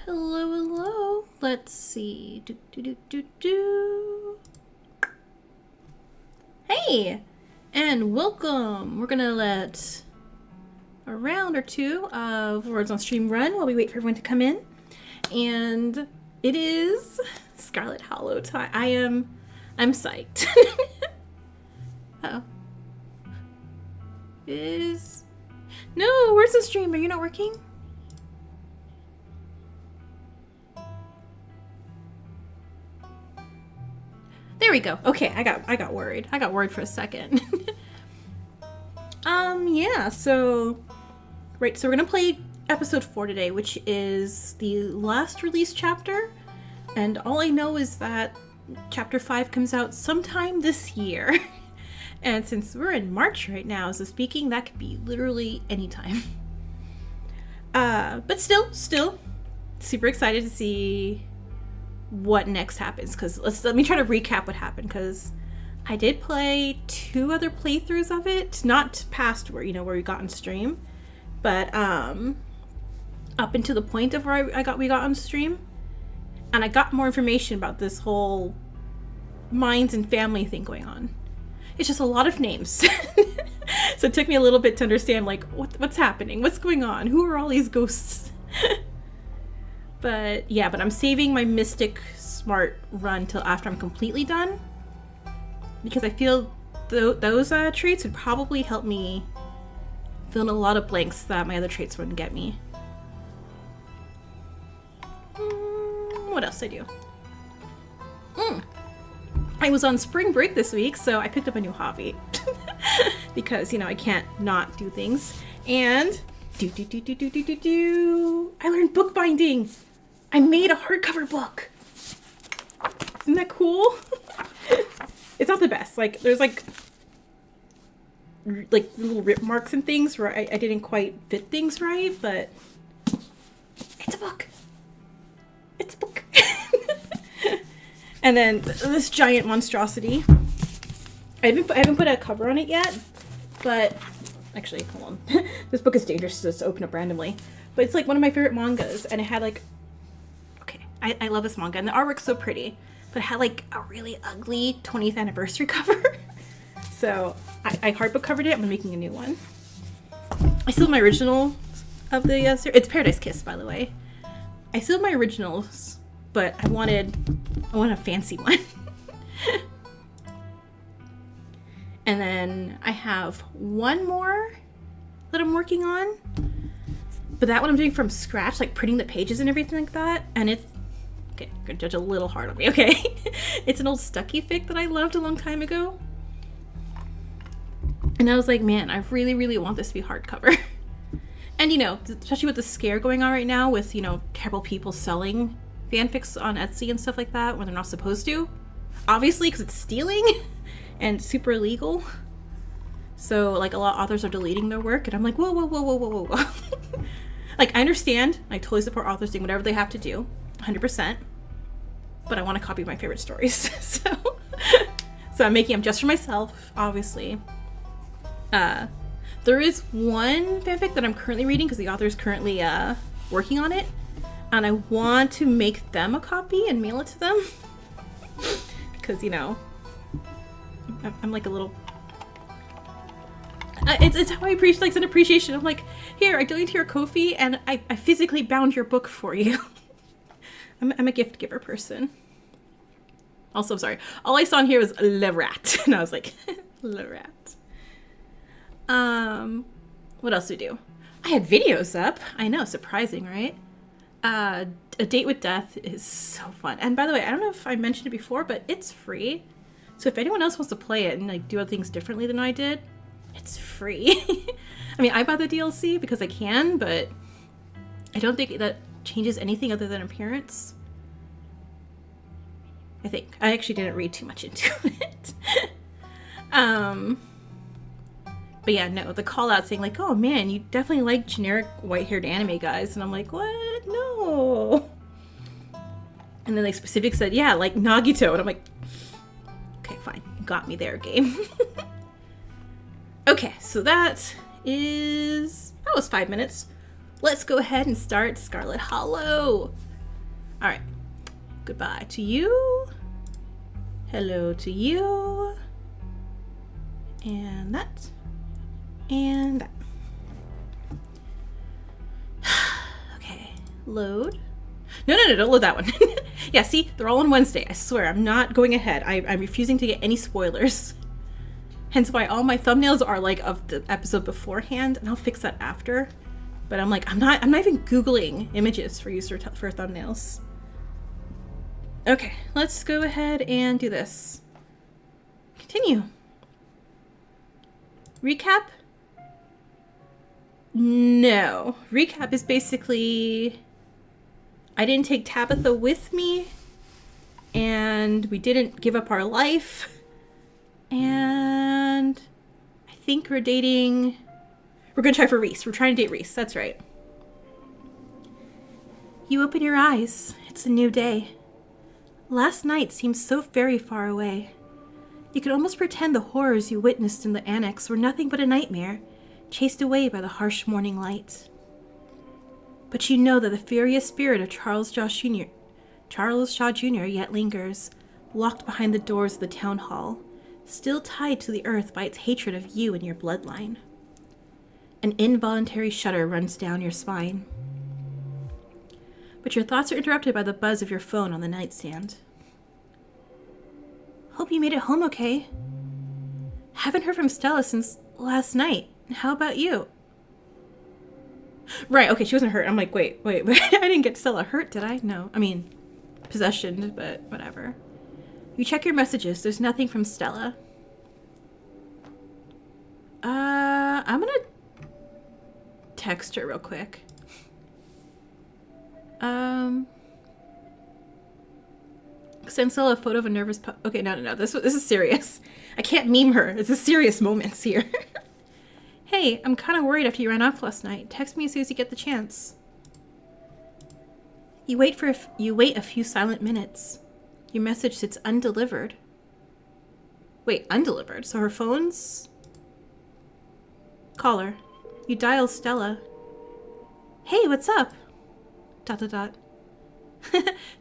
Hello, hello. Let's see. Hey, and welcome. We're gonna let a round or two of Words on Stream run while we wait for everyone to come in. And it is Scarlet Hollow time. I'm psyched. Uh-oh. No, where's the stream? Are you not working? There we go. Okay, I got worried. I got worried for a second. Yeah, so we're gonna play episode 4 today, which is the last released chapter. And all I know is that chapter 5 comes out sometime this year. And since we're in March right now, so speaking, that could be literally any time. But still super excited to see what next happens, because let me try to recap what happened, because I did play 2 other playthroughs of it, not past where we got on stream, but up until the point of where we got on stream, and I got more information about this whole minds and family thing going on. It's just a lot of names. So it took me a little bit to understand, like, what's happening, what's going on, who are all these ghosts. But yeah, I'm saving my Mystic Smart run till after I'm completely done, because I feel those traits would probably help me fill in a lot of blanks that my other traits wouldn't get me. What else did I do? I was on spring break this week, so I picked up a new hobby. Because, I can't not do things. And I learned bookbinding. I made a hardcover book. Isn't that cool? It's not the best. Like, there's like little rip marks and things where I didn't quite fit things right, but it's a book. It's a book. And then this giant monstrosity. I haven't put a cover on it yet, but actually, hold on. This book is dangerous to just open up randomly. But it's like one of my favorite mangas, and it had like, I love this manga, and the artwork's so pretty, but it had like a really ugly 20th anniversary cover. So I hardbook covered it. I'm making a new one. I still have my original of the series. It's Paradise Kiss, by the way. I still have my originals, but I want a fancy one. And then I have one more that I'm working on, but that one I'm doing from scratch, like printing the pages and everything like that. And it's okay. I'm gonna judge a little hard on me. Okay, it's an old Stucky fic that I loved a long time ago, and I was like, man, I really, really want this to be hardcover. And especially with the scare going on right now, with terrible people selling fanfics on Etsy and stuff like that when they're not supposed to, obviously, because it's stealing and super illegal. So like a lot of authors are deleting their work, and I'm like, whoa. Like, I understand, I totally support authors doing whatever they have to do, 100%, but I want to copy my favorite stories. So I'm making them just for myself, obviously. There is one fanfic that I'm currently reading, because the author is currently working on it, and I want to make them a copy and mail it to them, because I'm like a little. It's how I appreciate, like, an appreciation. I'm like, here, I donated to your Ko-fi, and I physically bound your book for you. I'm a gift giver person. Also, I'm sorry. All I saw in here was Le Rat, and I was like, Le Rat. What else do we do? I had videos up. I know, surprising, right? A Date with Death is so fun. And by the way, I don't know if I mentioned it before, but it's free. So if anyone else wants to play it and like do other things differently than I did, it's free. I mean, I bought the DLC because I can, but I don't think that changes anything other than appearance. I think. I actually didn't read too much into it. But yeah, no, the call out saying like, oh man, you definitely like generic white-haired anime guys. And I'm like, what? No. And then they specific said, yeah, like Nagito. And I'm like, okay, fine. You got me there, game. Okay, so that was 5 minutes. Let's go ahead and start Scarlet Hollow. All right. Goodbye to you. Hello to you. And that. And that. Okay. Load. No, don't load that one. Yeah, see? They're all on Wednesday. I swear, I'm not going ahead. I'm refusing to get any spoilers. Hence why all my thumbnails are like of the episode beforehand, and I'll fix that after. But I'm like, I'm not even Googling images for use for thumbnails. Okay, let's go ahead and do this. Continue. Recap? No. Recap is basically, I didn't take Tabitha with me, and we didn't give up our life. And I think we're dating. We're gonna try for Reese. We're trying to date Reese. That's right. You open your eyes. It's a new day. Last night seems so very far away. You could almost pretend the horrors you witnessed in the annex were nothing but a nightmare, chased away by the harsh morning light. But you know that the furious spirit of Charles Shaw Jr. yet lingers, locked behind the doors of the town hall, still tied to the earth by its hatred of you and your bloodline. An involuntary shudder runs down your spine. But your thoughts are interrupted by the buzz of your phone on the nightstand. Hope you made it home okay. Haven't heard from Stella since last night. How about you? Right, okay, she wasn't hurt. I'm like, wait. I didn't get Stella hurt, did I? No. I mean, possession, but whatever. You check your messages. There's nothing from Stella. I'm gonna text her real quick. Send Stella a photo of a nervous okay, no. This is serious. I can't meme her. It's a serious moments here. Hey, I'm kind of worried after you ran off last night. Text me as soon as you get the chance. You wait a few silent minutes. Your message sits undelivered. Wait, undelivered? So her phone's... Call her. You dial Stella. Hey, what's up? ...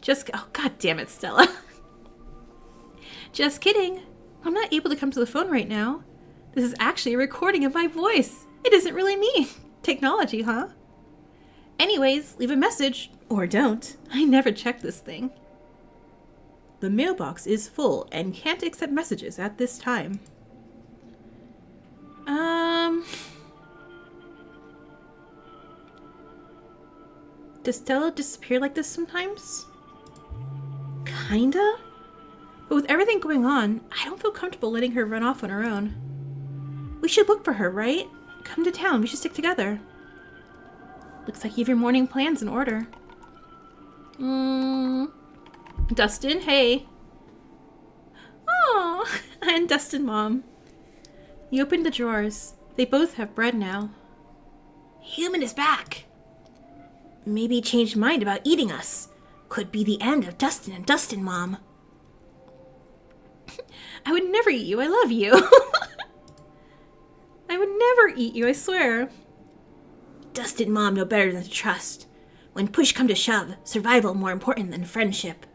Just... Oh, god damn it, Stella. Just kidding. I'm not able to come to the phone right now. This is actually a recording of my voice. It isn't really me. Technology, huh? Anyways, leave a message. Or don't. I never check this thing. The mailbox is full and can't accept messages at this time. Does Stella disappear like this sometimes? Kinda? But with everything going on, I don't feel comfortable letting her run off on her own. We should look for her, right? Come to town, we should stick together. Looks like you have your morning plans in order. Dustin, hey. Aw, and Dustin, Mom. You opened the drawers. They both have bread now. Human is back. Maybe he changed mind about eating us. Could be the end of Dustin and Dustin, Mom. I would never eat you. I love you. I would never eat you, I swear. Dustin, Mom know better than to trust. When push come to shove, survival more important than friendship.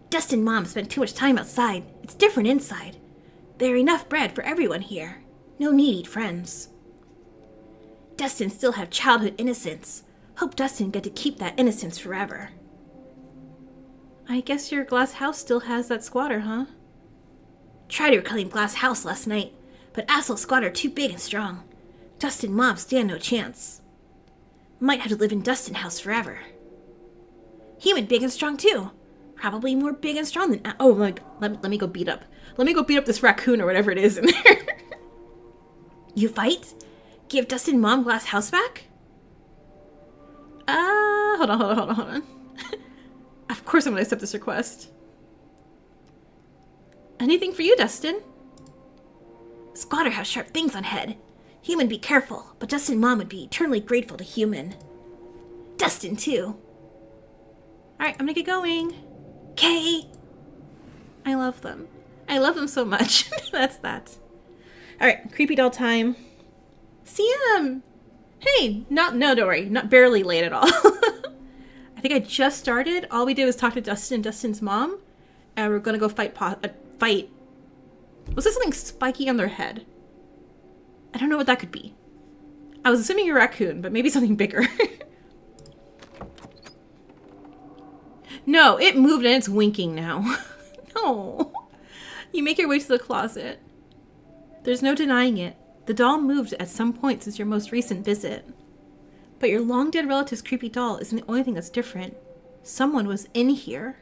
Dustin, Mom spent too much time outside. It's different inside. There are enough bread for everyone here. No need eat friends. Dustin still have childhood innocence. Hope Dustin get to keep that innocence forever. I guess your glass house still has that squatter, huh? Tried to reclaim glass house last night, but asshole squatter too big and strong. Dustin Mom stand no chance. Might have to live in Dustin house forever. Human big and strong too. Probably more big and strong than... Oh, like, let me go beat up. Let me go beat up this raccoon or whatever it is in there. You fight? Give Dustin Mom glass house back? Hold on. Of course I'm gonna accept this request. Anything for you, Dustin? Squatter has sharp things on head. Human be careful, but Dustin Mom would be eternally grateful to human. Dustin too. Alright, I'm gonna get going. Kay! I love them. I love them so much. That's that. Alright, creepy doll time. CM! Hey, no, don't worry. Not barely late at all. I think I just started. All we did was talk to Dustin, Dustin's mom, and we're gonna go fight. Was there something spiky on their head? I don't know what that could be. I was assuming a raccoon, but maybe something bigger. No, it moved and it's winking now. No. You make your way to the closet. There's no denying it. The doll moved at some point since your most recent visit. But your long-dead relative's creepy doll isn't the only thing that's different. Someone was in here.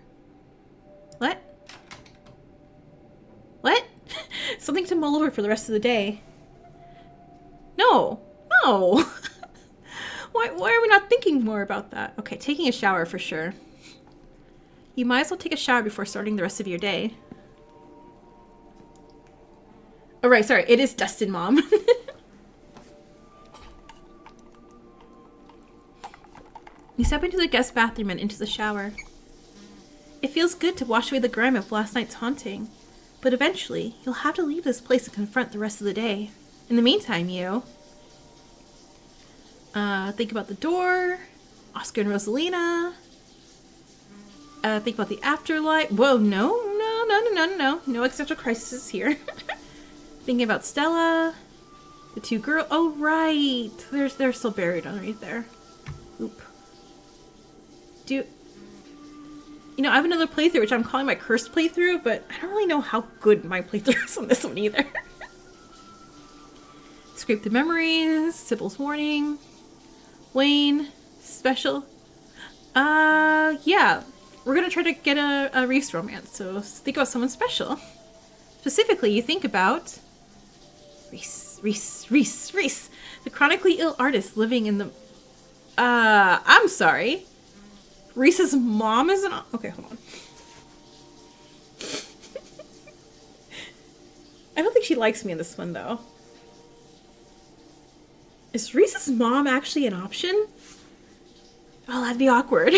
What? What? Something to mull over for the rest of the day. No. No. Why are we not thinking more about that? Okay, taking a shower for sure. You might as well take a shower before starting the rest of your day. Oh, right, sorry. It is Dustin, Mom. You step into the guest bathroom and into the shower. It feels good to wash away the grime of last night's haunting, but eventually you'll have to leave this place and confront the rest of the day. In the meantime, you think about the door, Oscar and Rosalina. Think about the afterlife. Whoa, no. No existential crisis here. Thinking about Stella, the two girls. Oh, right. They're still buried underneath there. Oop. You know, I have another playthrough, which I'm calling my cursed playthrough, but I don't really know how good my playthrough is on this one either. Scrape the memories, Sybil's warning, Wayne, special. Yeah. We're gonna try to get a Reese romance, so think about someone special. Specifically, you think about Reese. The chronically ill artist living in the... I'm sorry. Reese's mom is an... Okay, hold on. I don't think she likes me in this one, though. Is Reese's mom actually an option? Oh, that'd be awkward.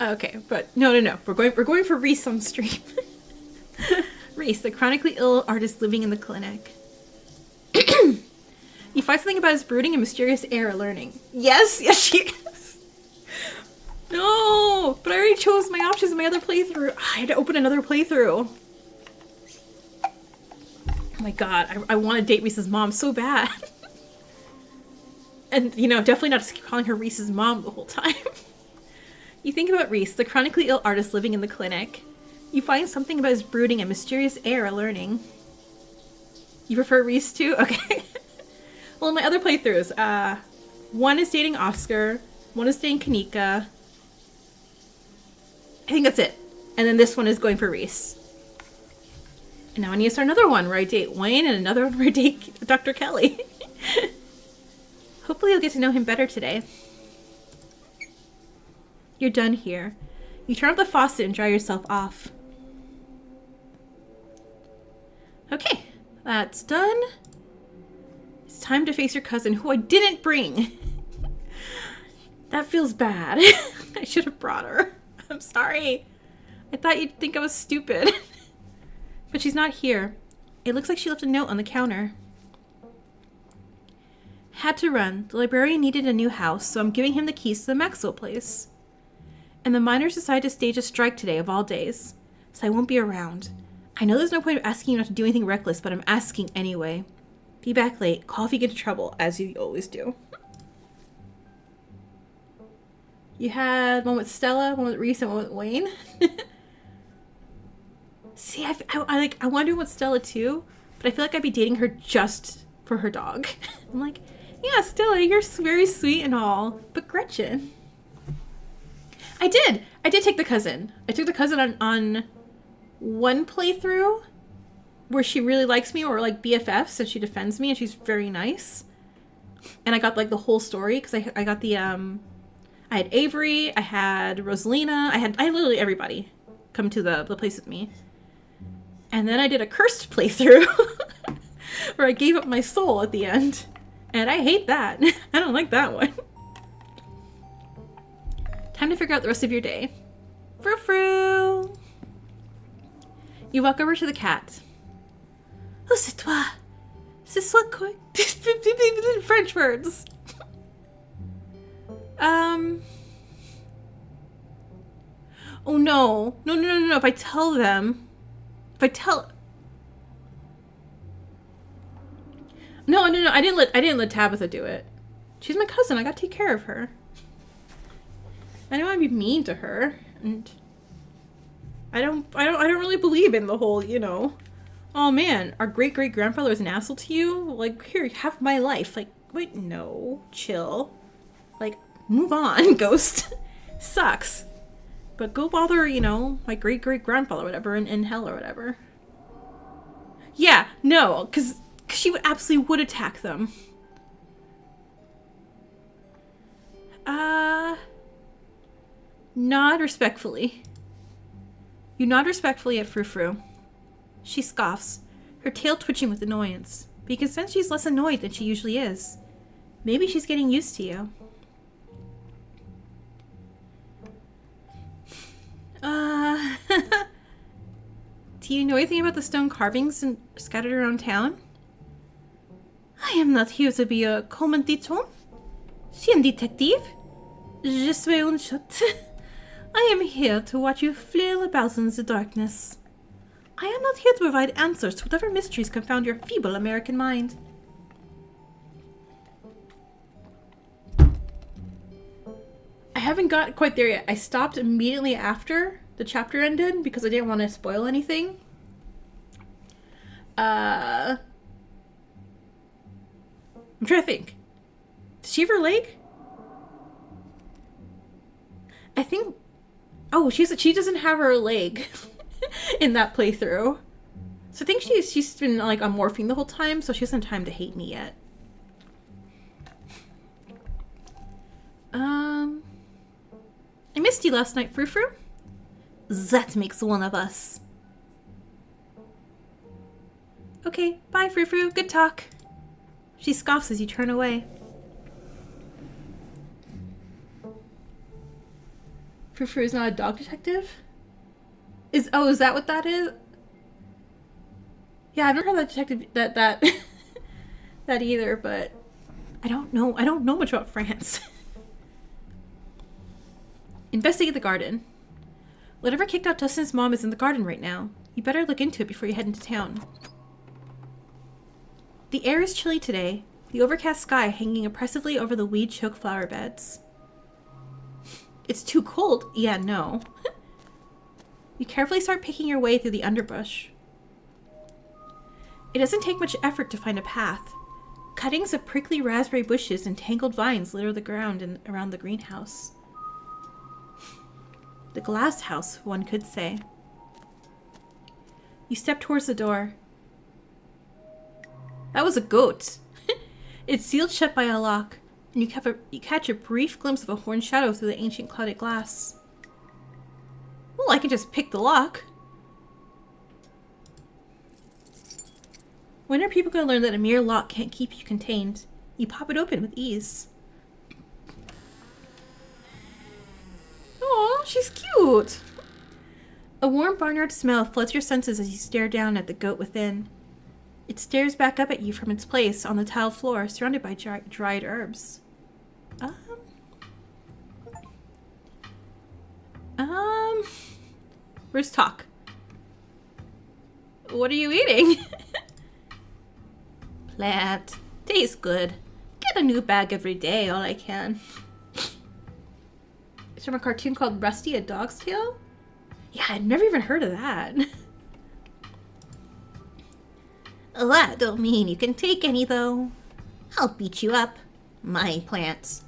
Okay, but no. We're going for Reese on stream. Reese, the chronically ill artist living in the clinic. You find something about his brooding and mysterious air of learning. Yes, she is. No, but I already chose my options in my other playthrough. I had to open another playthrough. Oh my god, I want to date Reese's mom so bad. And, you know, definitely not just keep calling her Reese's mom the whole time. You think about Reese, the chronically ill artist living in the clinic. You find something about his brooding and mysterious air of learning. You prefer Reese too? Okay. Well, in my other playthroughs, one is dating Oscar, one is dating Kanika. I think that's it. And then this one is going for Reese. And now I need to start another one where I date Wayne and another one where I date Dr. Kelly. Hopefully you'll get to know him better today. You're done here. You turn off the faucet and dry yourself off. Okay, that's done. It's time to face your cousin, who I didn't bring. That feels bad. I should have brought her. I'm sorry. I thought you'd think I was stupid. But she's not here. It looks like she left a note on the counter. Had to run. The librarian needed a new house, so I'm giving him the keys to the Maxwell place. And the miners decided to stage a strike today of all days, so I won't be around. I know there's no point of asking you not to do anything reckless, but I'm asking anyway. Be back late. Call if you get into trouble, as you always do. You had one with Stella, one with Reese, and one with Wayne. See, I want to do one with Stella too, but I feel like I'd be dating her just for her dog. I'm like, yeah, Stella, you're very sweet and all, but Gretchen. I did take the cousin. I took the cousin on one playthrough where she really likes me, or like BFFs, and she defends me, and she's very nice. And I got like the whole story because I got the I had Avery, I had Rosalina, I had literally everybody come to the place with me. And then I did a cursed playthrough where I gave up my soul at the end, and I hate that. I don't like that one. Time to figure out the rest of your day. Frou-frou! You walk over to the cat. Oh, c'est toi. C'est soit quoi? French words. Oh no. No. If I tell them... If I tell... No. I didn't let Tabitha do it. She's my cousin. I gotta take care of her. I don't want to be mean to her, and I don't really believe in the whole, you know, oh man, our great-great-grandfather was an asshole to you? Like, here, have my life. Like, wait, no, chill. Like, move on, ghost. Sucks. But go bother, you know, my great-great-grandfather or whatever in hell or whatever. Yeah, no, because she absolutely would attack them. Nod respectfully. You nod respectfully at Frou-Frou. She scoffs, her tail twitching with annoyance, but you can sense she's less annoyed than she usually is. Maybe she's getting used to you. Do you know anything about the stone carvings scattered around town? I am not here to be a commentator. Je suis un détective. Je suis un chat. I am here to watch you flail about in the darkness. I am not here to provide answers to whatever mysteries confound your feeble American mind. I haven't got quite there yet. I stopped immediately after the chapter ended because I didn't want to spoil anything. I'm trying to think. Does she have her leg? I think... Oh, she doesn't have her leg in that playthrough. So I think she's been like on morphine the whole time, so she hasn't had time to hate me yet. I missed you last night, Frou-Frou. That makes one of us. Okay, bye, Frou-Frou. Good talk. She scoffs as you turn away. Frou-Frou is not a dog detective? Is that what that is? Yeah, I've never heard that detective that that either, but I don't know much about France. Investigate the garden. Whatever kicked out Dustin's mom is in the garden right now. You better look into it before you head into town. The air is chilly today, the overcast sky hanging oppressively over the weed-choked flower beds. It's too cold? Yeah, no. You carefully start picking your way through the underbrush. It doesn't take much effort to find a path. Cuttings of prickly raspberry bushes and tangled vines litter the ground and around the greenhouse. The glass house, one could say. You step towards the door. That was a goat. It's sealed shut by a lock, and you catch a brief glimpse of a horned shadow through the ancient clouded glass. Well, I can just pick the lock. When are people going to learn that a mere lock can't keep you contained? You pop it open with ease. Aw, she's cute! A warm barnyard smell floods your senses as you stare down at the goat within. It stares back up at you from its place on the tiled floor, surrounded by dried herbs. Where's Talk? What are you eating? Plant. Tastes good. Get a new bag every day, all I can. It's from a cartoon called Rusty, a Dog's Tale? Yeah, I'd never even heard of that. That don't mean you can take any, though. I'll beat you up. My plants.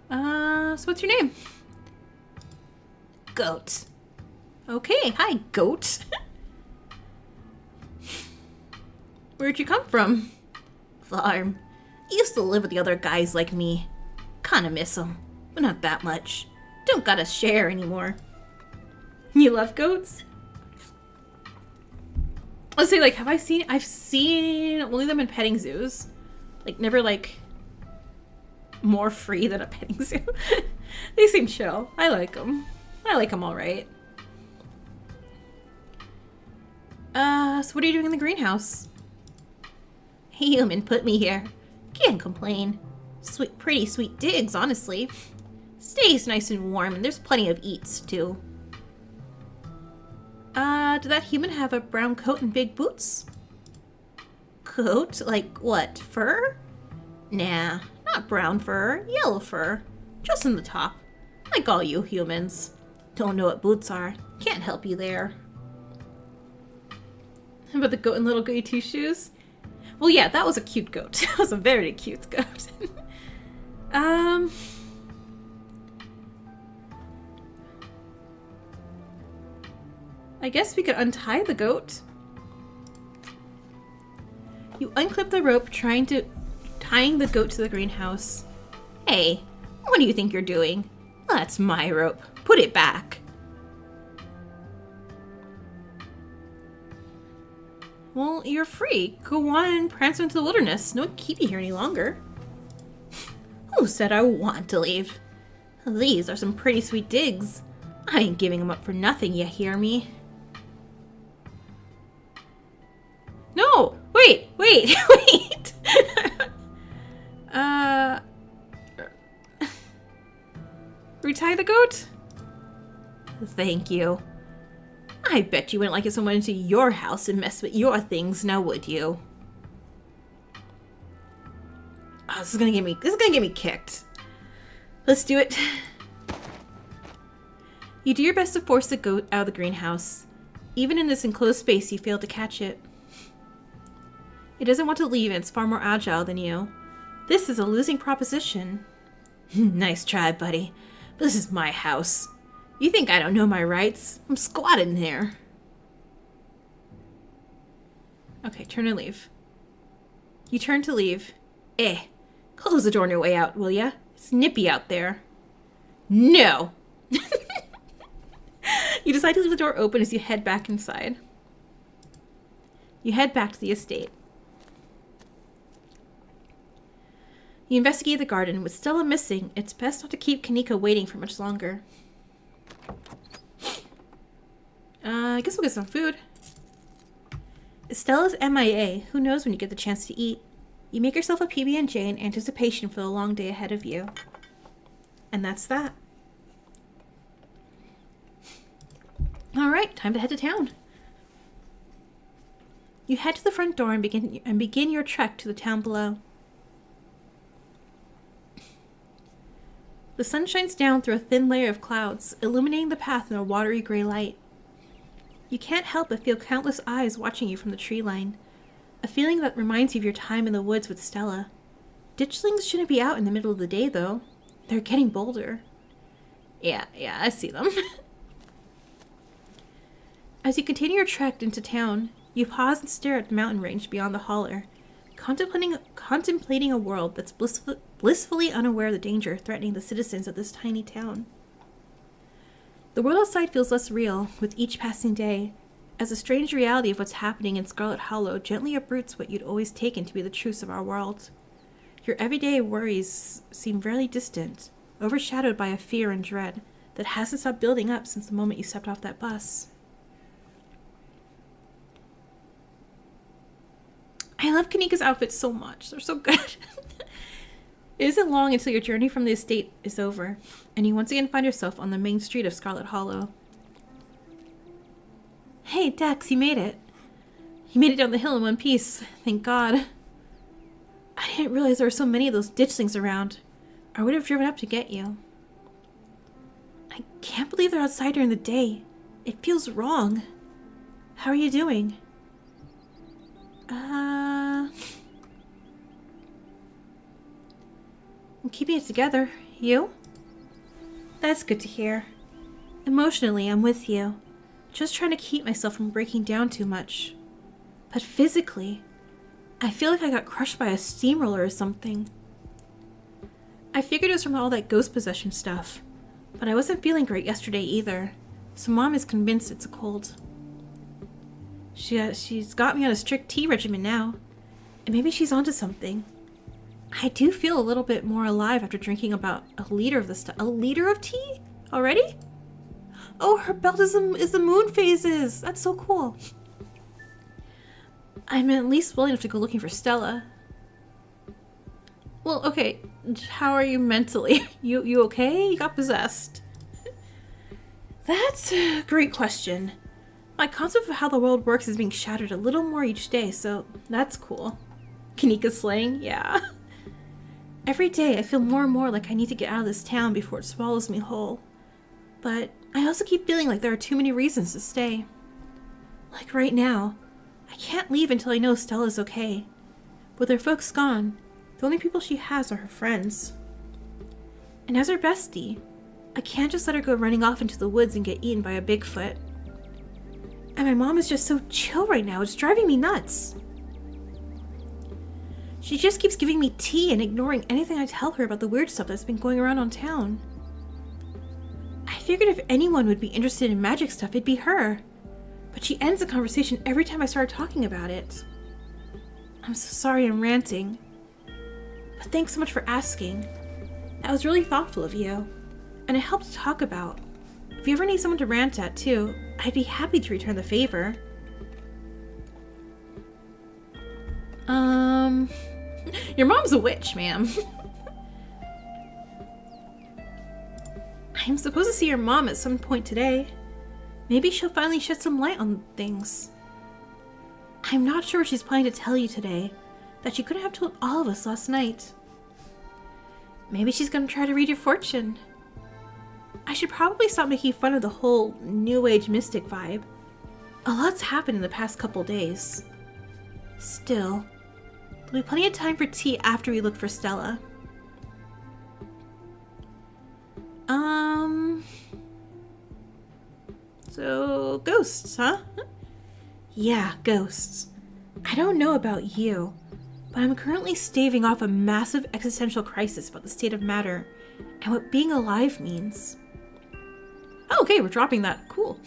So what's your name? Goat. Okay, hi, Goat. Where'd you come from? Farm. Used to live with the other guys like me. Kinda miss them, but not that much. Don't gotta share anymore. You love goats? Let's say, like, I've seen only them in petting zoos. Like, never, like, more free than a petting zoo. They seem chill. I like them. I like them all right. So what are you doing in the greenhouse? Human put me here. Can't complain. Pretty sweet digs, honestly. Stays nice and warm, and there's plenty of eats, too. Did that human have a brown coat and big boots? Coat? Like what, fur? Nah, not brown fur, yellow fur. Just in the top. Like all you humans. Don't know what boots are. Can't help you there. How about the goat and little goatee shoes? Well, yeah, that was a cute goat. That was a very cute goat. I guess we could untie the goat. You unclip the rope, tying the goat to the greenhouse. Hey, what do you think you're doing? That's my rope. Put it back. Well, you're free. Go on and prance into the wilderness. No one can keep you here any longer. Who said I want to leave? These are some pretty sweet digs. I ain't giving them up for nothing, you hear me? No! Wait! Wait! Retie the goat? Thank you. I bet you wouldn't like if someone into your house and mess with your things, now would you? Oh, this is gonna get me kicked. Let's do it. You do your best to force the goat out of the greenhouse. Even in this enclosed space, you fail to catch it. It doesn't want to leave, and it's far more agile than you. This is a losing proposition. Nice try, buddy. But this is my house. You think I don't know my rights? I'm squatted in here. Okay, turn and leave. You turn to leave. Close the door on your way out, will ya? It's nippy out there. No! You decide to leave the door open as you head back inside. You head back to the estate. You investigate the garden. With Stella missing, it's best not to keep Kanika waiting for much longer. I guess we'll get some food. Stella's MIA. Who knows when you get the chance to eat? You make yourself a PB&J in anticipation for the long day ahead of you. And that's that. Alright, time to head to town. You head to the front door and begin your trek to the town below. The sun shines down through a thin layer of clouds, illuminating the path in a watery gray light. You can't help but feel countless eyes watching you from the tree line, a feeling that reminds you of your time in the woods with Stella. Ditchlings shouldn't be out in the middle of the day, though. They're getting bolder. Yeah, I see them. As you continue your trek into town, you pause and stare at the mountain range beyond the holler, contemplating a world that's blissfully unaware of the danger threatening the citizens of this tiny town. The world outside feels less real with each passing day, as the strange reality of what's happening in Scarlet Hollow gently uproots what you'd always taken to be the truths of our world. Your everyday worries seem very distant, overshadowed by a fear and dread that hasn't stopped building up since the moment you stepped off that bus. I love Kanika's outfits so much. They're so good. It isn't long until your journey from the estate is over, and you once again find yourself on the main street of Scarlet Hollow. Hey, Dex, you made it. You made it down the hill in one piece. Thank God. I didn't realize there were so many of those ditchlings around. I would have driven up to get you. I can't believe they're outside during the day. It feels wrong. How are you doing? I'm keeping it together. You? That's good to hear. Emotionally, I'm with you. Just trying to keep myself from breaking down too much. But physically, I feel like I got crushed by a steamroller or something. I figured it was from all that ghost possession stuff, but I wasn't feeling great yesterday either, so Mom is convinced it's a cold. She's got me on a strict tea regimen now, and maybe she's onto something. I do feel a little bit more alive after drinking about a liter of the stuff. A liter of tea? Already? Oh, her belt is the moon phases. That's so cool. I'm at least willing enough to go looking for Stella. Well, okay. how are you mentally? You okay? You got possessed. That's a great question. My concept of how the world works is being shattered a little more each day, so that's cool. Kanika's slaying? Yeah. Every day I feel more and more like I need to get out of this town before it swallows me whole. But I also keep feeling like there are too many reasons to stay. Like right now, I can't leave until I know Stella's okay. With her folks gone, the only people she has are her friends. And as her bestie, I can't just let her go running off into the woods and get eaten by a Bigfoot. And my mom is just so chill right now, it's driving me nuts. She just keeps giving me tea and ignoring anything I tell her about the weird stuff that's been going around on town. I figured if anyone would be interested in magic stuff, it'd be her. But she ends the conversation every time I start talking about it. I'm so sorry I'm ranting. But thanks so much for asking. That was really thoughtful of you. And it helped to talk about. If you ever need someone to rant at too, I'd be happy to return the favor. Your mom's a witch, ma'am. I'm supposed to see your mom at some point today. Maybe she'll finally shed some light on things. I'm not sure what she's planning to tell you today, that she couldn't have told all of us last night. Maybe she's gonna try to read your fortune. I should probably stop making fun of the whole New Age mystic vibe. A lot's happened in the past couple days. Still, there'll be plenty of time for tea after we look for Stella. So ghosts, huh? Yeah, ghosts. I don't know about you, but I'm currently staving off a massive existential crisis about the state of matter and what being alive means. Oh, okay, we're dropping that. Cool.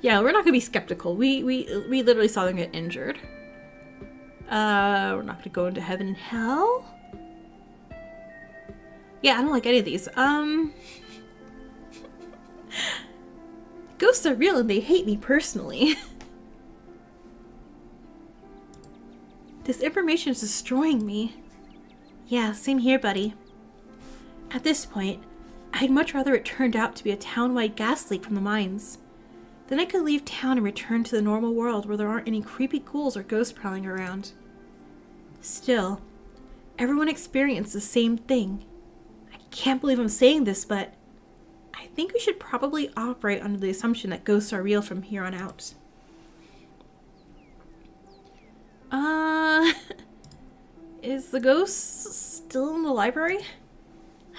Yeah, we're not gonna be skeptical. We literally saw them get injured. We're not gonna go into heaven and hell. Yeah, I don't like any of these. Ghosts are real and they hate me personally. This information is destroying me. Yeah, same here, buddy. At this point, I'd much rather it turned out to be a town-wide gas leak from the mines. Then I could leave town and return to the normal world where there aren't any creepy ghouls or ghosts prowling around. Still, everyone experienced the same thing. I can't believe I'm saying this, but I think we should probably operate under the assumption that ghosts are real from here on out. Is the ghost still in the library?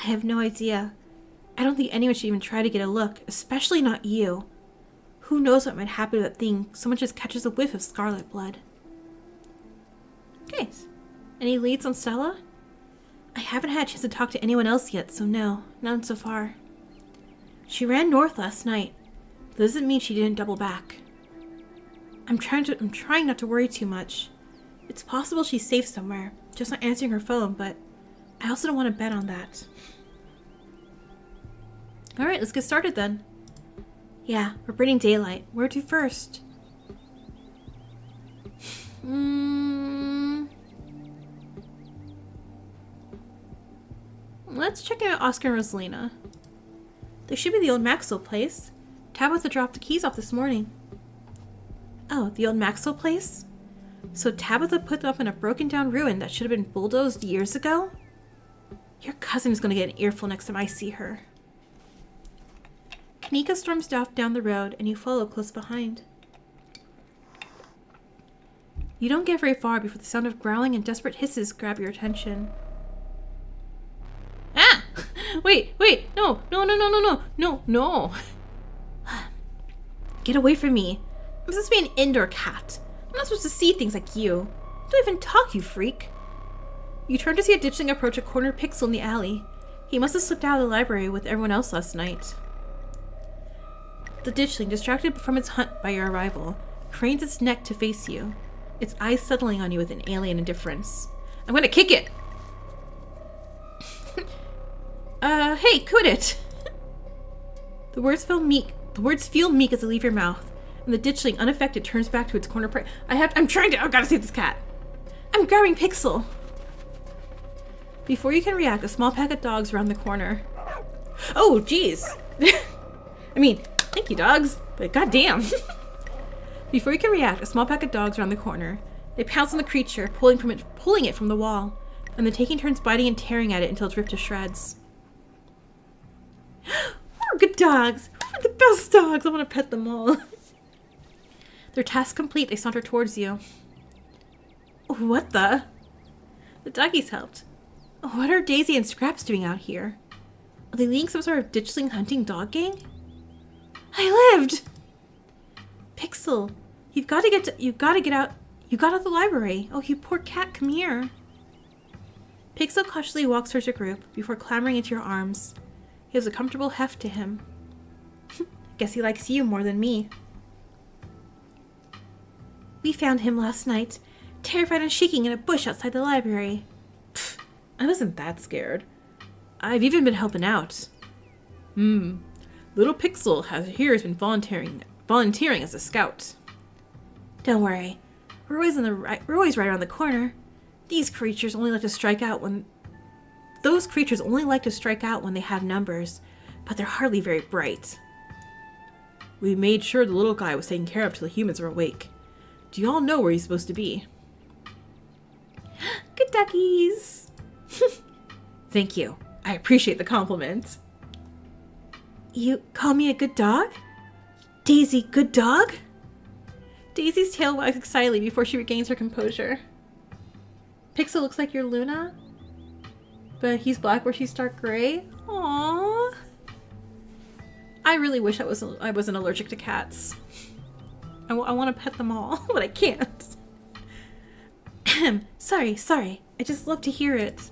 I have no idea. I don't think anyone should even try to get a look, especially not you. Who knows what might happen to that thing someone just catches a whiff of scarlet blood. Okay. Any leads on Stella? I haven't had a chance to talk to anyone else yet, so no, none so far. She ran north last night. That doesn't mean she didn't double back. I'm trying not to worry too much. It's possible she's safe somewhere, just not answering her phone, but I also don't want to bet on that. Alright, let's get started then. Yeah, we're bringing daylight. Where to first? Let's check out Oscar and Rosalina. They should be the old Maxwell place. Tabitha dropped the keys off this morning. Oh, the old Maxwell place? So Tabitha put them up in a broken down ruin that should have been bulldozed years ago? Your cousin is going to get an earful next time I see her. Kanika storms off down the road and you follow close behind. You don't get very far before the sound of growling and desperate hisses grab your attention. Ah! Wait! No! Get away from me. I'm supposed to be an indoor cat. I'm not supposed to see things like you. Don't even talk, you freak. You turn to see a ditchling approach a cornered pixel in the alley. He must have slipped out of the library with everyone else last night. The ditchling, distracted from its hunt by your arrival, cranes its neck to face you, its eyes settling on you with an alien indifference. I'm gonna kick it! Hey, quit it! The words feel meek as they leave your mouth, and the ditchling, unaffected, turns back to its corner prey. I'm gotta save this cat. I'm grabbing Pixel. Before you can react, a small pack of dogs around the corner. Oh, jeez. I mean, thank you, dogs, but goddamn. Before you can react, a small pack of dogs around the corner. They pounce on the creature, pulling it from the wall, and then taking turns biting and tearing at it until it's ripped to shreds. We're good dogs. We're the best dogs. I want to pet them all. Their task complete, they saunter towards you. What the? The doggies helped. What are Daisy and Scraps doing out here? Are they leading some sort of ditchling hunting dog gang? I lived! Pixel, you've got to get out. You got out of the library. Oh, you poor cat, come here. Pixel cautiously walks towards your group before clambering into your arms. He has a comfortable heft to him. Guess he likes you more than me. We found him last night, terrified and shaking in a bush outside the library. Pfft, I wasn't that scared. I've even been helping out. Little Pixel has been volunteering as a scout. Don't worry. We're always right around the corner. Those creatures only like to strike out when they have numbers, but they're hardly very bright. We made sure the little guy was taken care of till the humans are awake. Do you all know where he's supposed to be? Good duckies! Thank you. I appreciate the compliment. You call me a good dog? Daisy, good dog? Daisy's tail wags excitedly before she regains her composure. Pixel looks like your Luna, but he's black where she's dark gray. Aww. I really wish I wasn't allergic to cats. I want to pet them all, but I can't. Sorry. I just love to hear it.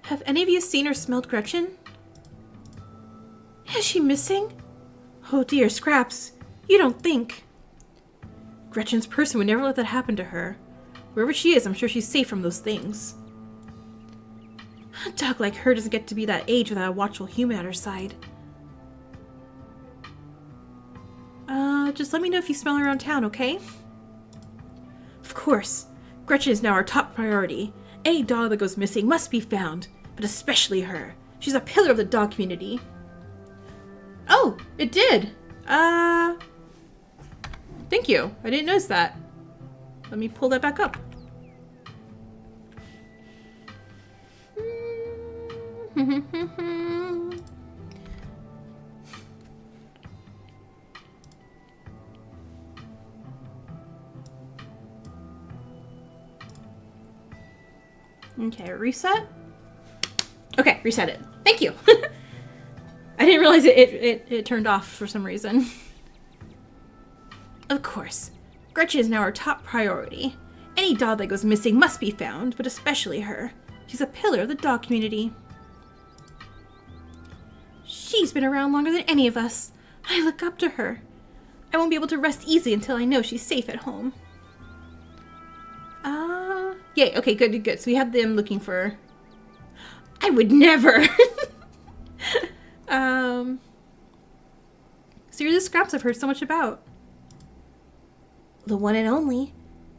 Have any of you seen or smelled Gretchen? Is she missing? Oh dear, Scraps. You don't think. Gretchen's person would never let that happen to her. Wherever she is, I'm sure she's safe from those things. A dog like her doesn't get to be that age without a watchful human at her side. Just let me know if you smell her around town, okay? Of course. Gretchen is now our top priority. Any dog that goes missing must be found, but especially her. She's a pillar of the dog community. Oh, it did. Thank you. I didn't notice that. Let me pull that back up. Okay, reset. Okay, reset it. Thank you. I didn't realize it turned off for some reason. Of course. Gretchen is now our top priority. Any dog that goes missing must be found, but especially her. She's a pillar of the dog community. She's been around longer than any of us. I look up to her. I won't be able to rest easy until I know she's safe at home. Yay, okay, good. So we have them looking for... I would never! So you're the Scraps I've heard so much about. The one and only.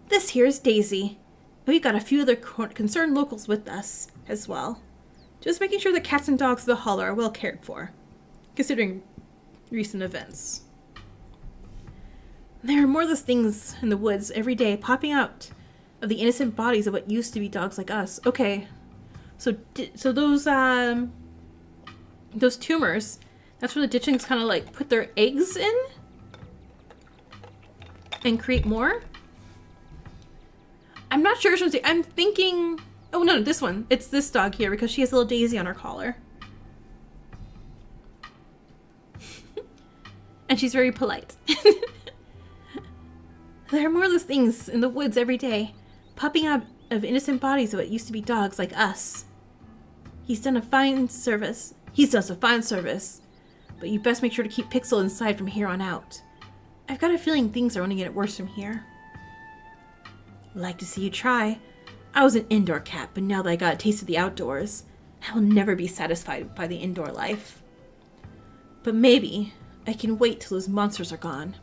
This here is Daisy. We've got a few other concerned locals with us as well. Just making sure the cats and dogs of the Hollow are well cared for, considering recent events. There are more of those things in the woods every day popping out of the innocent bodies of what used to be dogs like us. Okay, so those tumors, that's where the ditchlings kind of like put their eggs in and create more. I'm not sure. I'm thinking, oh no, this one. It's this dog here because she has a little Daisy on her collar. And she's very polite. There are more of those things in the woods every day, popping out of innocent bodies of what used to be dogs like us. He's done some fine service, but you best make sure to keep Pixel inside from here on out. I've got a feeling things are only getting worse from here. Like to see you try. I was an indoor cat, but now that I got a taste of the outdoors, I will never be satisfied by the indoor life. But maybe I can wait till those monsters are gone.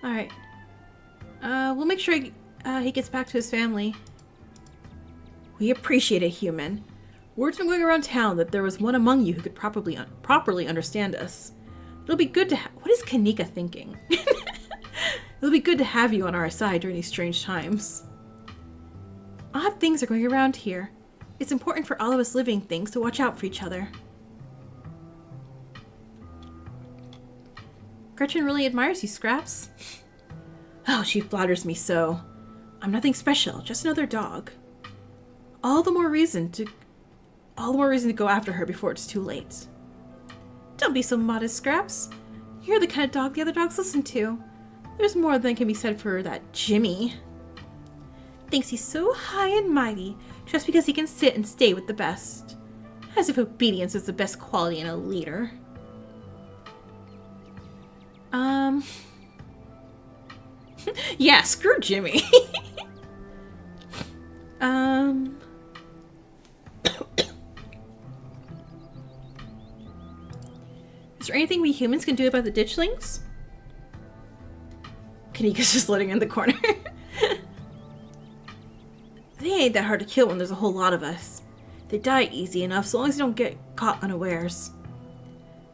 Alright. We'll make sure he gets back to his family. We appreciate it, human. Word's been going around town that there was one among you who could properly understand us. It'll be good to what is Kanika thinking? It'll be good to have you on our side during these strange times. Odd things are going around here. It's important for all of us living things to watch out for each other. Gretchen really admires you, Scraps. Oh, she flatters me so. I'm nothing special, just another dog. All the more reason to go after her before it's too late. Don't be so modest, Scraps. You're the kind of dog the other dogs listen to. There's more than can be said for that Jimmy. Thinks he's so high and mighty just because he can sit and stay with the best. As if obedience is the best quality in a leader. Yeah, screw Jimmy. Is there anything we humans can do about the ditchlings? Kanika's just letting in the corner. They ain't that hard to kill when there's a whole lot of us. They die easy enough so long as you don't get caught unawares.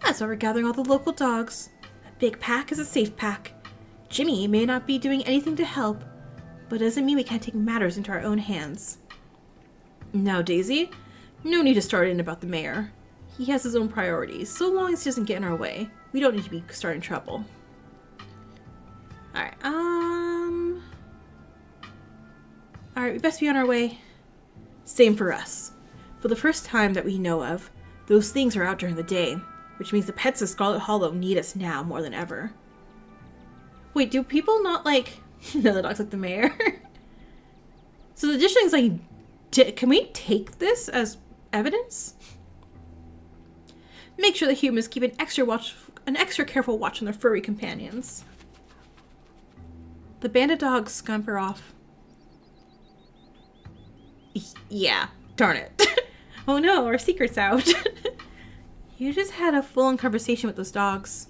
That's why we're gathering all the local dogs. A big pack is a safe pack. Jimmy may not be doing anything to help, but it doesn't mean we can't take matters into our own hands. Now, Daisy, no need to start in about the mayor. He has his own priorities. So long as he doesn't get in our way, we don't need to be starting trouble. Alright, Alright, we best be on our way. Same for us. For the first time that we know of, those things are out during the day, which means the pets of Scarlet Hollow need us now more than ever. Wait, do people not like... No, the dog's like the mayor. So the ditchlings like... Can we take this as evidence? Make sure the humans keep an extra careful watch on their furry companions. The band of dogs scamper off. Yeah, darn it. Oh no, our secret's out. You just had a full-on conversation with those dogs.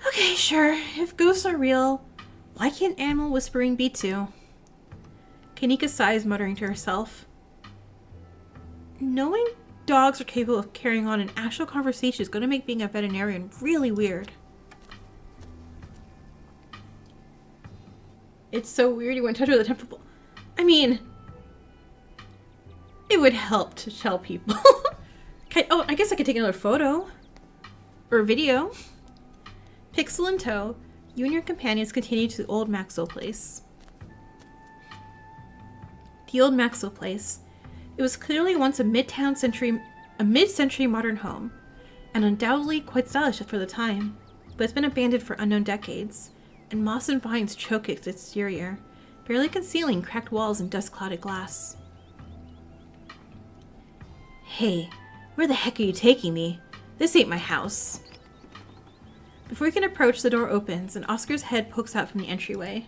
Okay, sure. If ghosts are real, why can't animal whispering be too? Kanika sighs, muttering to herself. Knowing dogs are capable of carrying on an actual conversation is going to make being a veterinarian really weird. It's so weird you went in touch with a temple. I mean, it would help to tell people. Oh, I guess I could take another photo. Or video. Pixel in tow, you and your companions continue to the old Maxwell place. The old Maxwell place. It was clearly once a mid-century modern home, and undoubtedly quite stylish for the time, but it's been abandoned for unknown decades, and moss and vines choke its exterior, barely concealing cracked walls and dust-clouded glass. Hey, where the heck are you taking me? This ain't my house. Before you can approach, the door opens, and Oscar's head pokes out from the entryway.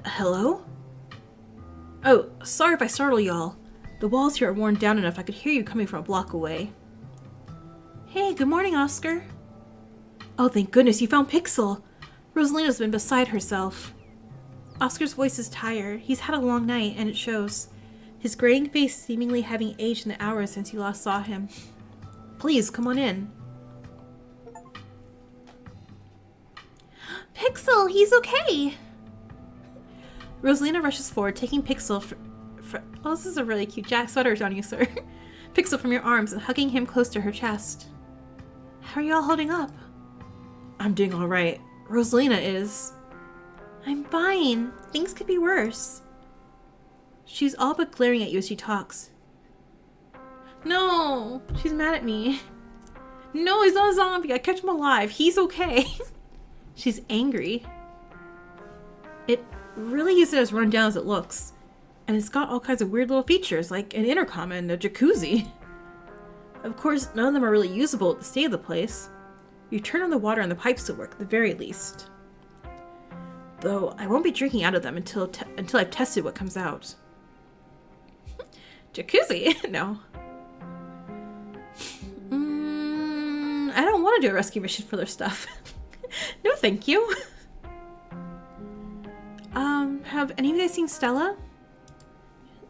Hello? Oh, sorry if I startle y'all. The walls here are worn down enough I could hear you coming from a block away. Hey, good morning, Oscar. Oh, thank goodness you found Pixel. Rosalina's been beside herself. Oscar's voice is tired. He's had a long night, and it shows. His graying face seemingly having aged in the hours since you last saw him. Please, come on in. Pixel, he's okay! Rosalina rushes forward, taking Pixel oh, this is a really cute Jack sweater on you, sir. Pixel from your arms and hugging him close to her chest. How are you all holding up? I'm doing alright. Rosalina is. I'm fine. Things could be worse. She's all but glaring at you as she talks. No! She's mad at me. No, he's not a zombie. I kept him alive. He's okay. She's angry. It really isn't as run down as it looks. And it's got all kinds of weird little features, like an intercom and a jacuzzi. Of course, none of them are really usable at the state of the place. You turn on the water and the pipes to work, at the very least. Though, I won't be drinking out of them until I've tested what comes out. Jacuzzi? No. want to do a rescue mission for their stuff. No, thank you. Have any of you guys seen Stella?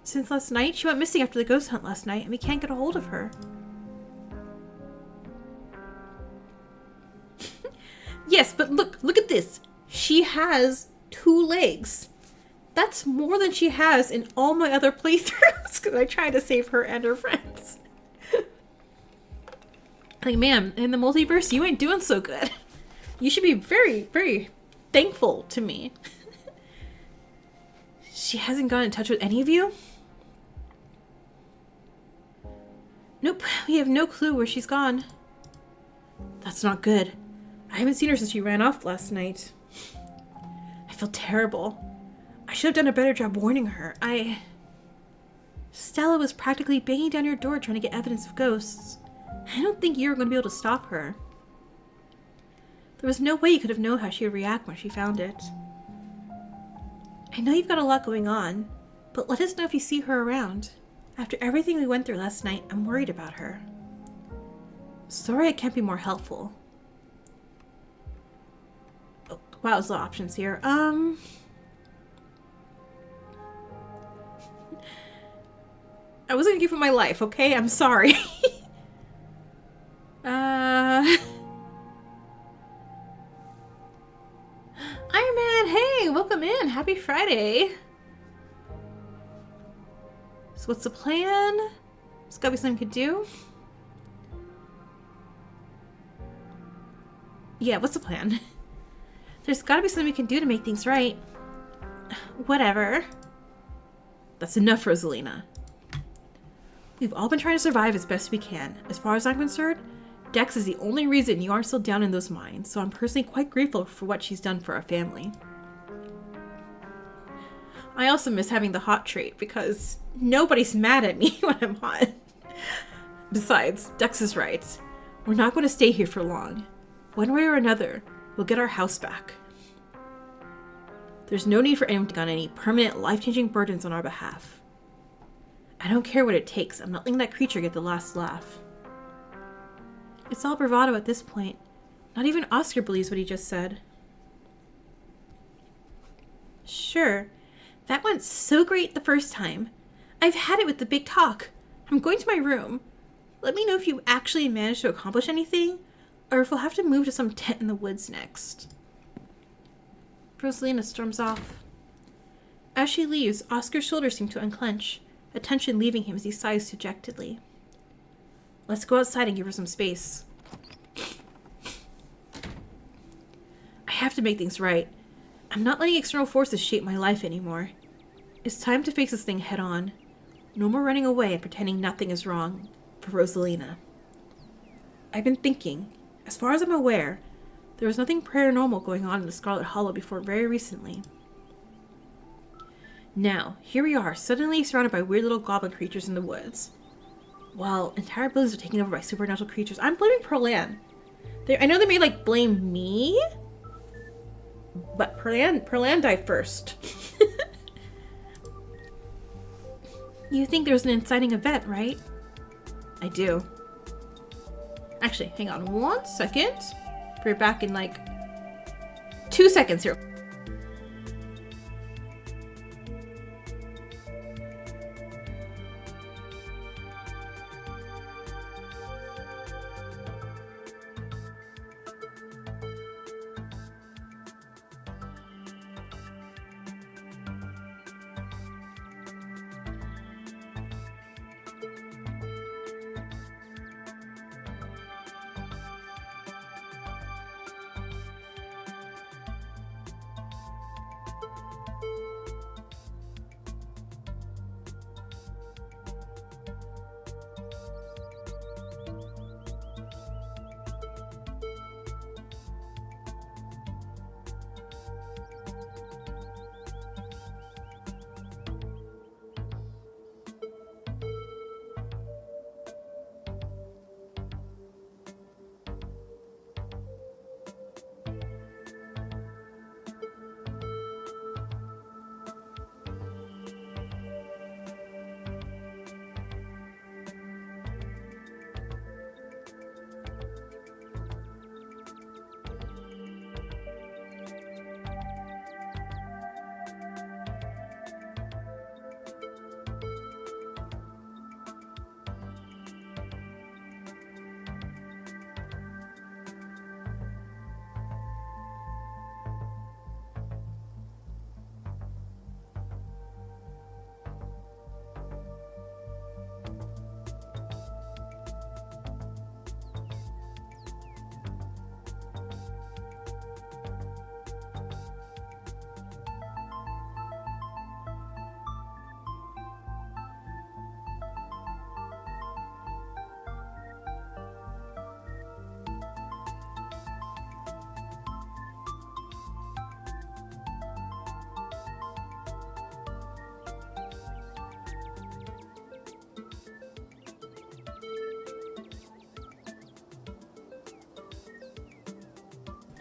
Since last night? She went missing after the ghost hunt last night, and we can't get a hold of her. Yes, but look at this. She has 2 legs. That's more than she has in all my other playthroughs, because I tried to save her and her friends. Like, man, in the multiverse, you ain't doing so good. You should be very, very thankful to me. She hasn't gotten in touch with any of you? Nope, we have no clue where she's gone. That's not good. I haven't seen her since she ran off last night. I feel terrible. I should have done a better job warning her. Stella was practically banging down your door trying to get evidence of ghosts. I don't think you were going to be able to stop her. There was no way you could have known how she would react when she found it. I know you've got a lot going on, but let us know if you see her around. After everything we went through last night, I'm worried about her. Sorry I can't be more helpful. Oh, wow, there's a lot of options here. I wasn't gonna give it my life, okay? I'm sorry. Iron Man, hey, welcome in. Happy Friday. So what's the plan? There's gotta be something we could do. Yeah, what's the plan? There's gotta be something we can do to make things right. Whatever. That's enough, Rosalina. We've all been trying to survive as best we can. As far as I'm concerned, Dex is the only reason you aren't still down in those mines, so I'm personally quite grateful for what she's done for our family. I also miss having the hot trait because nobody's mad at me when I'm hot. Besides, Dex is right. We're not going to stay here for long. One way or another, we'll get our house back. There's no need for anyone to take on any permanent, life-changing burdens on our behalf. I don't care what it takes. I'm not letting that creature get the last laugh. It's all bravado at this point. Not even Oscar believes what he just said. Sure. That went so great the first time. I've had it with the big talk. I'm going to my room. Let me know if you actually managed to accomplish anything, or if we'll have to move to some tent in the woods next. Rosalina storms off. As she leaves, Oscar's shoulders seem to unclench, attention leaving him as he sighs dejectedly. Let's go outside and give her some space. I have to make things right. I'm not letting external forces shape my life anymore. It's time to face this thing head on. No more running away and pretending nothing is wrong. For Rosalina. I've been thinking. As far as I'm aware, there was nothing paranormal going on in the Scarlet Hollow before very recently. Now, here we are, suddenly surrounded by weird little goblin creatures in the woods. While entire buildings are taken over by supernatural creatures, I'm blaming Perlan. I know they may, blame me, but Perlan died first. You think there's an inciting event, right? I do. Actually, hang on 1 second. We're back in 2 seconds here.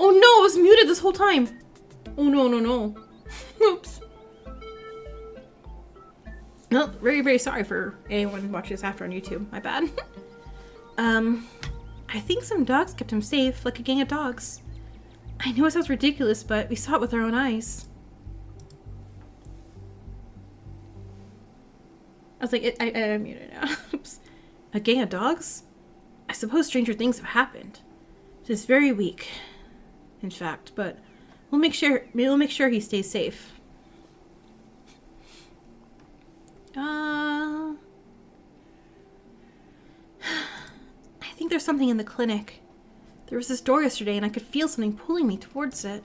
Oh no, I was muted this whole time. Oh no, no, no. Oops. No, very, very sorry for anyone watching this after on YouTube. My bad. I think some dogs kept him safe, like a gang of dogs. I know it sounds ridiculous, but we saw it with our own eyes. I was like, I'm muted now. Oops. A gang of dogs? I suppose stranger things have happened. It is very weak, in fact, but we'll make sure he stays safe. I think there's something in the clinic. There was this door yesterday and I could feel something pulling me towards it.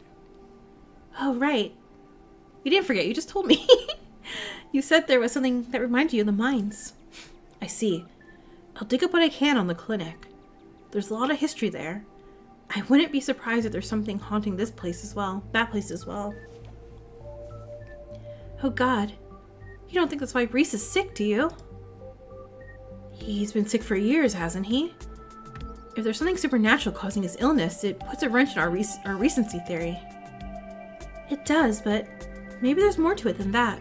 Oh, right. You didn't forget, you just told me. You said there was something that reminded you of the mines. I see. I'll dig up what I can on the clinic. There's a lot of history there. I wouldn't be surprised if there's something haunting this place as well. That place as well. Oh God. You don't think that's why Reese is sick, do you? He's been sick for years, hasn't he? If there's something supernatural causing his illness, it puts a wrench in our recency theory. It does, but maybe there's more to it than that.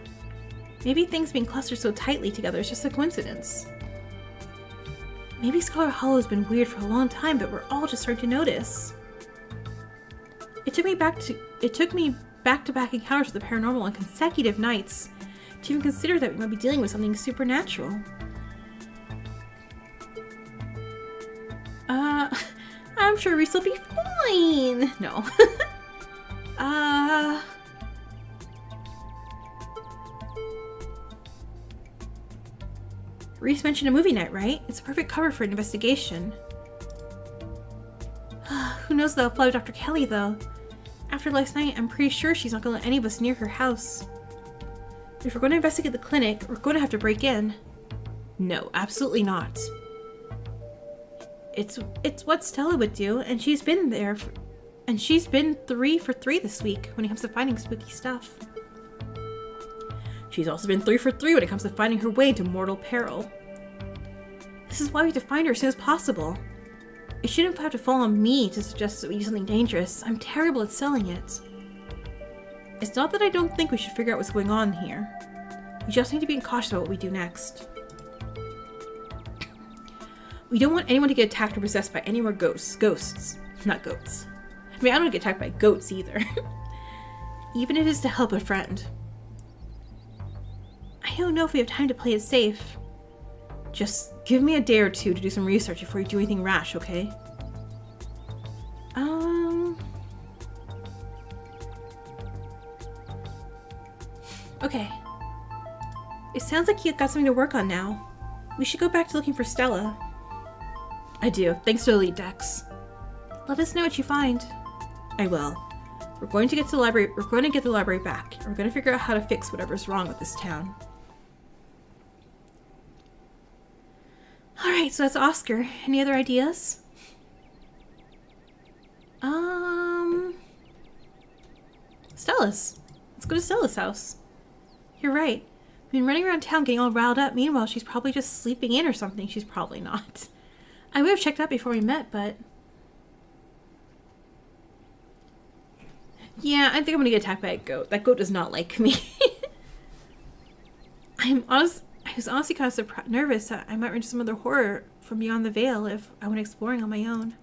Maybe things being clustered so tightly together is just a coincidence. Maybe Scarlet Hollow has been weird for a long time, but we're all just starting to notice. It took me back-to-back encounters with the paranormal on consecutive nights to even consider that we might be dealing with something supernatural. I'm sure Reese will be fine. No. Reese mentioned a movie night, right? It's a perfect cover for an investigation. Who knows they'll apply to Dr. Kelly, though. After last night, I'm pretty sure she's not going to let any of us near her house. If we're going to investigate the clinic, we're going to have to break in. No, absolutely not. It's what Stella would do, and she's been 3 for 3 this week when it comes to finding spooky stuff. She's also been 3 for 3 when it comes to finding her way into mortal peril. This is why we have to find her as soon as possible. It shouldn't have to fall on me to suggest that we do something dangerous. I'm terrible at selling it. It's not that I don't think we should figure out what's going on here. We just need to be cautious about what we do next. We don't want anyone to get attacked or possessed by any more ghosts. Ghosts, not goats. I mean, I don't get attacked by goats either. Even if it's to help a friend. I don't know if we have time to play it safe. Just give me a day or two to do some research before you do anything rash, okay? Okay. It sounds like you've got something to work on now. We should go back to looking for Stella. I do, thanks to the lead decks. Let us know what you find. I will. We're going to get the library back, and we're going to figure out how to fix whatever's wrong with this town. Alright, so that's Oscar. Any other ideas? Stella's. Let's go to Stella's house. You're right. We've been running around town getting all riled up. Meanwhile, she's probably just sleeping in or something. She's probably not. I would have checked out before we met, but... Yeah, I think I'm gonna get attacked by a goat. That goat does not like me. I was honestly kind of nervous that I might run into some other horror from beyond the veil if I went exploring on my own.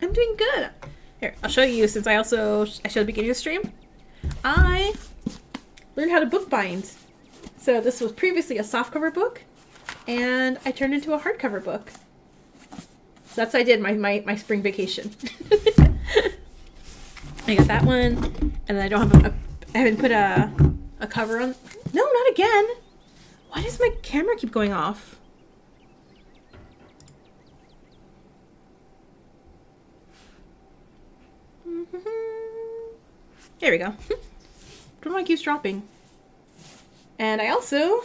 I'm doing good. Here, I'll show you, since I showed the beginning of the stream. I learned how to bookbind. So this was previously a softcover book, and I turned it into a hardcover book. So that's what I did my spring vacation. I got that one, and then I don't have I haven't put a cover on. No, not again. Why does my camera keep going off? There we go. Don't mind keeps dropping. And I also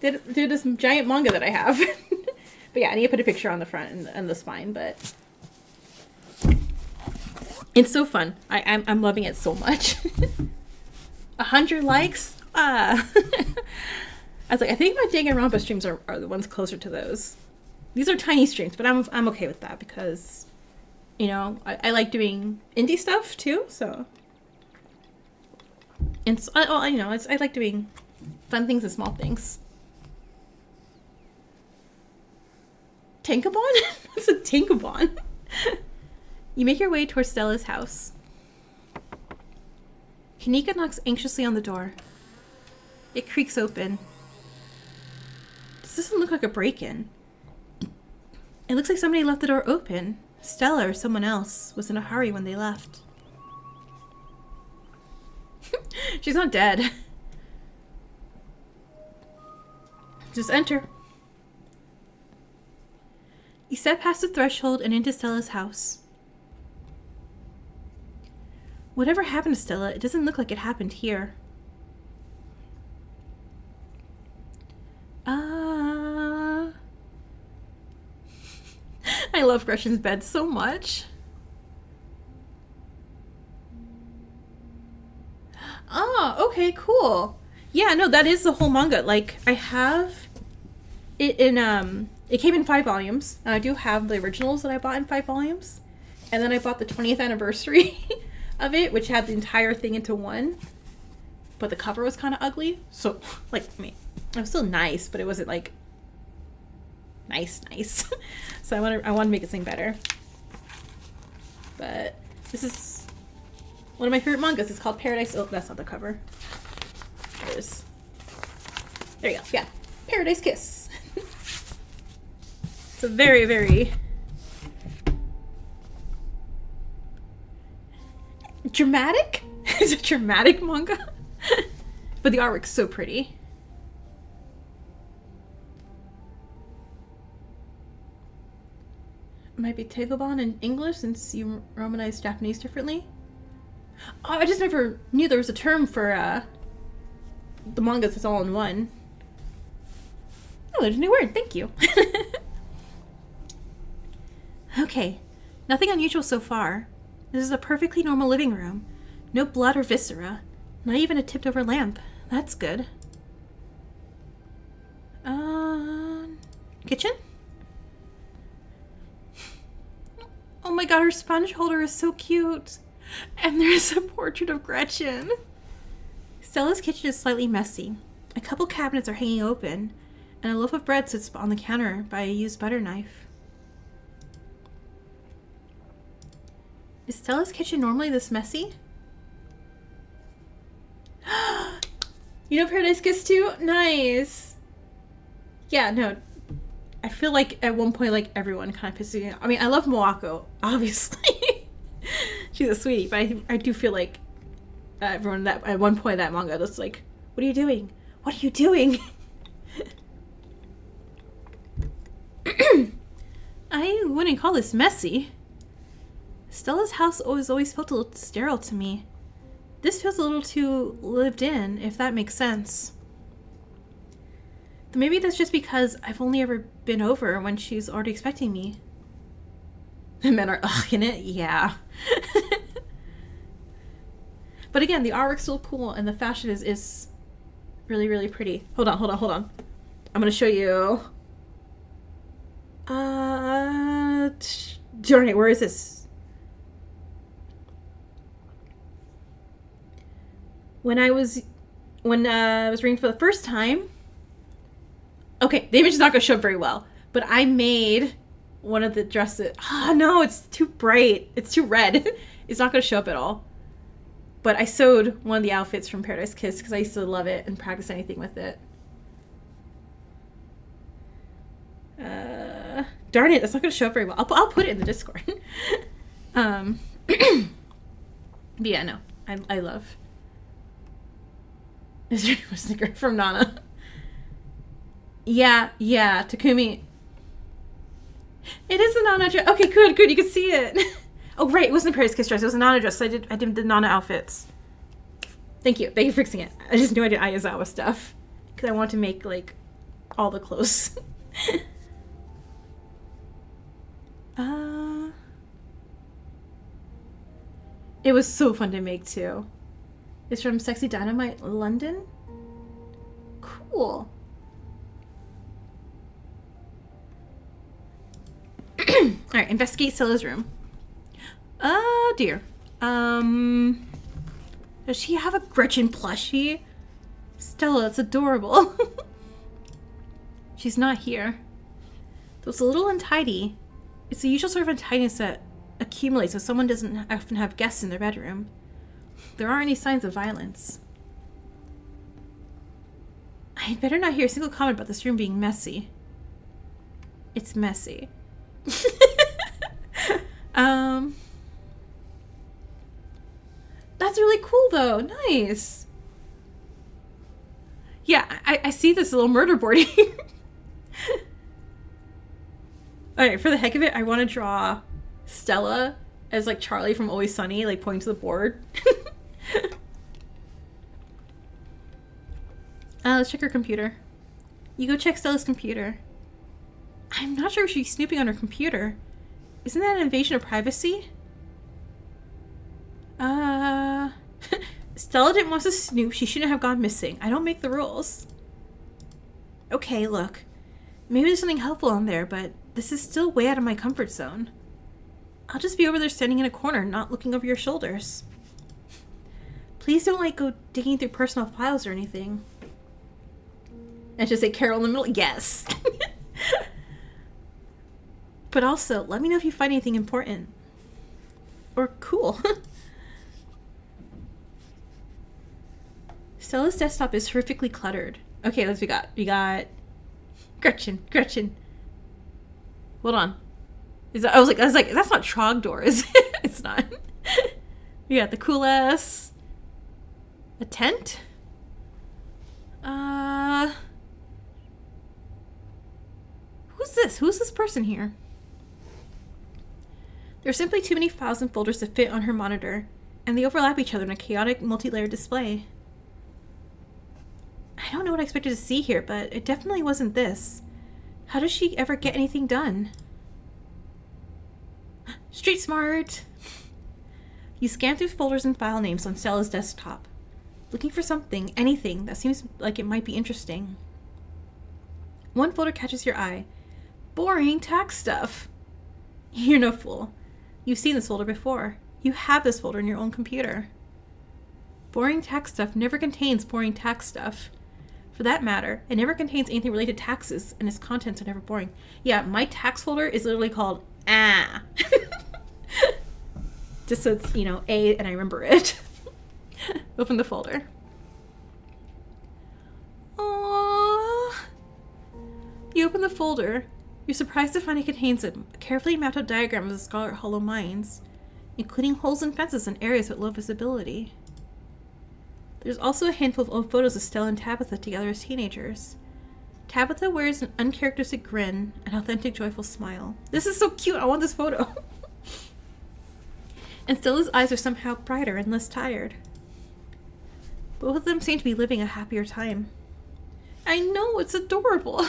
did this giant manga that I have. But yeah, I need to put a picture on the front and the spine, but it's so fun. I'm loving it so much. 100 likes? I was like, I think my Danganronpa streams are the ones closer to those. These are tiny strings, but I'm okay with that because, you know, I like doing indie stuff too. So, and you know, I like doing fun things and small things. Tankabon? What's a Tankabon? You make your way towards Stella's house. Kanika knocks anxiously on the door. It creaks open. This doesn't look like a break-in. It looks like somebody left the door open. Stella or someone else was in a hurry when they left. She's not dead. Just enter. You step past the threshold and into Stella's house. Whatever happened to Stella, it doesn't look like it happened here. I love Gretchen's bed so much. Oh, okay, cool. Yeah, no, that is the whole manga. Like, I have it in, it came in 5 volumes, and I do have the originals that I bought in 5 volumes. And then I bought the 20th anniversary of it, which had the entire thing into one. But the cover was kind of ugly. So, like, I mean, it was still nice, but it wasn't, like, nice. So I want to make it sing better. But this is one of my favorite mangas. It's called Paradise. Oh, that's not the cover. There you go. Yeah. Paradise Kiss. It's a very, very dramatic. It's a dramatic manga. But the artwork's so pretty. Might be Tankobon in English since you Romanize Japanese differently. Oh, I just never knew there was a term for the mangas that's all in one. Oh, there's a new word. Thank you. Okay, nothing unusual so far. This is a perfectly normal living room. No blood or viscera. Not even a tipped over lamp. That's good. Kitchen? Oh my god, her sponge holder is so cute. And there's a portrait of Gretchen. Stella's kitchen is slightly messy. A couple cabinets are hanging open, and a loaf of bread sits on the counter by a used butter knife. Is Stella's kitchen normally this messy? You know Paradise Kiss too? Nice. Yeah, no. I feel like at one point, like, everyone kind of pisses me off. I mean, I love Moako, obviously. She's a sweetie, but I do feel like everyone that at one point that manga was like, what are you doing? What are you doing? I wouldn't call this messy. Stella's house always felt a little sterile to me. This feels a little too lived in, if that makes sense. But maybe that's just because I've only ever been over when she's already expecting me. The men are in it? Yeah. But again, the artwork's still cool, and the fashion is really, really pretty. Hold on. I'm gonna show you. Darn it, where is this? When I was reading for the first time. Okay, the image is not gonna show up very well, but I made one of the dresses. Oh no, it's too bright. It's too red. It's not gonna show up at all. But I sewed one of the outfits from Paradise Kiss because I used to love it and practice anything with it. Darn it, that's not gonna show up very well. I'll put it in the Discord. But yeah, no, I love. Is there a sticker from Nana? Yeah, Takumi. It is a Nana dress. Okay, good, you can see it. Oh, right, it wasn't a Paradise Kiss dress. It was a Nana dress. So I did the Nana outfits. Thank you for fixing it. I just knew I did Ayazawa stuff because I want to make like all the clothes. It was so fun to make too. It's from Sexy Dynamite London. Cool. Alright, investigate Stella's room. Oh dear. Does she have a Gretchen plushie? Stella, it's adorable. She's not here. Though it's a little untidy. It's the usual sort of untidiness that accumulates so someone doesn't often have guests in their bedroom. There aren't any signs of violence. I'd better not hear a single comment about this room being messy. It's messy. That's really cool though. Nice. Yeah, I see this little murder board here. Alright, for the heck of it, I want to draw Stella as like Charlie from Always Sunny, like pointing to the board. Let's check her computer. You go check Stella's computer. I'm not sure if she's snooping on her computer. Isn't that an invasion of privacy? Stella didn't want to snoop. She shouldn't have gone missing. I don't make the rules. Okay, look. Maybe there's something helpful on there, but this is still way out of my comfort zone. I'll just be over there standing in a corner, not looking over your shoulders. Please don't, like, go digging through personal files or anything. And just say Carol in the middle? Yes. But also, let me know if you find anything important. Or cool. Stella's desktop is horrifically cluttered. Okay, let's we got. We got Gretchen. Hold on. I was like, that's not Trogdor, is it? It's not. We got the coolest. A tent? Who's this? Who's this person here? There are simply too many files and folders to fit on her monitor, and they overlap each other in a chaotic, multi-layered display. I don't know what I expected to see here, but it definitely wasn't this. How does she ever get anything done? Street smart! You scan through folders and file names on Stella's desktop, looking for something, anything, that seems like it might be interesting. One folder catches your eye. Boring tax stuff. You're no fool. You've seen this folder before. You have this folder in your own computer. Boring tax stuff never contains boring tax stuff. For that matter, it never contains anything related to taxes, and its contents are never boring. Yeah, my tax folder is literally called Ah. Just so it's, you know, A and I remember it. Open the folder. Aww. You open the folder. You're surprised to find it contains a carefully mapped out diagram of the Scarlet Hollow mines, including holes and fences in areas with low visibility. There's also a handful of old photos of Stella and Tabitha together as teenagers. Tabitha wears an uncharacteristic grin, an authentic joyful smile. This is so cute, I want this photo. And Stella's eyes are somehow brighter and less tired. Both of them seem to be living a happier time. I know, it's adorable.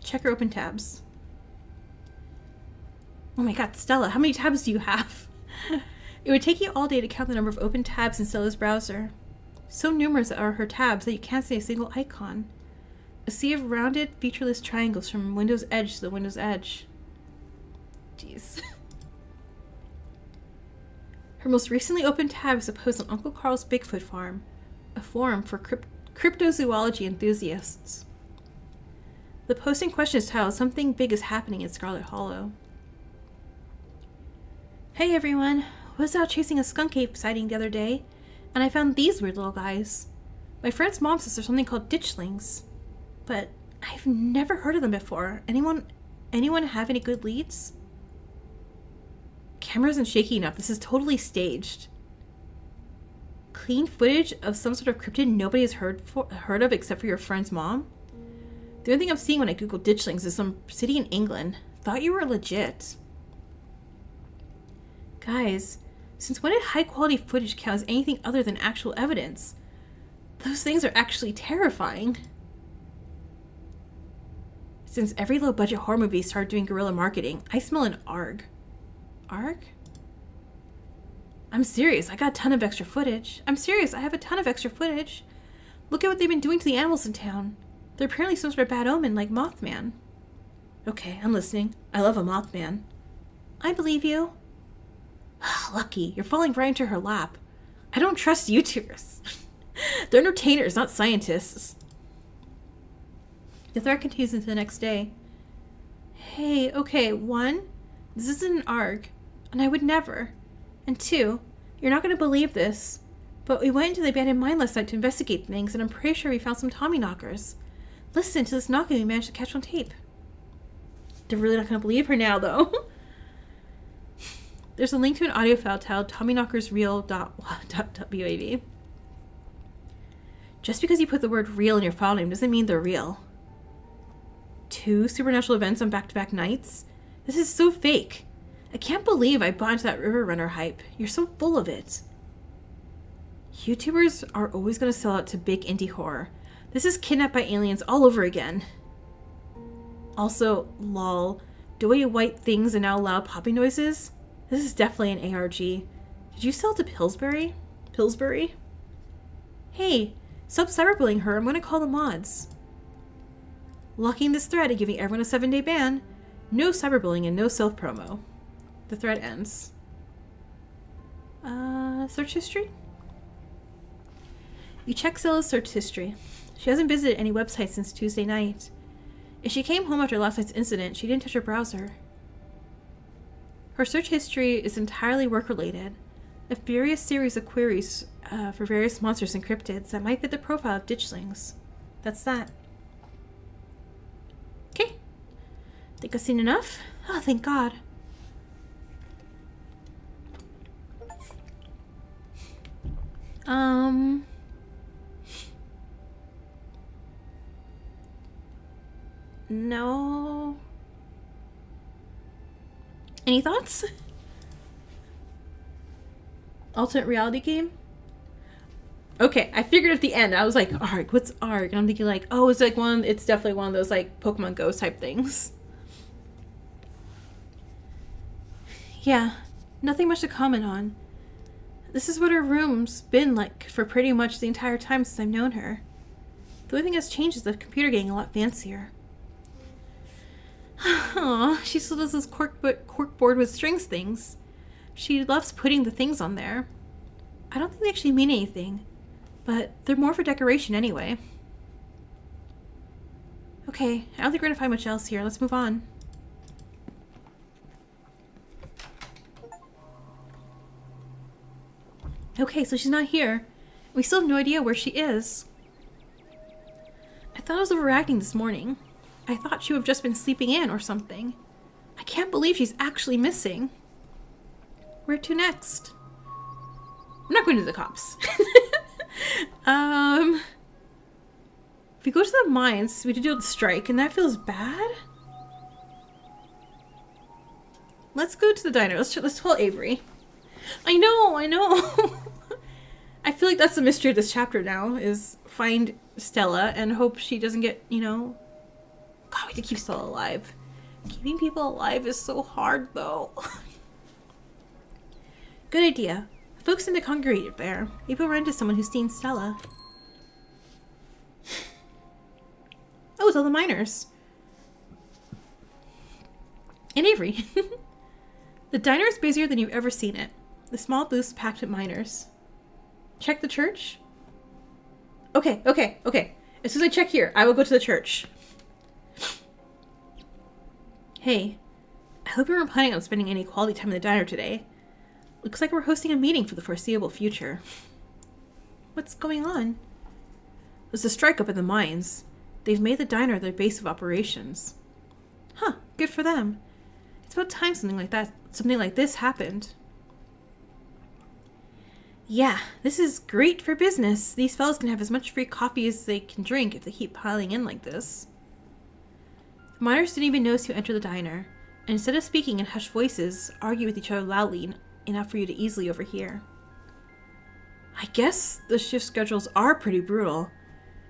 Check her open tabs. Oh my god, Stella, how many tabs do you have? It would take you all day to count the number of open tabs in Stella's browser. So numerous are her tabs that you can't see a single icon. A sea of rounded, featureless triangles from Windows edge to the Windows edge. Jeez. Her most recently opened tab is a post on Uncle Carl's Bigfoot Farm, a forum for cryptozoology enthusiasts. The post in question is titled "Something Big is Happening in Scarlet Hollow." Hey everyone, I was out chasing a skunk ape sighting the other day, and I found these weird little guys. My friend's mom says there's something called ditchlings, but I've never heard of them before. Anyone have any good leads? Camera isn't shaky enough. This is totally staged. Clean footage of some sort of cryptid nobody has heard of except for your friend's mom? The only thing I'm seeing when I Google ditchlings is some city in England. Thought you were legit. Guys, since when did high-quality footage count as anything other than actual evidence? Those things are actually terrifying. Since every low-budget horror movie started doing guerrilla marketing, I smell an ARG. ARG? I'm serious, I got a ton of extra footage. I'm serious, I have a ton of extra footage. Look at what they've been doing to the animals in town. They're apparently some sort of bad omen, like Mothman. Okay, I'm listening. I love a Mothman. I believe you. Lucky, you're falling right into her lap. I don't trust YouTubers. They're entertainers, not scientists. The threat continues into the next day. Hey, okay, 1, this isn't an ARG, and I would never. And 2, you're not going to believe this, but we went into the abandoned mine last night to investigate things, and I'm pretty sure we found some Tommyknockers. Listen to this knocking we managed to catch on tape. They're really not going to believe her now, though. There's a link to an audio file titled tommyknockersreal.wav. Just because you put the word real in your file name doesn't mean they're real. 2 supernatural events on back-to-back nights? This is so fake. I can't believe I bought into that River Runner hype. You're so full of it. YouTubers are always going to sell out to big indie horror. This is Kidnapped by Aliens all over again. Also, lol, doughy white things and now loud popping noises? This is definitely an ARG. Did you sell to Pillsbury? Pillsbury? Hey, stop cyberbullying her. I'm going to call the mods. Locking this thread and giving everyone a 7-day ban. No cyberbullying and no self-promo. The thread ends. Search history? You check Stella's search history. She hasn't visited any websites since Tuesday night. If she came home after last night's incident, she didn't touch her browser. Her search history is entirely work-related. A furious series of queries for various monsters and cryptids that might fit the profile of ditchlings. That's that. Okay. Think I've seen enough? Oh, thank God. No. Any thoughts? Alternate reality game? Okay, I figured at the end, I was like, ARG, what's ARG? And I'm thinking like, oh, it's like it's definitely one of those like Pokemon Go type things. Yeah, nothing much to comment on. This is what her room's been like for pretty much the entire time since I've known her. The only thing that's changed is the computer getting a lot fancier. Aw, she still does those corkboard with strings things. She loves putting the things on there. I don't think they actually mean anything, but they're more for decoration anyway. Okay, I don't think we're gonna find much else here. Let's move on. Okay, so she's not here. We still have no idea where she is. I thought I was overreacting this morning. I thought she would have just been sleeping in or something. I can't believe she's actually missing. Where to next? I'm not going to the cops. If we go to the mines, we have to deal with the strike, and that feels bad. Let's go to the diner. Let's call Avery. I know. I feel like that's the mystery of this chapter now, is find Stella and hope she doesn't get, God, we have to keep Stella alive. Keeping people alive is so hard, though. Good idea. Folks tend to congregate there. Maybe we'll run into someone who's seen Stella. Oh, it's all the miners. And Avery. The diner is busier than you've ever seen it. The small booth's packed with miners. Check the church? Okay. As soon as I check here, I will go to the church. Hey, I hope you weren't planning on spending any quality time in the diner today. Looks like we're hosting a meeting for the foreseeable future. What's going on? There's a strike up in the mines. They've made the diner their base of operations. Huh, good for them. It's about time something like this happened. Yeah, this is great for business. These fellas can have as much free coffee as they can drink if they keep piling in like this. The miners didn't even notice you entered the diner, and instead of speaking in hushed voices, argue with each other loudly enough for you to easily overhear. I guess the shift schedules are pretty brutal,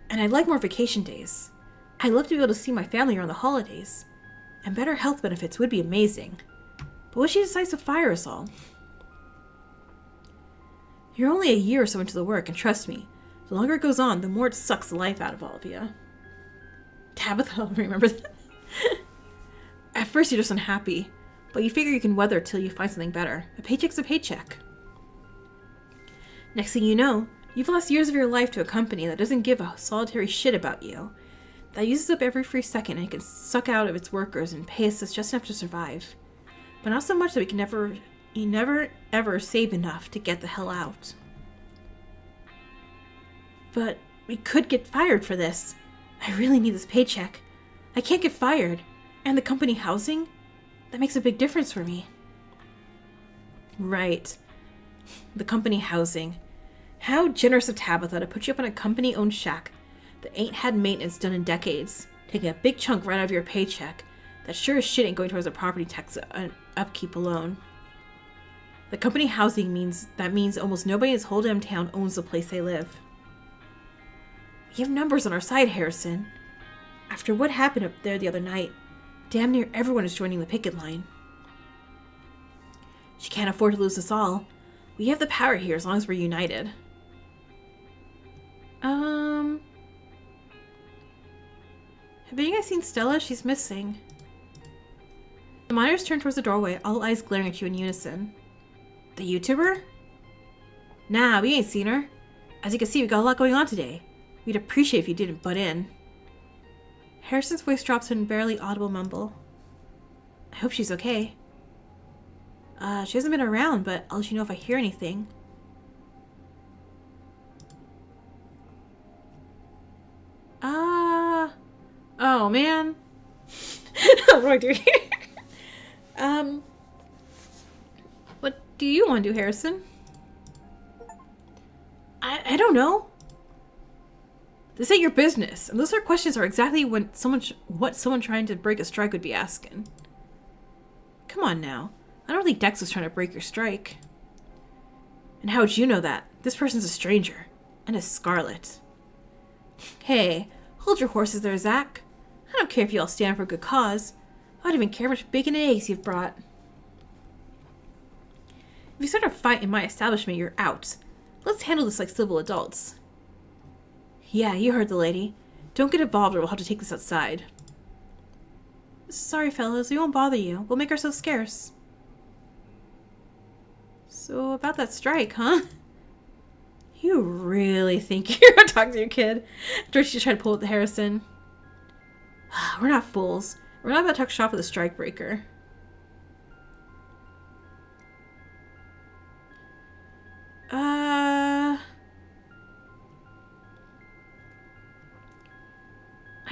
and I'd like more vacation days. I'd love to be able to see my family around the holidays, and better health benefits would be amazing. But what if she decides to fire us all? You're only a year or so into the work, and trust me, the longer it goes on, the more it sucks the life out of all of you. Tabitha, remember that? first you're just unhappy, but you figure you can weather till you find something better. A paycheck's a paycheck. Next thing you know, you've lost years of your life to a company that doesn't give a solitary shit about you, that uses up every free second and can suck out of its workers and pay us just enough to survive. But not so much that we can never ever save enough to get the hell out. But we could get fired for this. I really need this paycheck. I can't get fired. And the company housing? That makes a big difference for me. Right. The company housing. How generous of Tabitha to put you up in a company-owned shack that ain't had maintenance done in decades, taking a big chunk right out of your paycheck that sure as shit ain't going towards the property tax and upkeep alone. The company housing means almost nobody in this whole damn town owns the place they live. We have numbers on our side, Harrison. After what happened up there the other night, damn near everyone is joining the picket line. She can't afford to lose us all. We have the power here as long as we're united. Have you guys seen Stella? She's missing. The miners turn towards the doorway, all eyes glaring at you in unison. The YouTuber? Nah, we ain't seen her. As you can see, we got a lot going on today. We'd appreciate if you didn't butt in. Harrison's voice drops to a barely audible mumble. I hope she's okay. She hasn't been around, but I'll let you know if I hear anything. Oh man. What do I do here? What do you want to do, Harrison? I don't know. This ain't your business, and those sort of questions are exactly what someone trying to break a strike would be asking. Come on now. I don't think Dex was trying to break your strike. And how would you know that? This person's a stranger. And a Scarlet. Hey, hold your horses there, Zach. I don't care if you all stand for a good cause. I don't even care how much bacon and eggs you've brought. If you start a fight in my establishment, you're out. Let's handle this like civil adults. Yeah, you heard the lady. Don't get involved or we'll have to take this outside. Sorry, fellas. We won't bother you. We'll make ourselves scarce. So, about that strike, huh? You really think you're gonna talk to your kid? George just tried to pull with the Harrison. We're not fools. We're not about to talk shop with a strike breaker.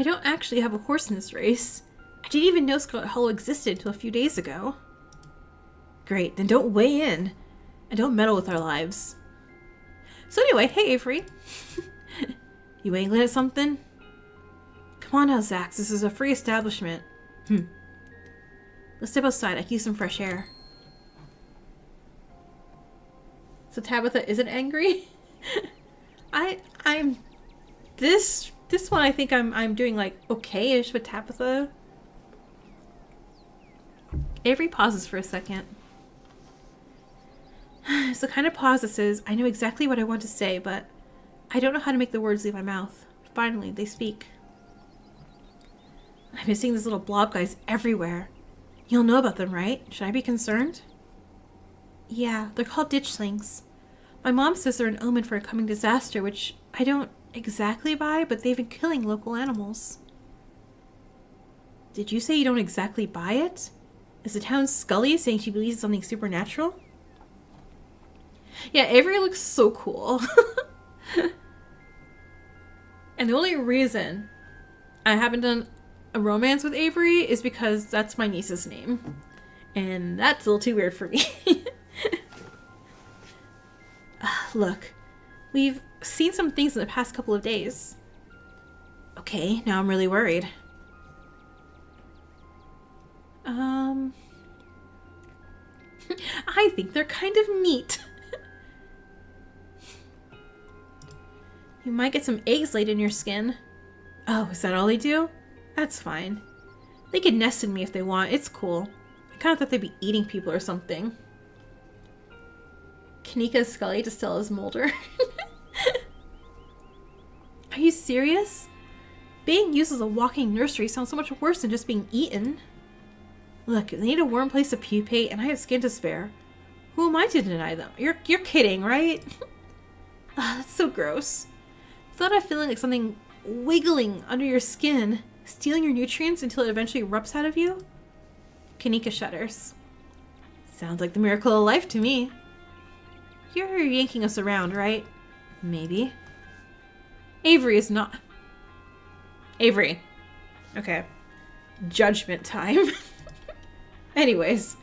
I don't actually have a horse in this race. I didn't even know Scarlet Hollow existed until a few days ago. Great, then don't weigh in. And don't meddle with our lives. So anyway, hey Avery. You angling at something? Come on now, Zax. This is a free establishment. Let's step outside. I can use some fresh air. So Tabitha isn't angry? I'm this one I think I'm doing like okay-ish with Tabitha. Avery pauses for a second. It's the kind of pause that says, I know exactly what I want to say, but I don't know how to make the words leave my mouth. Finally, they speak. I've been seeing these little blob guys everywhere. You'll know about them, right? Should I be concerned? Yeah, they're called ditchlings. My mom says they're an omen for a coming disaster, which I don't exactly buy, but they've been killing local animals. Did you say you don't exactly buy it? Is the town Scully saying she believes in something supernatural? Yeah, Avery looks so cool. And the only reason I haven't done a romance with Avery is because that's my niece's name. And that's a little too weird for me. Look, we've seen some things in the past couple of days. Okay, now I'm really worried. I think they're kind of neat. You might get some eggs laid in your skin. Oh, is that all they do? That's fine. They can nest in me if they want. It's cool. I kind of thought they'd be eating people or something. Kanika Scully to Stella's Molder. Are you serious? Being used as a walking nursery sounds so much worse than just being eaten. Look, they need a warm place to pupate, and I have skin to spare. Who am I to deny them? You're kidding, right? That's so gross. It's not a feeling like something wiggling under your skin, stealing your nutrients until it eventually erupts out of you? Kanika shudders. Sounds like the miracle of life to me. You're yanking us around, right? Maybe. Avery is not... Avery. Okay. Judgment time. Anyways,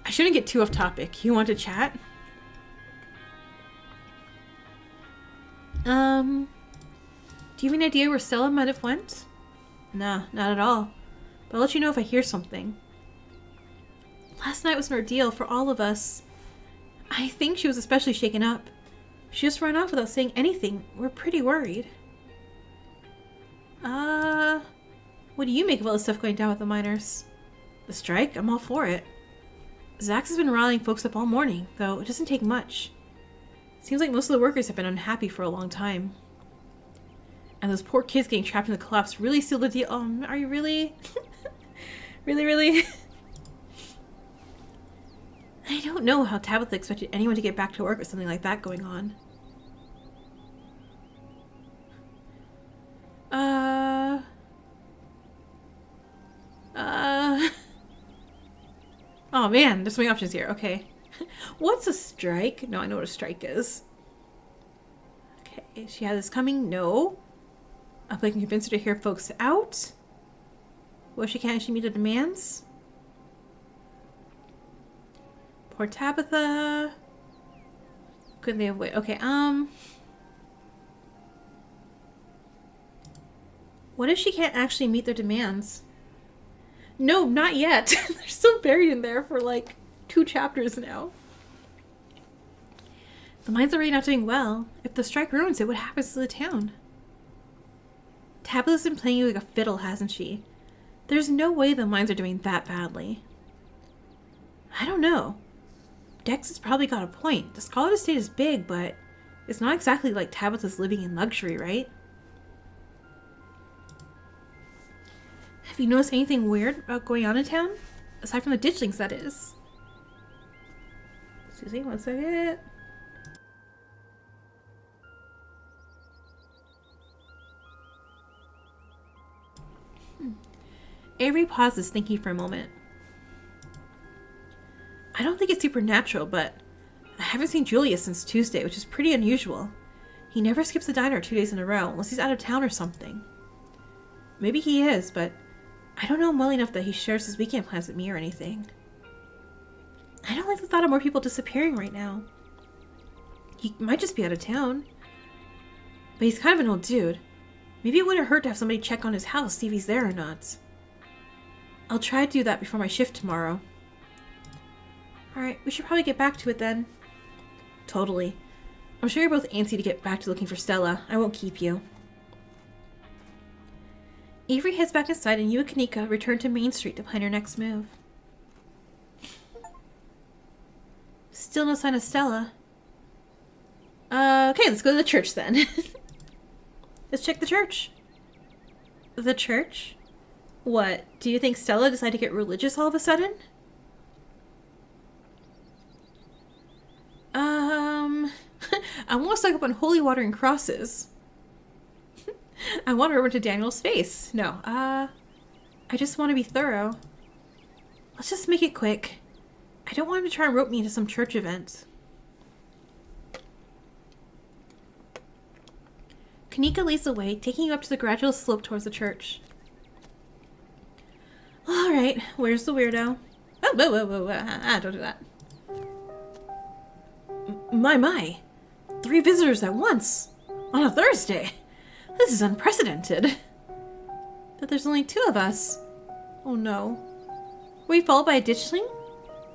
I shouldn't get too off topic. You want to chat? Do you have an idea where Stella might have went? Nah, not at all. But I'll let you know if I hear something. Last night was an ordeal for all of us. I think she was especially shaken up. She just ran off without saying anything. We're pretty worried. What do you make of all this stuff going down with the miners? The strike? I'm all for it. Zax has been rallying folks up all morning, though it doesn't take much. Seems like most of the workers have been unhappy for a long time. And those poor kids getting trapped in the collapse really sealed the deal. Are you really? Really? I don't know how Tabitha expected anyone to get back to work with something like that going on. Oh man, there's so many options here. Okay. What's a strike? No, I know what a strike is. Okay, she has this coming. No. If I can convince her to hear folks out. Well, she can't actually meet the demands. Poor Tabitha. Couldn't they avoid? Okay, what if she can't actually meet their demands? No, not yet. They're still buried in there for like 2 chapters now. The mine's already not doing well. If the strike ruins it, what happens to the town? Tabitha's been playing you like a fiddle, hasn't she? There's no way the mines are doing that badly. I don't know. Dex has probably got a point. The Scarlet Estate is big, but it's not exactly like Tabitha's living in luxury, right? Have you noticed anything weird about going on in town? Aside from the ditchlings, that is. Excuse me, one second. Avery pauses, thinking for a moment. I don't think it's supernatural, but I haven't seen Julius since Tuesday, which is pretty unusual. He never skips a diner 2 days in a row, unless he's out of town or something. Maybe he is, but I don't know him well enough that he shares his weekend plans with me or anything. I don't like the thought of more people disappearing right now. He might just be out of town. But he's kind of an old dude. Maybe it wouldn't hurt to have somebody check on his house, see if he's there or not. I'll try to do that before my shift tomorrow. Alright, we should probably get back to it then. Totally. I'm sure you're both antsy to get back to looking for Stella. I won't keep you. Avery heads back inside and you and Kanika return to Main Street to plan your next move. Still no sign of Stella. Okay, let's go to the church then. Let's check the church. The church? What? Do you think Stella decided to get religious all of a sudden? I want to suck up on holy water and crosses. I want to rub into Daniel's face. No, I just want to be thorough. Let's just make it quick. I don't want him to try and rope me into some church event. Kanika leads the way, taking you up to the gradual slope towards the church. Alright, where's the weirdo? Oh, whoa. Don't do that. My. 3 visitors at once. On a Thursday. This is unprecedented. But there's only 2 of us. Oh no. Were we followed by a ditchling?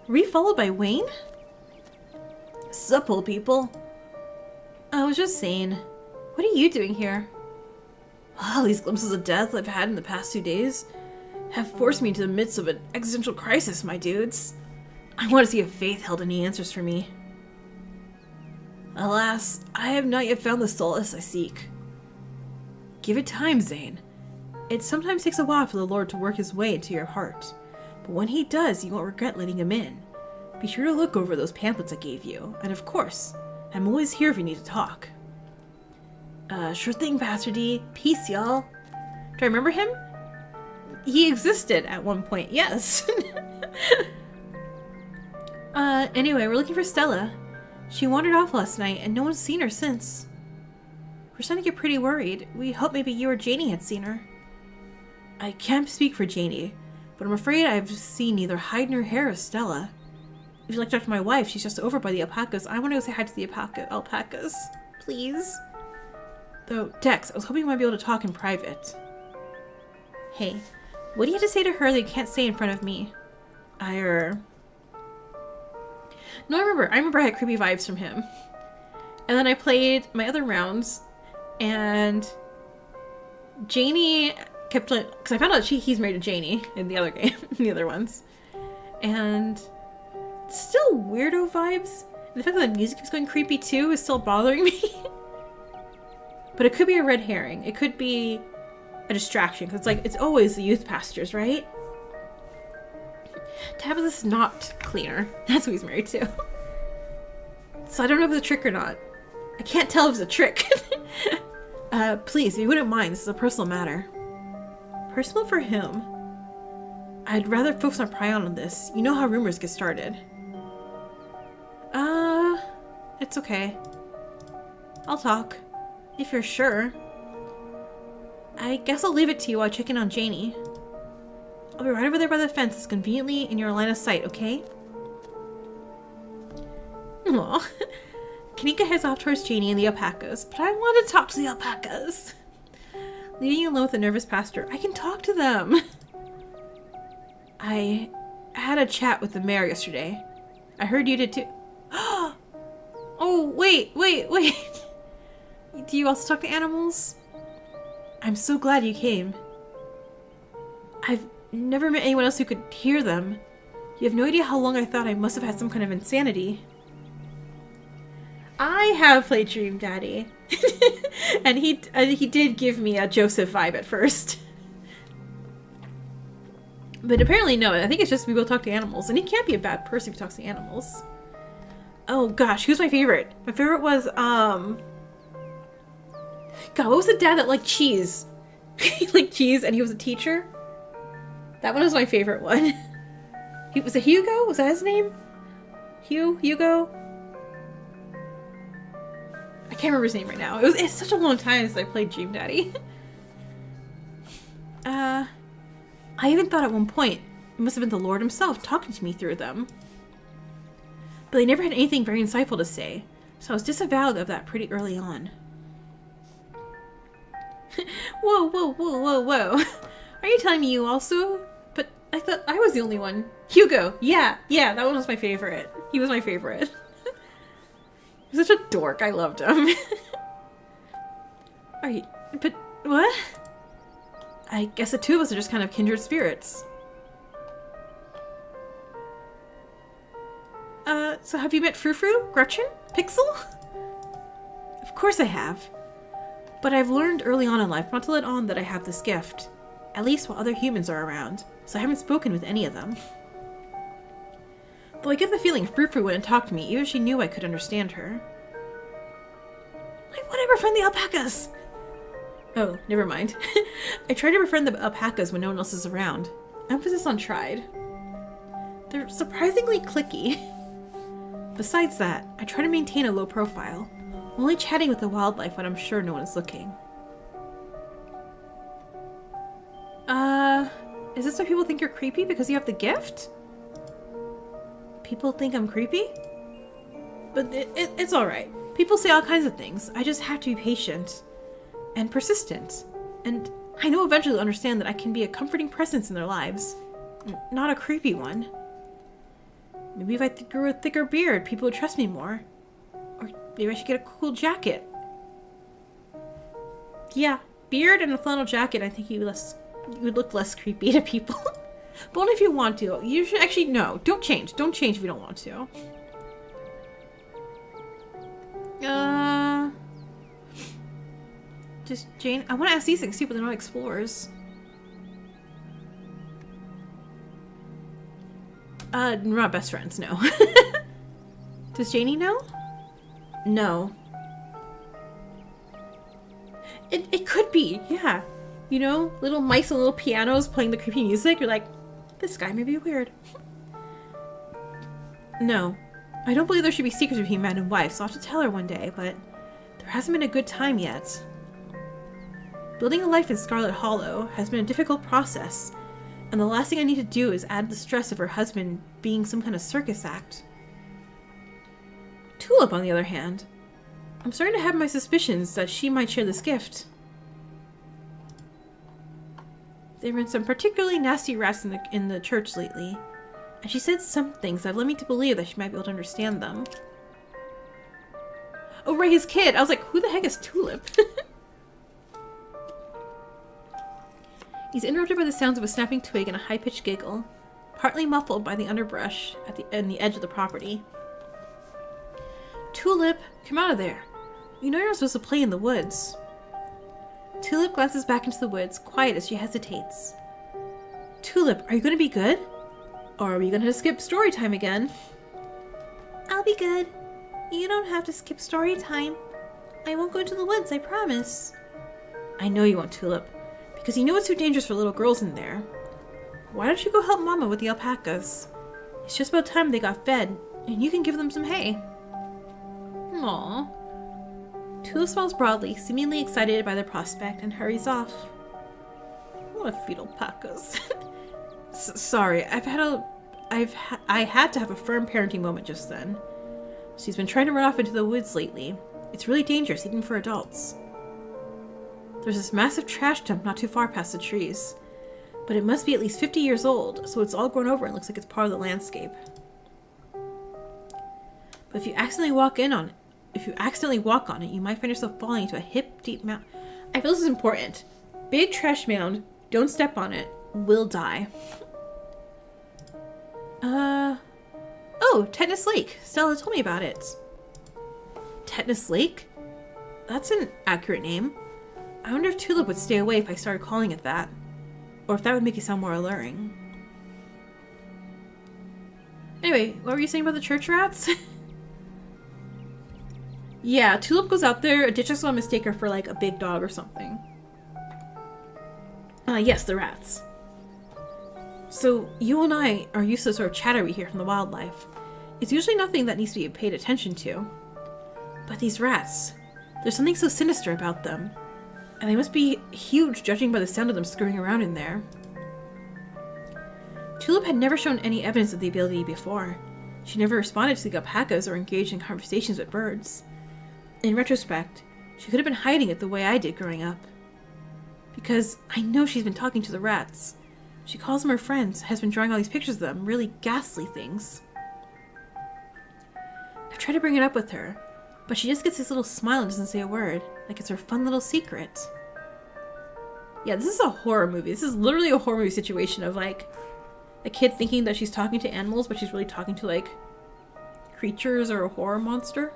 Were we followed by Wayne? Sup, old people? I was just saying. What are you doing here? Well, these glimpses of death I've had in the past 2 days have forced me into the midst of an existential crisis, my dudes. I want to see if Faith held any answers for me. Alas, I have not yet found the solace I seek. Give it time, Zane. It sometimes takes a while for the Lord to work his way into your heart, But when he does, you won't regret letting him in. Be sure to look over those pamphlets I gave you. And of course, I'm always here if you need to talk. Sure thing, Pastor D. Peace, y'all. Do I remember him? He existed at one point, yes. Anyway, we're looking for Stella. She wandered off last night, and no one's seen her since. We're starting to get pretty worried. We hope maybe you or Janie had seen her. I can't speak for Janie, but I'm afraid I've seen neither hide nor hair of Stella. If you'd like to talk to my wife, she's just over by the alpacas. I want to go say hi to the alpacas. Please? Though, Dex, I was hoping you might be able to talk in private. Hey, what do you have to say to her that you can't say in front of me? No, I remember I had creepy vibes from him. And then I played my other rounds, and Janie kept like, because I found out he's married to Janie in the other game, in the other ones. And still weirdo vibes. And the fact that the music keeps going creepy too is still bothering me. But it could be a red herring. It could be a distraction, because it's always the youth pastors, right? Tabitha's not cleaner. That's who he's married to. So I don't know if it's a trick or not. I can't tell if it's a trick. Please, if you wouldn't mind, this is a personal matter. Personal for whom? I'd rather focus on prying on this. You know how rumors get started. It's okay. I'll talk. If you're sure. I guess I'll leave it to you while I check in on Janie. I'll be right over there by the fence. It's conveniently in your line of sight, okay? Aw. Kanika heads off towards Janie and the alpacas, but I want to talk to the alpacas. Leaving you alone with the nervous pastor, I can talk to them. I had a chat with the mayor yesterday. I heard you did too. Oh, wait. Do you also talk to animals? I'm so glad you came. I've never met anyone else who could hear them. You have no idea how long I thought I must have had some kind of insanity. I have played Dream Daddy. And he did give me a Joseph vibe at first. But apparently no, I think it's just we both talk to animals. And he can't be a bad person if he talks to animals. Oh gosh, who's my favorite? My favorite was, God, what was the dad that liked cheese? He liked cheese and he was a teacher? That one was my favorite one. Was it Hugo? Was that his name? Hugo? I can't remember his name right now. It's such a long time since I played Dream Daddy. I even thought at one point it must have been the Lord himself talking to me through them. But they never had anything very insightful to say, so I was disavowed of that pretty early on. Whoa. Are you telling me you also? But I thought I was the only one. Hugo! Yeah, that one was my favorite. He was my favorite. He was such a dork. I loved him. But what? I guess the two of us are just kind of kindred spirits. So have you met Frou-Frou? Gretchen? Pixel? Of course I have. But I've learned early on in life not to let on that I have this gift. At least while other humans are around, so I haven't spoken with any of them. Though I get the feeling Frou-Frou wouldn't talk to me even if she knew I could understand her. I want to befriend the alpacas! Oh, never mind. I try to befriend the alpacas when no one else is around. Emphasis on tried. They're surprisingly cliquey. Besides that, I try to maintain a low profile, only chatting with the wildlife when I'm sure no one is looking. Is this why people think you're creepy because you have the gift? People think I'm creepy? But it's alright. People say all kinds of things. I just have to be patient and persistent. And I know eventually they'll understand that I can be a comforting presence in their lives. Not a creepy one. Maybe if I grew a thicker beard, people would trust me more. Or maybe I should get a cool jacket. Yeah, beard and a flannel jacket, I think you would look less creepy to people. But only if you want to. You should actually, no, don't change. Don't change if you don't want to. Just Jane, I want to ask these things too, but they're not explorers. We're not best friends, no. Does Janie know? No. It could be, yeah. You know, little mice and little pianos playing the creepy music. You're like, this guy may be weird. No. I don't believe there should be secrets between man and wife, so I'll have to tell her one day, but there hasn't been a good time yet. Building a life in Scarlet Hollow has been a difficult process, and the last thing I need to do is add the stress of her husband being some kind of circus act. Tulip, on the other hand, I'm starting to have my suspicions that she might share this gift. There have been some particularly nasty rats in the church lately, and she said some things that led me to believe that she might be able to understand them. Oh, right, his kid! I was like, who the heck is Tulip? He's interrupted by the sounds of a snapping twig and a high-pitched giggle, partly muffled by the underbrush at the edge of the property. Tulip, come out of there. You know you're not supposed to play in the woods. Tulip glances back into the woods, quiet as she hesitates. Tulip, are you going to be good? Or are we going to skip story time again? I'll be good. You don't have to skip story time. I won't go into the woods, I promise. I know you won't, Tulip, because you know it's too dangerous for little girls in there. Why don't you go help Mama with the alpacas? It's just about time they got fed, and you can give them some hay. Aww. Tulip smiles broadly, seemingly excited by the prospect, and hurries off. What a fetal alpacas. Sorry, I had to have a firm parenting moment just then. She's been trying to run off into the woods lately. It's really dangerous, even for adults. There's this massive trash dump not too far past the trees, but it must be at least 50 years old, so it's all grown over and looks like it's part of the landscape. But if you accidentally walk on it, you might find yourself falling into a hip-deep mound. I feel this is important. Big trash mound, don't step on it, will die. Oh, Tetanus Lake. Stella told me about it. Tetanus Lake? That's an accurate name. I wonder if Tulip would stay away if I started calling it that. Or if that would make it sound more alluring. Anyway, what were you saying about the church rats? Yeah, Tulip goes out there, a ditch will mistake her for like a big dog or something. Yes, the rats. So, you and I are used to sort of chatter we hear from the wildlife. It's usually nothing that needs to be paid attention to. But these rats, there's something so sinister about them. And they must be huge judging by the sound of them scurrying around in there. Tulip had never shown any evidence of the ability before. She never responded to the alpacas or engaged in conversations with birds. In retrospect, she could have been hiding it the way I did growing up. Because I know she's been talking to the rats. She calls them her friends, has been drawing all these pictures of them, really ghastly things. I've tried to bring it up with her, but she just gets this little smile and doesn't say a word, like it's her fun little secret. Yeah, this is a horror movie. This is literally a horror movie situation of like a kid thinking that she's talking to animals, but she's really talking to like creatures or a horror monster.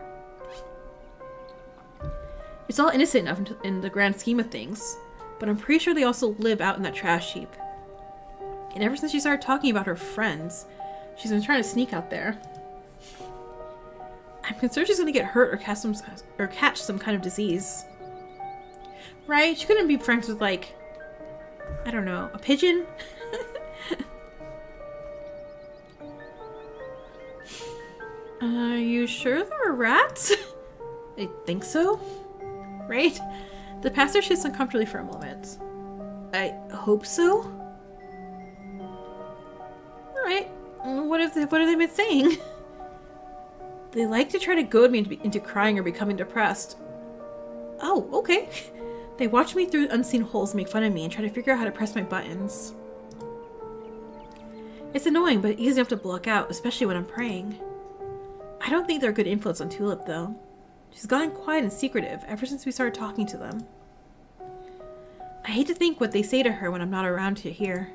It's all innocent enough in the grand scheme of things, but I'm pretty sure they also live out in that trash heap. And ever since she started talking about her friends, she's been trying to sneak out there. I'm concerned she's gonna get hurt or catch some kind of disease. Right? She couldn't be friends with, like, I don't know, a pigeon? Are you sure there are rats? I think so. Right? The pastor sits uncomfortably for a moment. I hope so. Alright. What have they been saying? They like to try to goad me into crying or becoming depressed. Oh, okay. They watch me through unseen holes and make fun of me and try to figure out how to press my buttons. It's annoying, but easy enough to block out, especially when I'm praying. I don't think they're a good influence on Tulip, though. She's gotten quiet and secretive ever since we started talking to them. I hate to think what they say to her when I'm not around to hear.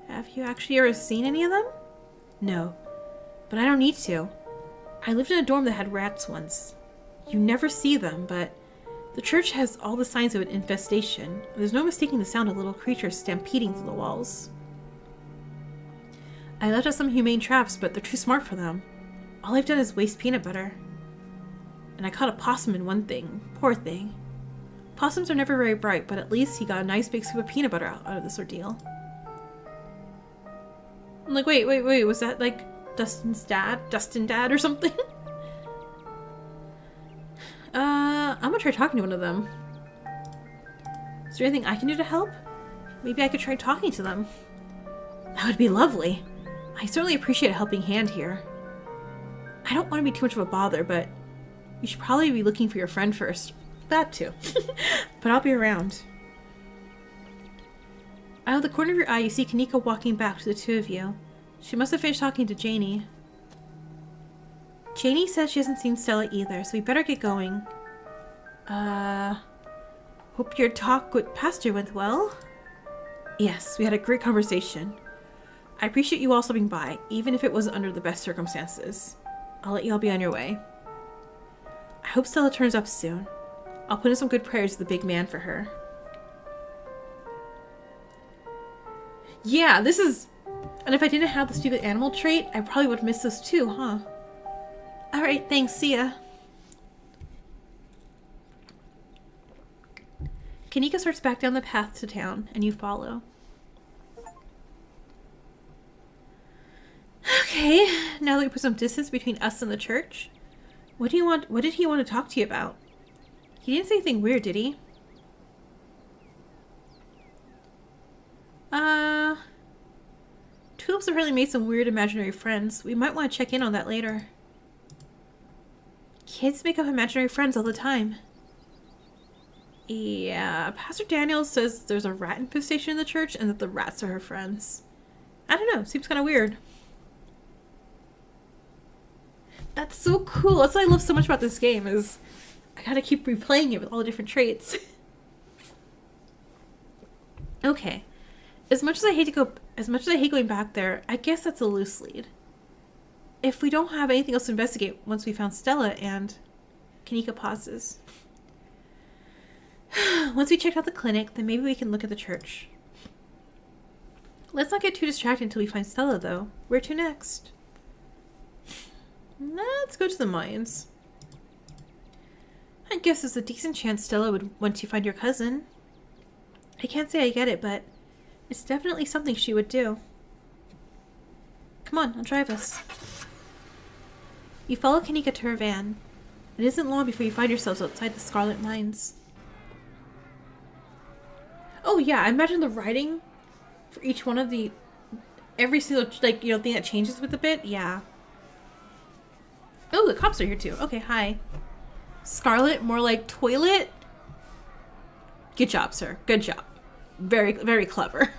Have you actually ever seen any of them? No, but I don't need to. I lived in a dorm that had rats once. You never see them, but the church has all the signs of an infestation. There's no mistaking the sound of little creatures stampeding through the walls. I left out some humane traps, but they're too smart for them. All I've done is waste peanut butter. And I caught a possum in one thing. Poor thing. Possums are never very bright, but at least he got a nice big scoop of peanut butter out of this ordeal. I'm like, wait, was that like Dustin Dad or something? I'm gonna try talking to one of them. Is there anything I can do to help? Maybe I could try talking to them. That would be lovely. I certainly appreciate a helping hand here. I don't want to be too much of a bother, but you should probably be looking for your friend first. That too. But I'll be around. Out of the corner of your eye, you see Kanika walking back to the two of you. She must have finished talking to Janie. Janie says she hasn't seen Stella either, so we better get going. Hope your talk with Pastor went well? Yes, we had a great conversation. I appreciate you all stopping by, even if it wasn't under the best circumstances. I'll let you all be on your way. I hope Stella turns up soon. I'll put in some good prayers to the big man for her. Yeah, this is... And if I didn't have the stupid animal trait, I probably would miss this too, huh? Alright, thanks, see ya. Kanika starts back down the path to town, and you follow. Okay, now that we put some distance between us and the church, what did he want to talk to you about? He didn't say anything weird, did he? Tulips apparently made some weird imaginary friends. We might want to check in on that later. Kids make up imaginary friends all the time. Yeah, Pastor Daniel says there's a rat infestation in the church and that the rats are her friends. I don't know, seems kind of weird. That's so cool. That's what I love so much about this game is I gotta keep replaying it with all the different traits. Okay. As much as I hate going back there, I guess that's a loose lead. If we don't have anything else to investigate once we found Stella and... Kanika pauses. Once we checked out the clinic, then maybe we can look at the church. Let's not get too distracted until we find Stella, though. Where to next? Let's go to the mines. I guess there's a decent chance Stella would want to find your cousin. I can't say I get it, but it's definitely something she would do. Come on, I'll drive us. You follow Kanika to her van. It isn't long before you find yourselves outside the Scarlet Mines. Oh yeah, I imagine the writing for each one of the... Every single, like, you know, thing that changes with a bit. Yeah. Oh, the cops are here too. Okay, hi. Scarlet, more like toilet? Good job, sir. Good job. Very, very clever.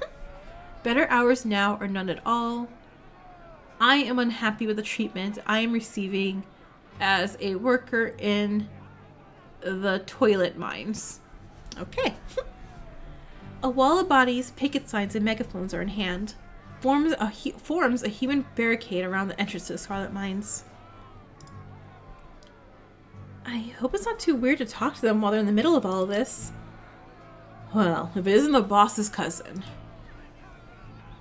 Better hours now or none at all. I am unhappy with the treatment I am receiving as a worker in the toilet mines. Okay. A wall of bodies, picket signs, and megaphones are in hand. Forms a human barricade around the entrance to the Scarlet Mines. I hope it's not too weird to talk to them while they're in the middle of all of this. Well, if it isn't the boss's cousin.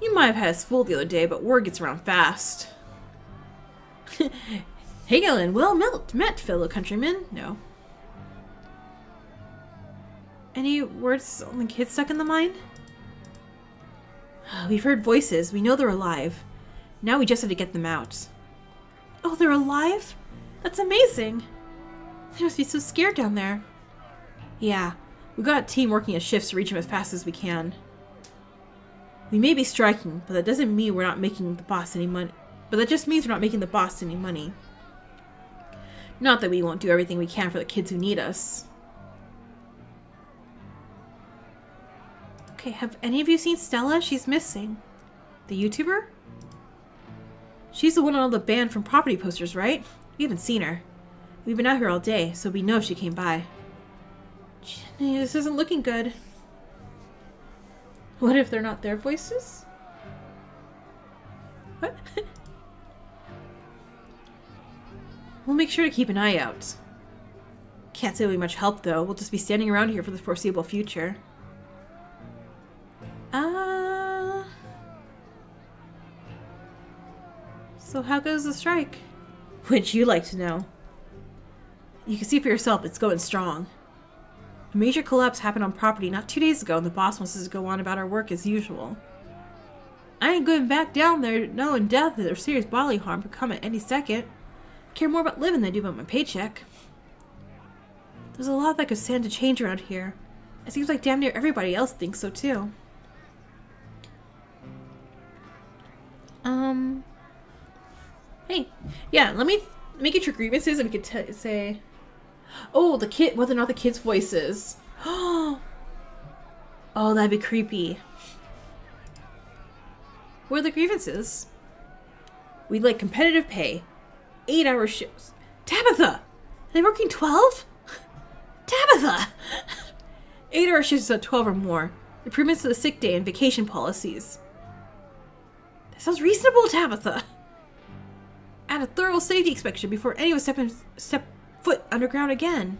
You might have had us fooled the other day, but word gets around fast. Hail and well met, fellow countrymen. No. Any words on the kids stuck in the mine? We've heard voices. We know they're alive. Now we just have to get them out. Oh, they're alive? That's amazing. They must be so scared down there. Yeah, we got a team working at shifts to reach them as fast as we can. We may be striking, but that doesn't mean we're not making the boss any money. But that just means we're not making the boss any money. Not that we won't do everything we can for the kids who need us. Okay, have any of you seen Stella? She's missing. The YouTuber? She's the one on all the banned from property posters, right? We haven't seen her. We've been out here all day, so we know she came by. Gee, this isn't looking good. What if they're not their voices? What? We'll make sure to keep an eye out. Can't say we'll be much help, though. We'll just be standing around here for the foreseeable future. So how goes the strike? Would you like to know? You can see for yourself, it's going strong. A major collapse happened on property not 2 days ago, and the boss wants us to go on about our work as usual. I ain't going back down there knowing death or serious bodily harm could come at any second. I care more about living than I do about my paycheck. There's a lot that could stand to change around here. It seems like damn near everybody else thinks so too. Hey. Yeah, let me get your grievances and we could say... Oh, the kid, whether or not the kids' voices. Oh, that'd be creepy. What are the grievances? We'd like competitive pay. 8-hour shifts. Tabitha! Are they working 12? Tabitha! 8-hour shifts at 12 or more. Improvements to the sick day and vacation policies. That sounds reasonable, Tabitha. Add a thorough safety inspection before anyone step foot underground again.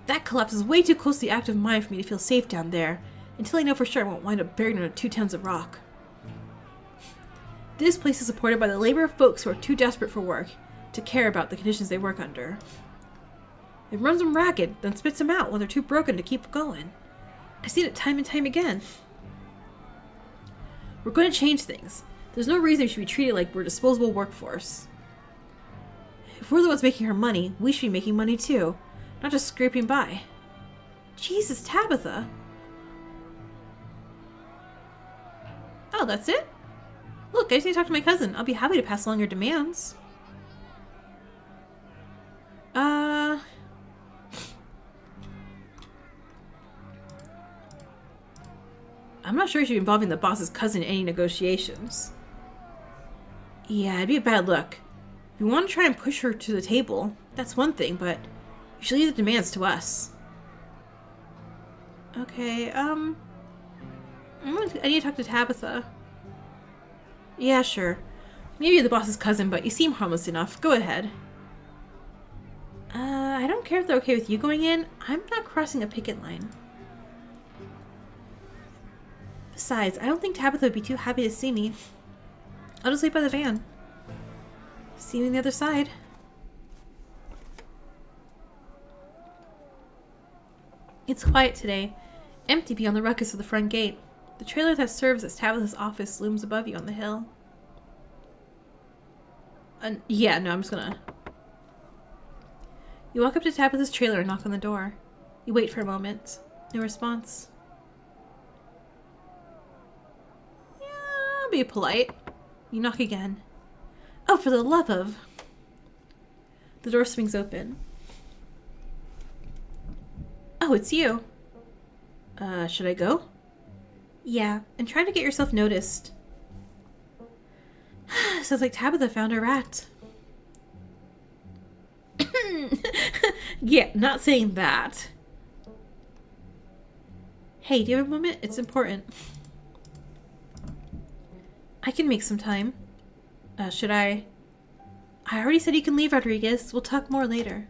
That collapse is way too close to the active mine for me to feel safe down there, until I know for sure I won't wind up buried under 2 tons of rock. This place is supported by the labor of folks who are too desperate for work to care about the conditions they work under. It runs them ragged, then spits them out when they're too broken to keep going. I've seen it time and time again. We're going to change things. There's no reason we should be treated like we're a disposable workforce. If we're the ones making our money, we should be making money too, not just scraping by. Jesus, Tabitha. Oh, that's it? Look, I just need to talk to my cousin. I'll be happy to pass along your demands. I'm not sure you should be involving the boss's cousin in any negotiations. Yeah, it'd be a bad look. If you want to try and push her to the table, that's one thing, but you should leave the demands to us. Okay, I need to talk to Tabitha. Yeah, sure. Maybe you're the boss's cousin, but you seem harmless enough. Go ahead. I don't care if they're okay with you going in. I'm not crossing a picket line. Besides, I don't think Tabitha would be too happy to see me. I'll just wait by the van. See you on the other side. It's quiet today. Empty beyond the ruckus of the front gate. The trailer that serves as Tabitha's office looms above you on the hill. Yeah, no, I'm just gonna... You walk up to Tabitha's trailer and knock on the door. You wait for a moment. No response. Yeah, I'll be polite. You knock again. Oh, for the love of... The door swings open. Oh, it's you. Should I go? Yeah, and try to get yourself noticed. Sounds like Tabitha found a rat. Yeah, not saying that. Hey, do you have a moment? It's important. I can make some time. Should I? I already said you can leave, Rodriguez. We'll talk more later.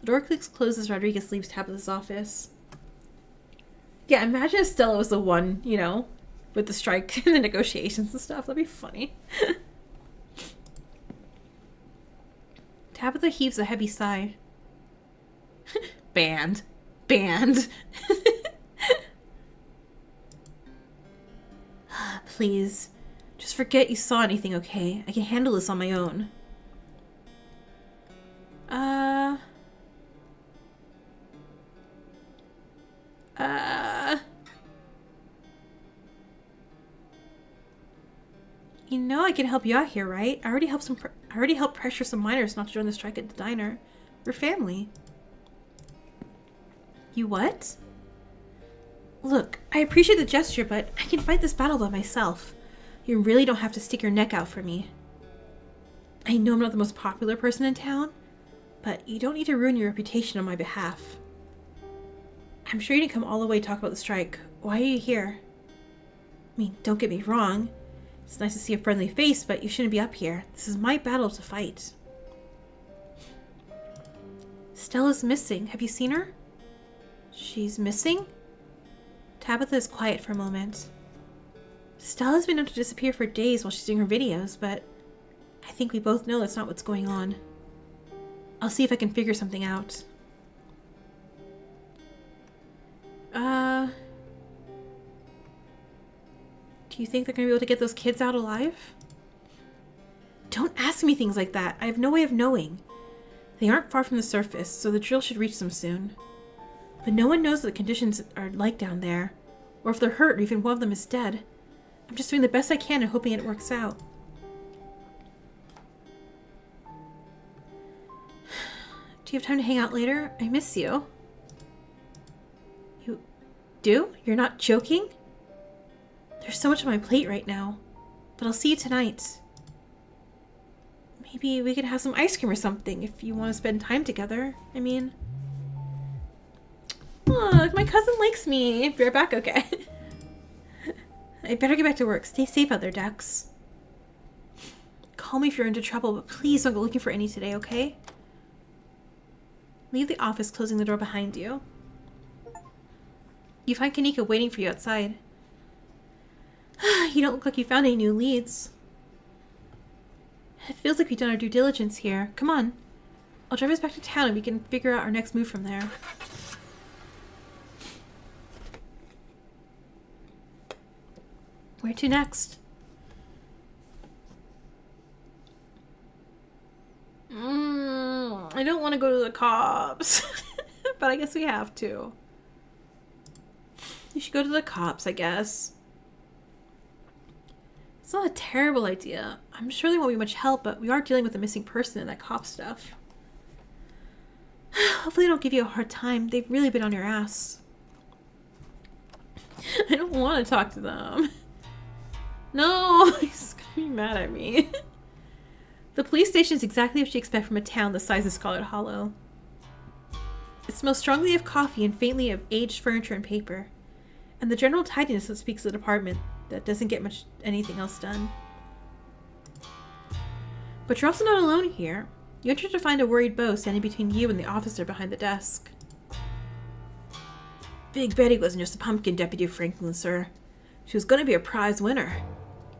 The door clicks closed as Rodriguez leaves Tabitha's office. Yeah, imagine if Stella was the one, you know, with the strike and the negotiations and stuff. That'd be funny. Tabitha heaves a heavy sigh. Banned. Please, just forget you saw anything, okay? I can handle this on my own. You know I can help you out here, right? I already helped pressure some miners not to join the strike at the diner. We're family. You what? Look, I appreciate the gesture, but I can fight this battle by myself. You really don't have to stick your neck out for me. I know I'm not the most popular person in town, but you don't need to ruin your reputation on my behalf. I'm sure you didn't come all the way to talk about the strike. Why are you here? I mean, don't get me wrong. It's nice to see a friendly face, but you shouldn't be up here. This is my battle to fight. Stella's missing. Have you seen her? She's missing? Tabitha is quiet for a moment. Stella's been known to disappear for days while she's doing her videos, but I think we both know that's not what's going on. I'll see if I can figure something out. Do you think they're going to be able to get those kids out alive? Don't ask me things like that. I have no way of knowing. They aren't far from the surface, so the drill should reach them soon. But no one knows what the conditions are like down there, or if they're hurt or even one of them is dead. I'm just doing the best I can and hoping it works out. Do you have time to hang out later? I miss you. You do? You're not joking? There's so much on my plate right now. But I'll see you tonight. Maybe we could have some ice cream or something if you want to spend time together. I mean... Look, my cousin likes me. Be right back, okay? I better get back to work. Stay safe out there, Dex. Call me if you're into trouble, but please don't go looking for any today, okay? Leave the office, closing the door behind you. You find Kanika waiting for you outside. You don't look like you found any new leads. It feels like we've done our due diligence here. Come on. I'll drive us back to town and we can figure out our next move from there. Where to next? I don't want to go to the cops. But I guess we have to. You should go to the cops, I guess. It's not a terrible idea. I'm sure they won't be much help, but we are dealing with a missing person and that cop stuff. Hopefully they don't give you a hard time. They've really been on your ass. I don't want to talk to them. No, he's gonna be mad at me. The police station is exactly what you expect from a town the size of Scarlet Hollow. It smells strongly of coffee and faintly of aged furniture and paper, and the general tidiness that speaks of the department that doesn't get much anything else done. But you're also not alone here. You enter to find a worried Beau standing between you and the officer behind the desk. Big Betty wasn't just a pumpkin, Deputy Franklin, sir. She was going to be a prize winner.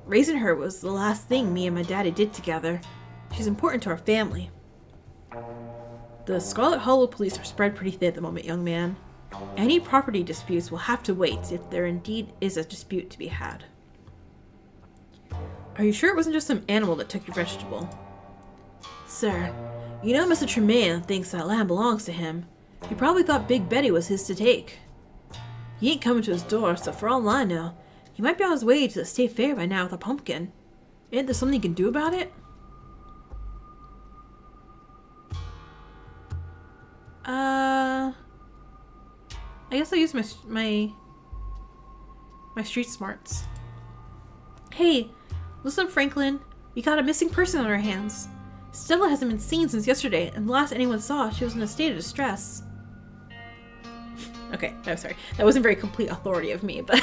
Raising her was the last thing me and my daddy did together. She's important to our family. The Scarlet Hollow police are spread pretty thin at the moment, young man. Any property disputes will have to wait if there indeed is a dispute to be had. Are you sure it wasn't just some animal that took your vegetable? Sir, you know Mr. Tremaine thinks that land belongs to him. He probably thought Big Betty was his to take. He ain't coming to his door, so for all I know, he might be on his way to the state fair by now with a pumpkin. Ain't there something you can do about it? I guess I'll use my street smarts. Hey, listen, Franklin. We got a missing person on our hands. Stella hasn't been seen since yesterday, and the last anyone saw, she was in a state of distress. Okay, I'm sorry. That wasn't very complete authority of me, but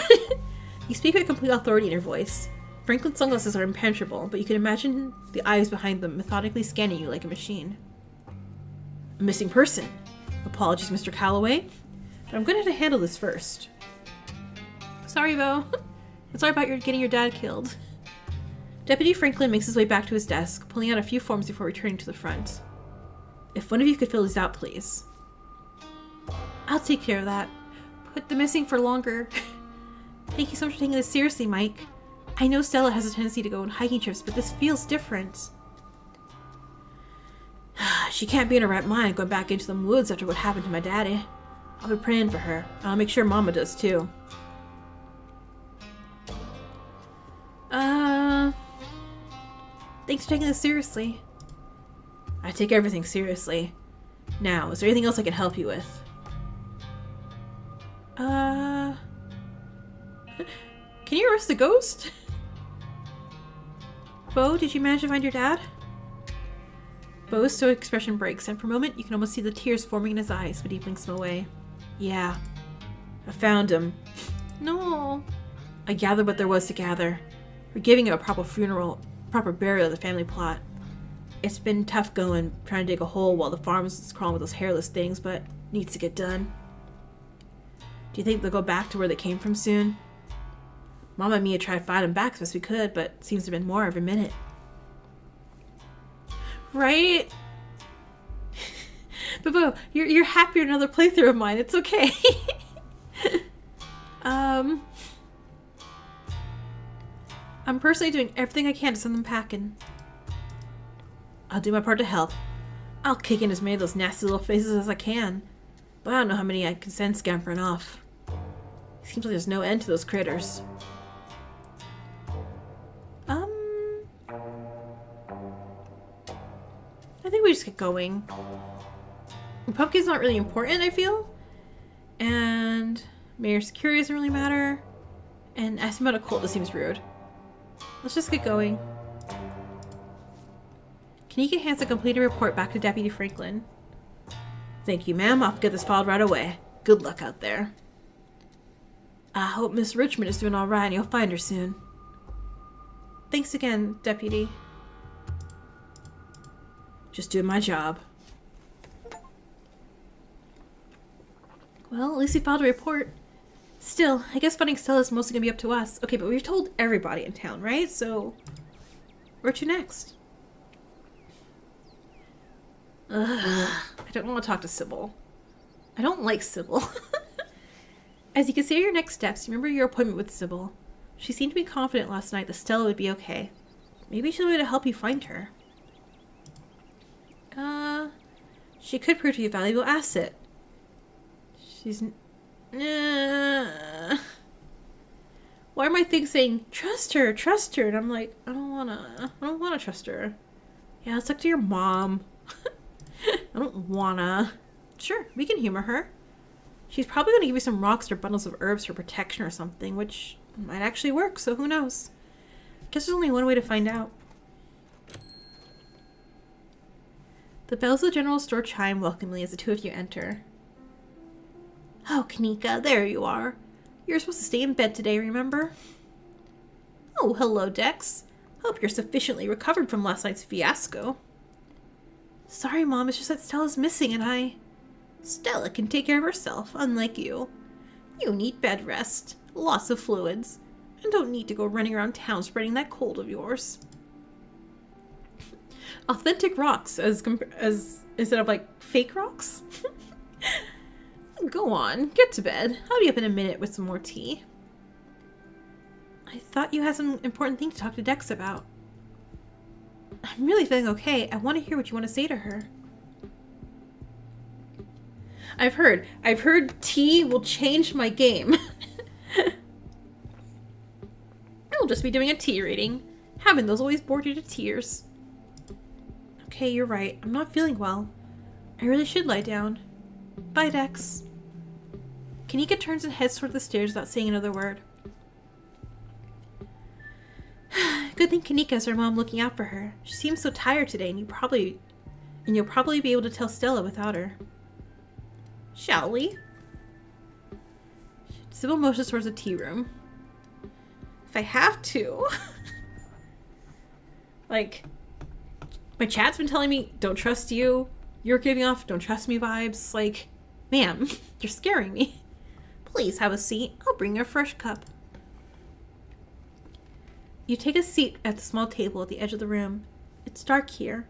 you speak with complete authority in your voice. Franklin's sunglasses are impenetrable, but you can imagine the eyes behind them methodically scanning you like a machine. A missing person. Apologies, Mr. Calloway, but I'm going to have to handle this first. Sorry, Beau. Sorry about getting your dad killed. Deputy Franklin makes his way back to his desk, pulling out a few forms before returning to the front. If one of you could fill these out, please. I'll take care of that. Put the missing for longer. Thank you so much for taking this seriously, Mike. I know Stella has a tendency to go on hiking trips, but this feels different. She can't be in her right mind going back into the woods after what happened to my daddy. I'll be praying for her, and I'll make sure Mama does too. Thanks for taking this seriously. I take everything seriously. Now, is there anything else I can help you with? Can you arrest a ghost? Beau, did you manage to find your dad? Beau's stoic expression breaks, and for a moment you can almost see the tears forming in his eyes, but he blinks them away. Yeah. I found him. No. I gathered what there was to gather. We're giving him a proper funeral, proper burial of the family plot. It's been tough going, trying to dig a hole while the farm is crawling with those hairless things, but needs to get done. Do you think they'll go back to where they came from soon? Mom and me had tried fighting back as best we could, but it seems to have been more every minute. Right? But Bo, you're happier in another playthrough of mine. It's okay. I'm personally doing everything I can to send them packing. I'll do my part to help. I'll kick in as many of those nasty little faces as I can. But I don't know how many I can send scampering off. Seems like there's no end to those critters. I think we just get going. Pumpkin's not really important, I feel. And Mayor's security doesn't really matter. And asking about a cult just seems rude. Let's just get going. Kanika hands a completed report back to Deputy Franklin. Thank you, ma'am. I'll get this filed right away. Good luck out there. I hope Miss Richmond is doing alright and you'll find her soon. Thanks again, Deputy. Just doing my job. Well, at least we filed a report. Still, I guess finding Stella is mostly gonna be up to us. Okay, but we've told everybody in town, right? So, where to next? Ugh, I don't want to talk to Sybil. I don't like Sybil. As you consider your next steps, remember your appointment with Sybil. She seemed to be confident last night that Stella would be okay. Maybe she'll be able to help you find her. She could prove to be a valuable asset. She's... Why are my things saying, trust her, and I'm like, I don't wanna trust her. Yeah, let's talk to your mom. I don't wanna. Sure, we can humor her. She's probably gonna give you some rocks or bundles of herbs for protection or something, which might actually work, so who knows? Guess there's only one way to find out. The bells of the general store chime welcomingly as the two of you enter. Oh, Kanika, there you are. You're supposed to stay in bed today, remember? Oh, hello, Dex. Hope you're sufficiently recovered from last night's fiasco. Sorry, Mom, it's just that Stella's missing and Stella can take care of herself, unlike you. You need bed rest, lots of fluids, and don't need to go running around town spreading that cold of yours. Authentic rocks as instead of like fake rocks? Go on, get to bed. I'll be up in a minute with some more tea. I thought you had some important thing to talk to Dex about. I'm really feeling okay. I want to hear what you want to say to her. I've heard tea will change my game. I'll just be doing a tea reading. Haven't those always bored you to tears? Okay, you're right. I'm not feeling well. I really should lie down. Bye, Dex. Kanika turns and heads toward the stairs without saying another word. Good thing Kanika has her mom looking out for her. She seems so tired today, and you'll probably be able to tell Stella without her. Shall we? Sybil motions towards the tea room. If I have to. Like, my chat's been telling me, don't trust you. You're giving off don't trust me vibes. Like, ma'am, you're scaring me. Please have a seat. I'll bring you a fresh cup. You take a seat at the small table at the edge of the room. It's dark here.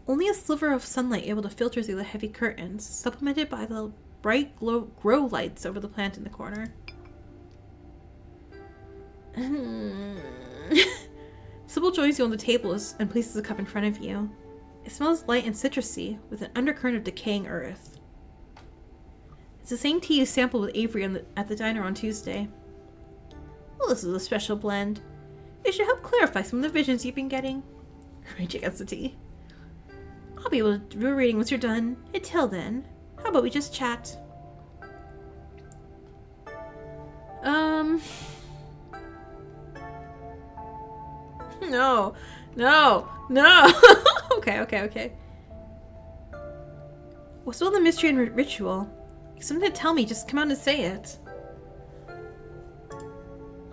Only a sliver of sunlight able to filter through the heavy curtains, supplemented by the bright grow lights over the plant in the corner. Sybil joins you on the table and places a cup in front of you. It smells light and citrusy, with an undercurrent of decaying earth. It's the same tea you sampled with Avery at the diner on Tuesday. Well, this is a special blend. It should help clarify some of the visions you've been getting. Rachel gets the tea. I'll be able to do a reading once you're done. Until then, how about we just chat? No. Okay. What's all the mystery and ritual? If something to tell me, just come out and say it.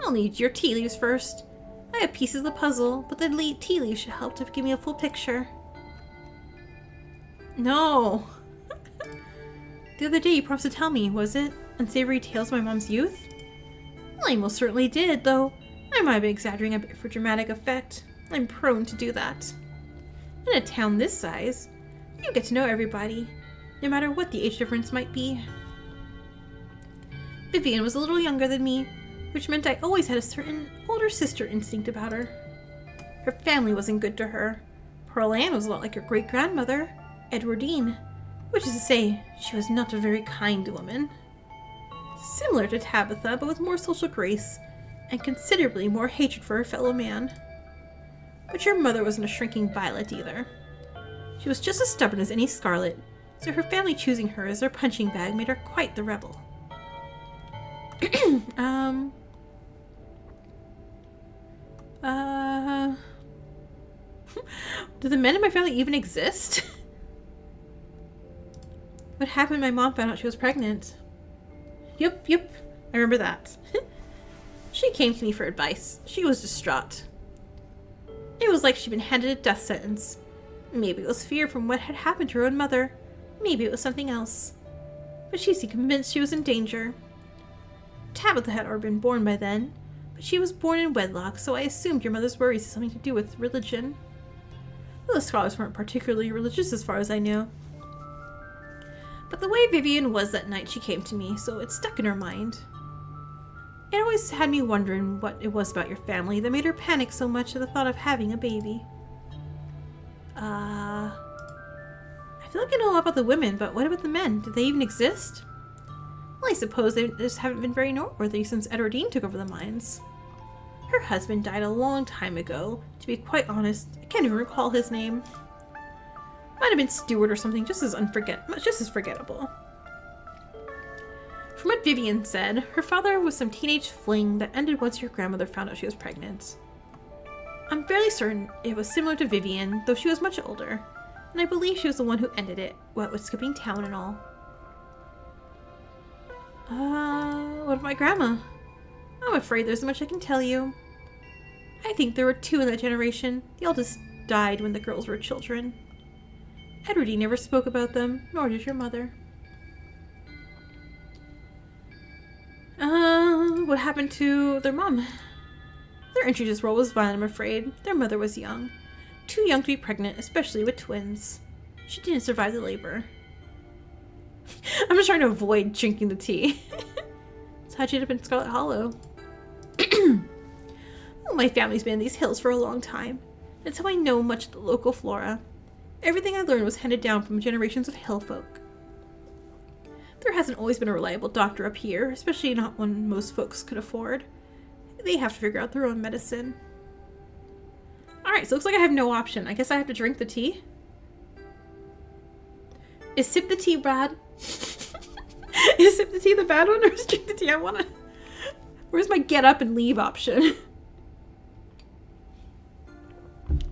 I'll need your tea leaves first. I have pieces of the puzzle, but the tea leaves should help to give me a full picture. No. The other day you promised to tell me, was it? Unsavory tales of my mom's youth? Well, I most certainly did, though I might have been exaggerating a bit for dramatic effect. I'm prone to do that. In a town this size, you get to know everybody, no matter what the age difference might be. Vivian was a little younger than me, which meant I always had a certain older sister instinct about her. Her family wasn't good to her. Pearl Ann was a lot like her great-grandmother, Edwardine, which is to say, she was not a very kind woman. Similar to Tabitha, but with more social grace, and considerably more hatred for her fellow man. But your mother wasn't a shrinking violet either. She was just as stubborn as any Scarlet, so her family choosing her as their punching bag made her quite the rebel. Do the men in my family even exist? What happened when my mom found out she was pregnant? Yep, I remember that. She came to me for advice. She was distraught. It was like she'd been handed a death sentence. Maybe it was fear from what had happened to her own mother. Maybe it was something else. But she seemed convinced she was in danger. Tabitha had already been born by then, but she was born in wedlock, so I assumed your mother's worries had something to do with religion. Well, the scholars weren't particularly religious as far as I knew. But the way Vivian was that night she came to me, so it stuck in her mind. It always had me wondering what it was about your family that made her panic so much at the thought of having a baby. I feel like I know a lot about the women, but what about the men? Did they even exist? Well, I suppose they just haven't been very noteworthy since Edwardine took over the mines. Her husband died a long time ago. To be quite honest, I can't even recall his name. Might have been Stewart or something just as forgettable. From what Vivian said, her father was some teenage fling that ended once your grandmother found out she was pregnant. I'm fairly certain it was similar to Vivian, though she was much older, and I believe she was the one who ended it, what with skipping town and all. What of my grandma? I'm afraid there's much I can tell you. I think there were two in that generation. The eldest died when the girls were children. Edwardine never spoke about them, nor did your mother. What happened to their mom? Their entry role was violent, I'm afraid. Their mother was young. Too young to be pregnant, especially with twins. She didn't survive the labor. I'm just trying to avoid drinking the tea. That's how she ended up in Scarlet Hollow. Well, my family's been in these hills for a long time. That's how I know much of the local flora. Everything I learned was handed down from generations of hill folk. There hasn't always been a reliable doctor up here, especially not one most folks could afford. They have to figure out their own medicine. Alright, so it looks like I have no option. I guess I have to drink the tea? Is sip the tea bad? Is sip the tea the bad one, or is drink the tea? Where's my get up and leave option?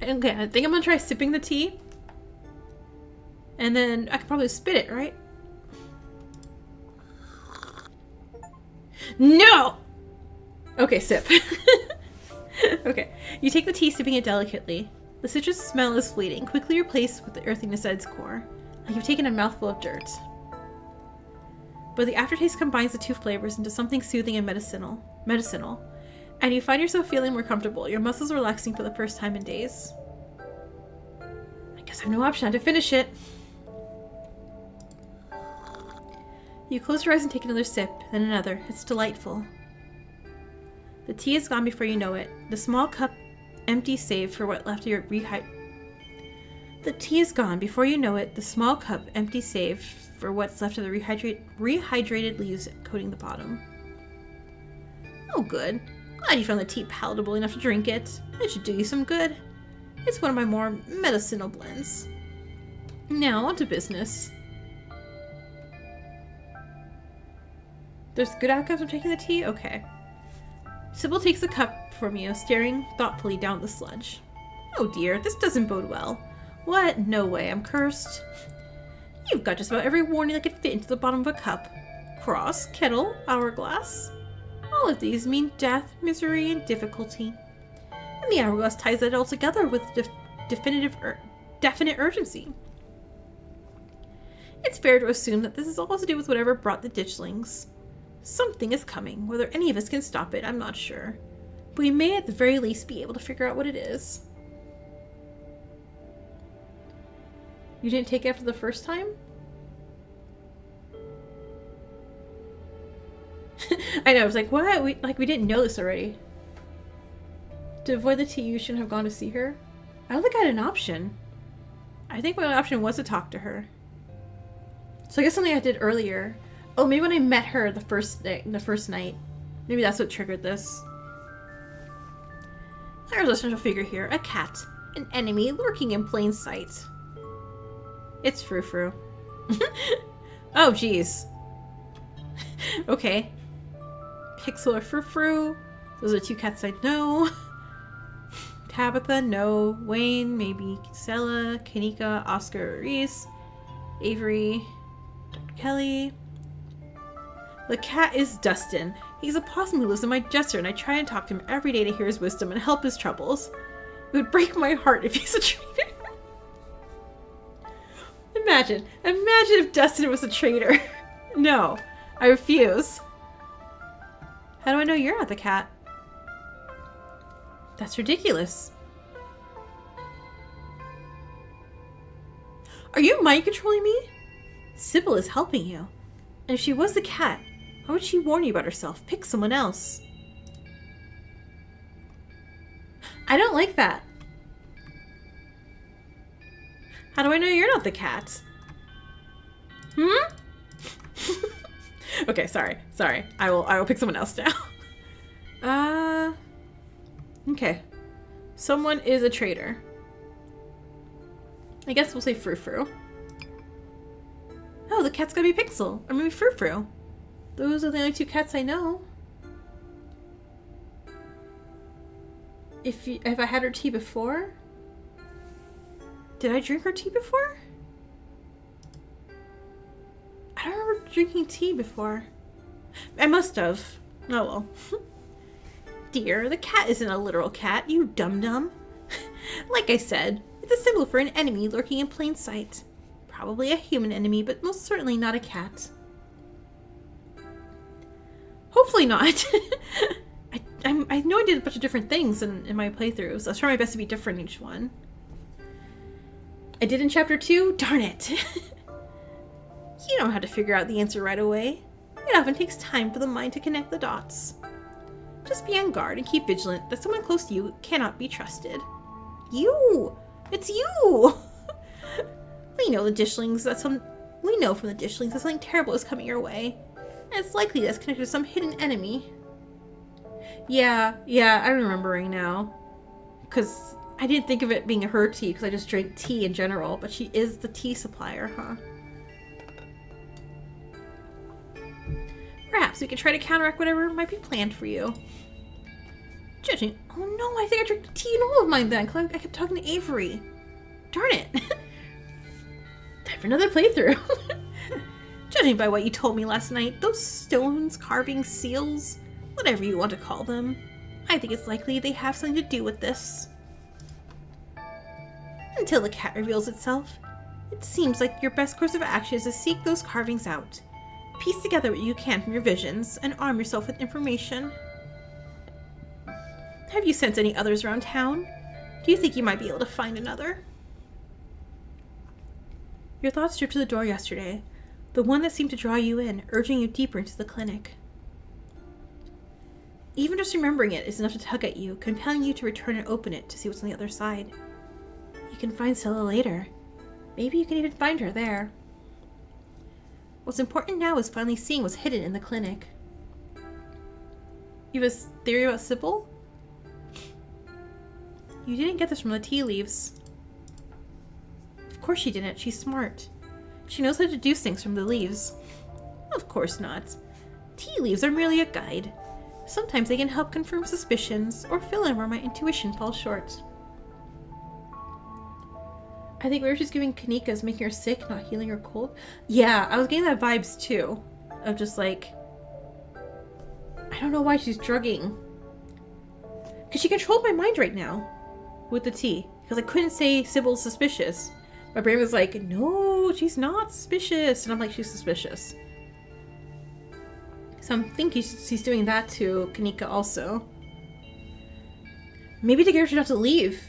Okay, I think I'm gonna try sipping the tea. And then I could probably spit it, right? No! Okay, sip. Okay, you take the tea, sipping it delicately. The citrus smell is fleeting, quickly replaced with the earthiness at its core, like you've taken a mouthful of dirt. But the aftertaste combines the two flavors into something soothing and medicinal, and you find yourself feeling more comfortable, your muscles relaxing for the first time in days. I guess I have no option, I have to finish it. You close your eyes and take another sip, then another. It's delightful. The tea is gone before you know it. The small cup empty save for what left of your The tea is gone before you know it. The small cup empty save for what's left of the rehydrated leaves coating the bottom. Oh, good. Glad you found the tea palatable enough to drink it. It should do you some good. It's one of my more medicinal blends. Now, on to business. There's good outcomes from taking the tea? Okay. Sybil takes the cup from you, staring thoughtfully down the sludge. Oh dear, this doesn't bode well. What? No way, I'm cursed. You've got just about every warning that could fit into the bottom of a cup. Cross, kettle, hourglass. All of these mean death, misery, and difficulty. And the hourglass ties that all together with definite urgency. It's fair to assume that this is all to do with whatever brought the ditchlings. Something is coming. Whether any of us can stop it, I'm not sure. But we may at the very least be able to figure out what it is. You didn't take it after the first time? I know, I was like, what? We didn't know this already. To avoid the tea, you shouldn't have gone to see her? I don't think I had an option. I think my option was to talk to her. So I guess something I did earlier. Oh, maybe when I met her the first night. Maybe that's what triggered this. There's a central figure here. A cat. An enemy lurking in plain sight. It's Frou Frou. Oh, jeez. Okay. Pixel or Frou Frou. Those are two cats I know. Tabitha, no. Wayne, maybe. Stella, Kanika, Oscar, Reese, Avery, Dr. Kelly. The cat is Dustin. He's a possum who lives in my dresser, and I try and talk to him every day to hear his wisdom and help his troubles. It would break my heart if he's a traitor. Imagine if Dustin was a traitor. No, I refuse. How do I know you're not the cat? That's ridiculous. Are you mind controlling me? Sybil is helping you. And if she was the cat, why would she warn you about herself? Pick someone else. I don't like that. How do I know you're not the cat? Hmm? Okay, sorry. I will pick someone else now. Okay. Someone is a traitor. I guess we'll say Frou Frou. Oh, the cat's gotta be Pixel. Or maybe Frou Frou. Those are the only two cats I know. If I had her tea before? Did I drink her tea before? I don't remember drinking tea before. I must have. Oh well. Dear, the cat isn't a literal cat, you dum-dum. Like I said, it's a symbol for an enemy lurking in plain sight. Probably a human enemy, but most certainly not a cat. Hopefully not. I know I did a bunch of different things in my playthroughs. I was trying my best to be different in each one. I did in chapter 2? Darn it. You don't have to figure out the answer right away. It often takes time for the mind to connect the dots. Just be on guard and keep vigilant that someone close to you cannot be trusted. You! It's you! We know from the dishlings that something terrible is coming your way. And it's likely that's connected to some hidden enemy. Yeah, I'm remembering now. Because I didn't think of it being her tea because I just drank tea in general, but she is the tea supplier, huh? Perhaps we could try to counteract whatever might be planned for you. Judging. Oh no, I think I drank the tea in all of mine then, because I kept talking to Avery. Darn it. Time for another playthrough. Judging by what you told me last night, those stones, carvings, seals, whatever you want to call them, I think it's likely they have something to do with this. Until the cat reveals itself, it seems like your best course of action is to seek those carvings out. Piece together what you can from your visions, and arm yourself with information. Have you sensed any others around town? Do you think you might be able to find another? Your thoughts drifted to the door yesterday, the one that seemed to draw you in, urging you deeper into the clinic. Even just remembering it is enough to tug at you, compelling you to return and open it to see what's on the other side. You can find Stella later. Maybe you can even find her there. What's important now is finally seeing what's hidden in the clinic. You have a theory about Sybil? You didn't get this from the tea leaves. Of course she didn't. She's smart. She knows how to deduce things from the leaves. Of course not. Tea leaves are merely a guide. Sometimes they can help confirm suspicions or fill in where my intuition falls short. I think whatever she's giving Kanika is making her sick, not healing her cold. Yeah, I was getting that vibes too. Of just like, I don't know why she's drugging. Because she controlled my mind right now with the tea. Because I couldn't say Sybil's suspicious. My brain was like, no, she's not suspicious. And I'm like, she's suspicious. So I'm thinking she's doing that to Kanika also. Maybe to get her not to leave.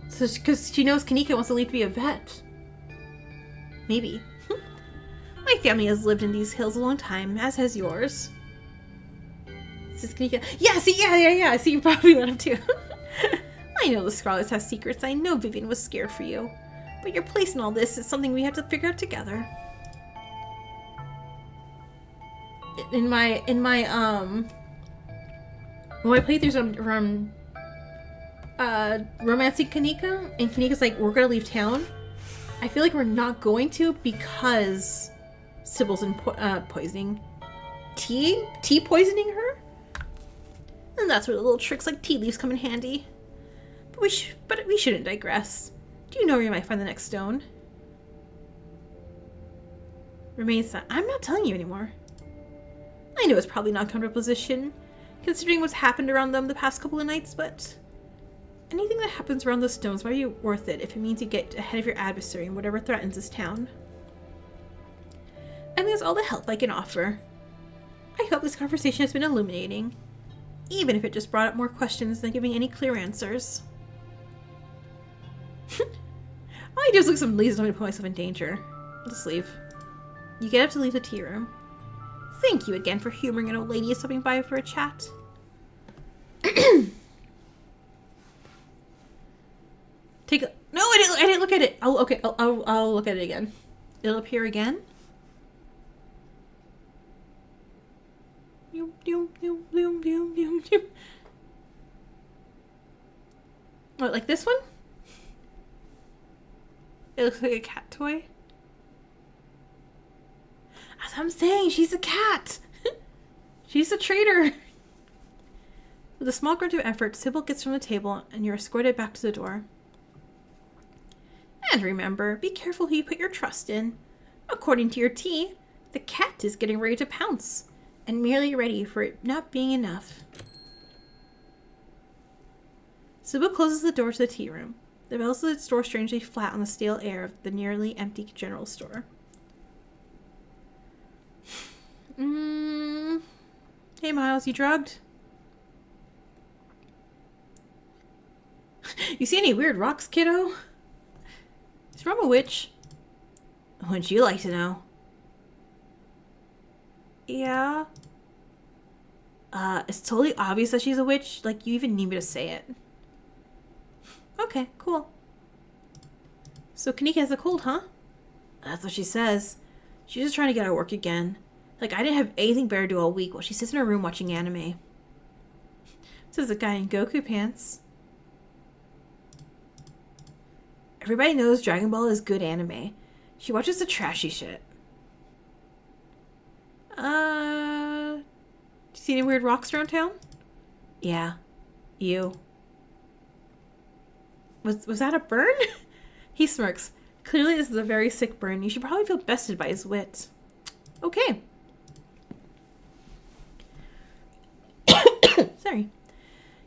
So, because she knows Kanika wants to leave to be a vet. Maybe. My family has lived in these hills a long time, as has yours. This is Kanika. Yeah, see, yeah. See, you probably let him too. I know the Scarlets have secrets. I know Vivian was scared for you. But your place in all this is something we have to figure out together. In my playthroughs from romancing Kanika, and Kanika's like, we're gonna leave town. I feel like we're not going to because Sybil's poisoning tea poisoning her, and that's where the little tricks like tea leaves come in handy. But we shouldn't digress. Do you know where you might find the next stone? Remains that I'm not telling you anymore. I know it's probably not a comfortable position, considering what's happened around them the past couple of nights, but anything that happens around those stones might be worth it if it means you get ahead of your adversary and whatever threatens this town. And that's all the help I can offer. I hope this conversation has been illuminating, even if it just brought up more questions than giving any clear answers. All I do is look some lazy to put myself in danger. I'll just leave. You get up to leave the tea room. Thank you again for humoring an old lady stopping by for a chat. Take a... No, I didn't look at it. I'll look at it again. It'll appear again. What, like this one? It looks like a cat toy. As I'm saying, she's a cat. She's a traitor. With a small grunt of effort, Sybil gets from the table and you're escorted back to the door. And remember, be careful who you put your trust in. According to your tea, the cat is getting ready to pounce and merely ready for it not being enough. Sybil closes the door to the tea room. The bells of the door strangely flat on the stale air of the nearly empty general store. Hey Miles, you drugged? You see any weird rocks, kiddo? Is Rum a witch? Wouldn't you like to know? Yeah. It's totally obvious that she's a witch. Like, you even need me to say it. Okay, cool. So Kanika has a cold, huh? That's what she says. She's just trying to get her work again. Like, I didn't have anything better to do all week while she sits in her room watching anime. Says the guy in Goku pants. Everybody knows Dragon Ball is good anime. She watches the trashy shit. Do you see any weird rocks around town? Yeah. You. Was that a burn? He smirks. Clearly this is a very sick burn. You should probably feel bested by his wit. Okay. Sorry.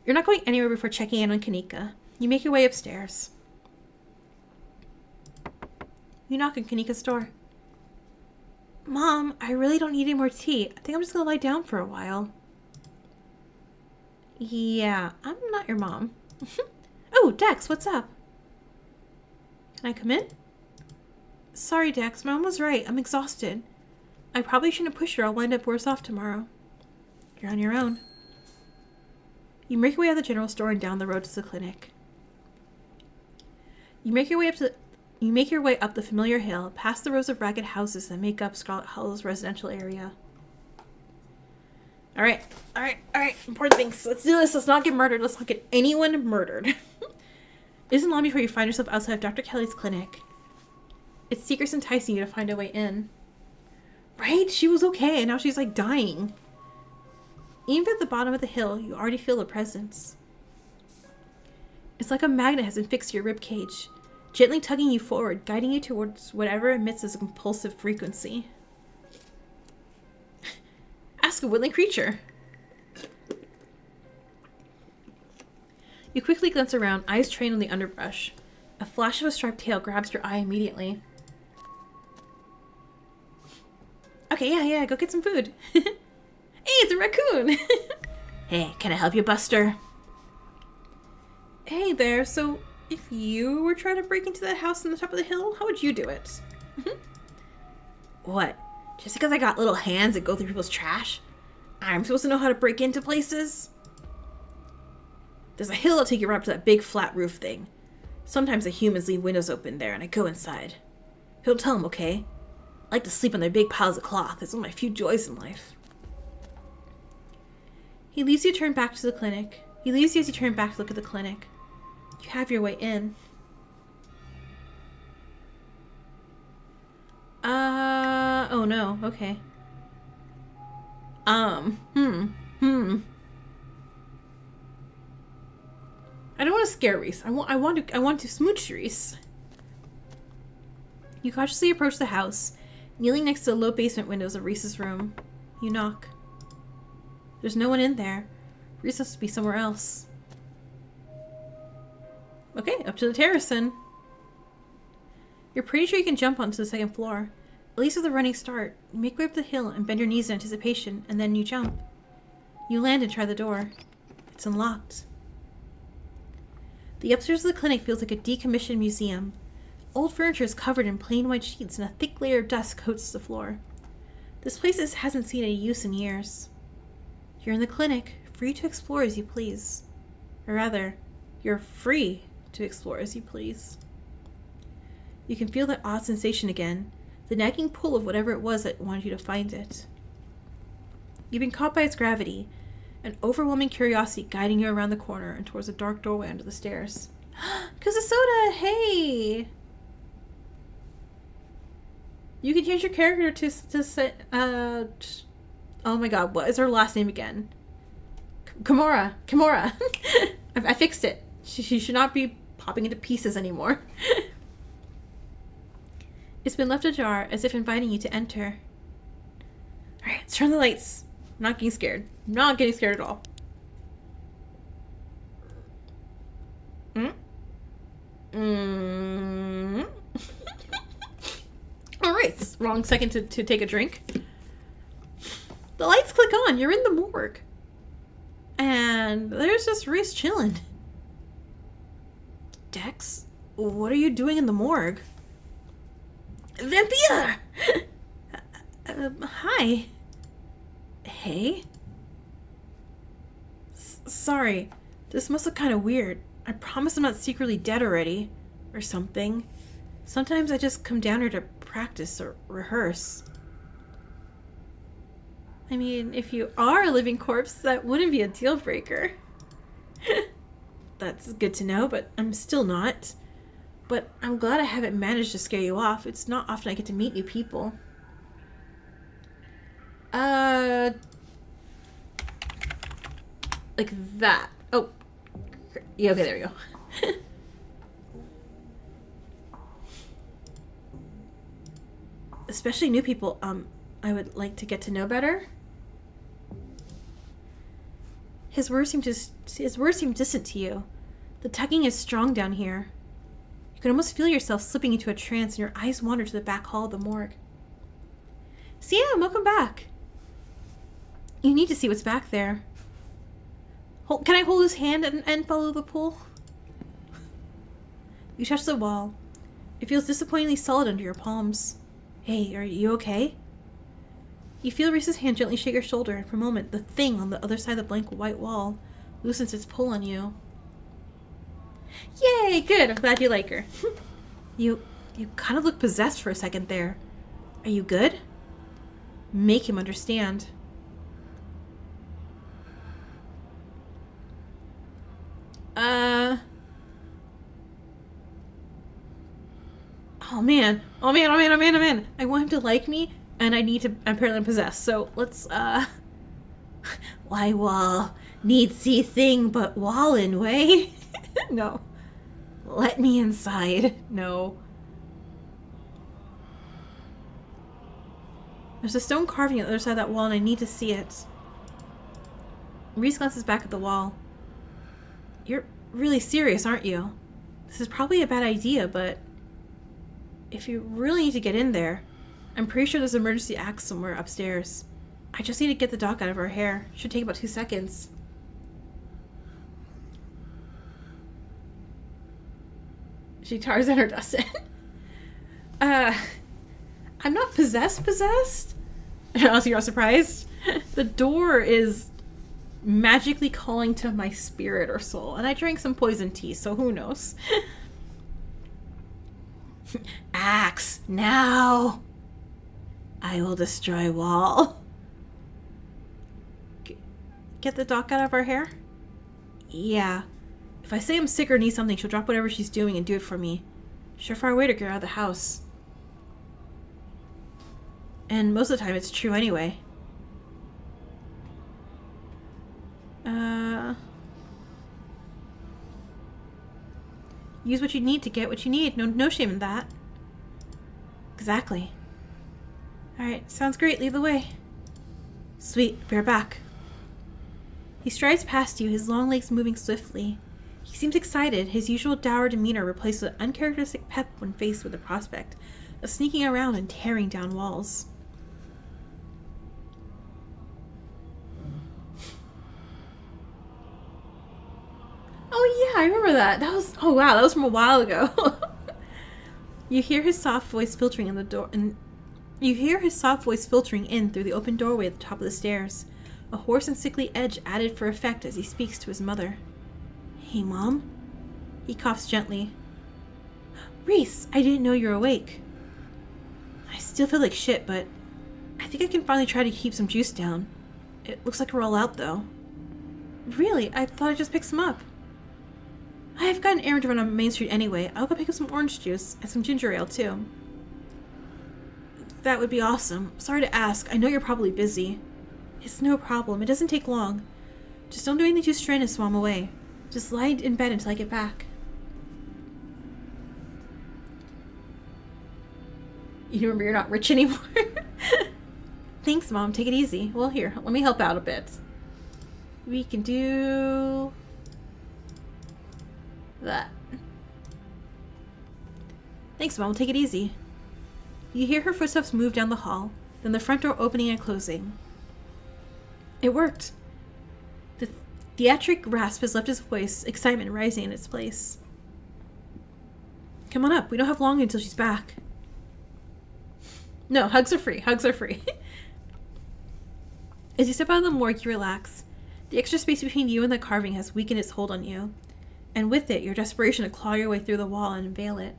You're not going anywhere before checking in on Kanika. You make your way upstairs. You knock on Kanika's door. Mom, I really don't need any more tea. I think I'm just gonna lie down for a while. Yeah, I'm not your mom. Oh, Dex, what's up? Can I come in? Sorry, Dex. Mom was right. I'm exhausted. I probably shouldn't push her. I'll wind up worse off tomorrow. You're on your own. You make your way out of the general store and down the road to the clinic. You make your way up the familiar hill, past the rows of ragged houses that make up Scarlet Hollow's residential area. All right. Important things. Let's do this. Let's not get murdered. Let's not get anyone murdered. It isn't long before you find yourself outside of Dr. Kelly's clinic. Its secrets enticing you to find a way in. Right? She was okay, and now she's like dying. Even at the bottom of the hill, you already feel the presence. It's like a magnet has been fixed to your ribcage, gently tugging you forward, guiding you towards whatever emits this compulsive frequency. Ask a willing creature. You quickly glance around, eyes trained on the underbrush. A flash of a striped tail grabs your eye immediately. Okay, yeah, go get some food. Hey, it's a raccoon! Hey, can I help you, Buster? Hey there, so if you were trying to break into that house on the top of the hill, how would you do it? What? Just because I got little hands that go through people's trash? I'm supposed to know how to break into places? There's a hill that'll take you right up to that big flat roof thing. Sometimes the humans leave windows open there and I go inside. Don't tell them, okay? I like to sleep on their big piles of cloth. It's one of my few joys in life. He leaves you to turn back to the clinic. He leaves you as you turn back to look at the clinic. You have your way in. Oh no, okay. I don't want to scare Reese. I want to smooch Reese. You cautiously approach the house, kneeling next to the low basement windows of Reese's room. You knock. There's no one in there. Reese has to be somewhere else. Okay, up to the terrace then. You're pretty sure you can jump onto the second floor. At least with a running start. You make your way up the hill and bend your knees in anticipation, and then you jump. You land and try the door. It's unlocked. The upstairs of the clinic feels like a decommissioned museum. Old furniture is covered in plain white sheets and a thick layer of dust coats the floor. This place hasn't seen any use in years. You're in the clinic, free to explore as you please. Or rather, you're free to explore as you please. You can feel that odd sensation again, the nagging pull of whatever it was that wanted you to find it. You've been caught by its gravity, an overwhelming curiosity guiding you around the corner and towards a dark doorway under the stairs. Kusasoda, hey! You can change your character to say, oh my god, what is her last name again? Kimura. I fixed it. She should not be popping into pieces anymore. It's been left ajar, as if inviting you to enter. Alright, let's turn the lights. I'm not getting scared. I'm not getting scared at all. Alright, wrong second to take a drink. The lights click on. You're in the morgue. And there's just Reese chilling. Dex, what are you doing in the morgue? Vampire! Hi. Hey? Sorry. This must look kind of weird. I promise I'm not secretly dead already. Or something. Sometimes I just come down here to practice or rehearse. I mean, if you are a living corpse, that wouldn't be a deal breaker. That's good to know, but I'm still not. But I'm glad I haven't managed to scare you off. It's not often I get to meet new people. Like that. Oh. Yeah, okay, there we go. Especially new people, I would like to get to know better. His words seem distant to you. The tugging is strong down here. You can almost feel yourself slipping into a trance and your eyes wander to the back hall of the morgue. Sam, welcome back. You need to see what's back there. Can I hold his hand and follow the pool? You touch the wall. It feels disappointingly solid under your palms. Hey, are you okay? You feel Reese's hand gently shake your shoulder, and for a moment, the thing on the other side of the blank white wall loosens its pull on you. Yay, good. I'm glad you like her. You kind of look possessed for a second there. Are you good? Make him understand. Oh man. I want him to like me, and I need to, apparently I'm possessed, so let's, Why wall? Need see thing but wall in way? No. Let me inside. No. There's a stone carving on the other side of that wall, and I need to see it. Reese glances back at the wall. You're really serious, aren't you? This is probably a bad idea, but if you really need to get in there, I'm pretty sure there's an emergency axe somewhere upstairs. I just need to get the doc out of her hair. Should take about 2 seconds. She Tarzan or doesn't. I'm not possessed. Oh, so you're not surprised? The door is magically calling to my spirit or soul, and I drank some poison tea, so who knows? Axe, now! I will destroy Wall. Get the doc out of our hair? Yeah. If I say I'm sick or need something, she'll drop whatever she's doing and do it for me. Sure far away to get her out of the house. And most of the time it's true anyway. Use what you need to get what you need. No shame in that. Exactly. Alright, sounds great. Lead the way. Sweet, be right back. He strides past you, his long legs moving swiftly. He seems excited, his usual dour demeanor replaced with uncharacteristic pep when faced with the prospect of sneaking around and tearing down walls. Oh yeah, I remember that. Oh wow, that was from a while ago. You hear his soft voice filtering in through the open doorway at the top of the stairs. A hoarse and sickly edge added for effect as he speaks to his mother. Hey, Mom? He coughs gently. Reese, I didn't know you were awake. I still feel like shit, but I think I can finally try to keep some juice down. It looks like we're all out, though. Really? I thought I'd just pick some up. I've got an errand to run on Main Street anyway. I'll go pick up some orange juice and some ginger ale, too. That would be awesome. Sorry to ask. I know you're probably busy. It's no problem. It doesn't take long. Just don't do anything too strenuous while I'm away. Just lie in bed until I get back. You remember you're not rich anymore? Thanks, Mom. Take it easy. Well, here. Let me help out a bit. We can do that. Thanks, Mom. Take it easy. You hear her footsteps move down the hall, then the front door opening and closing. It worked. The theatric rasp has left his voice, excitement rising in its place. Come on up. We don't have long until she's back. No, hugs are free. Hugs are free. As you step out of the morgue, you relax. The extra space between you and the carving has weakened its hold on you, and with it, your desperation to claw your way through the wall and unveil it.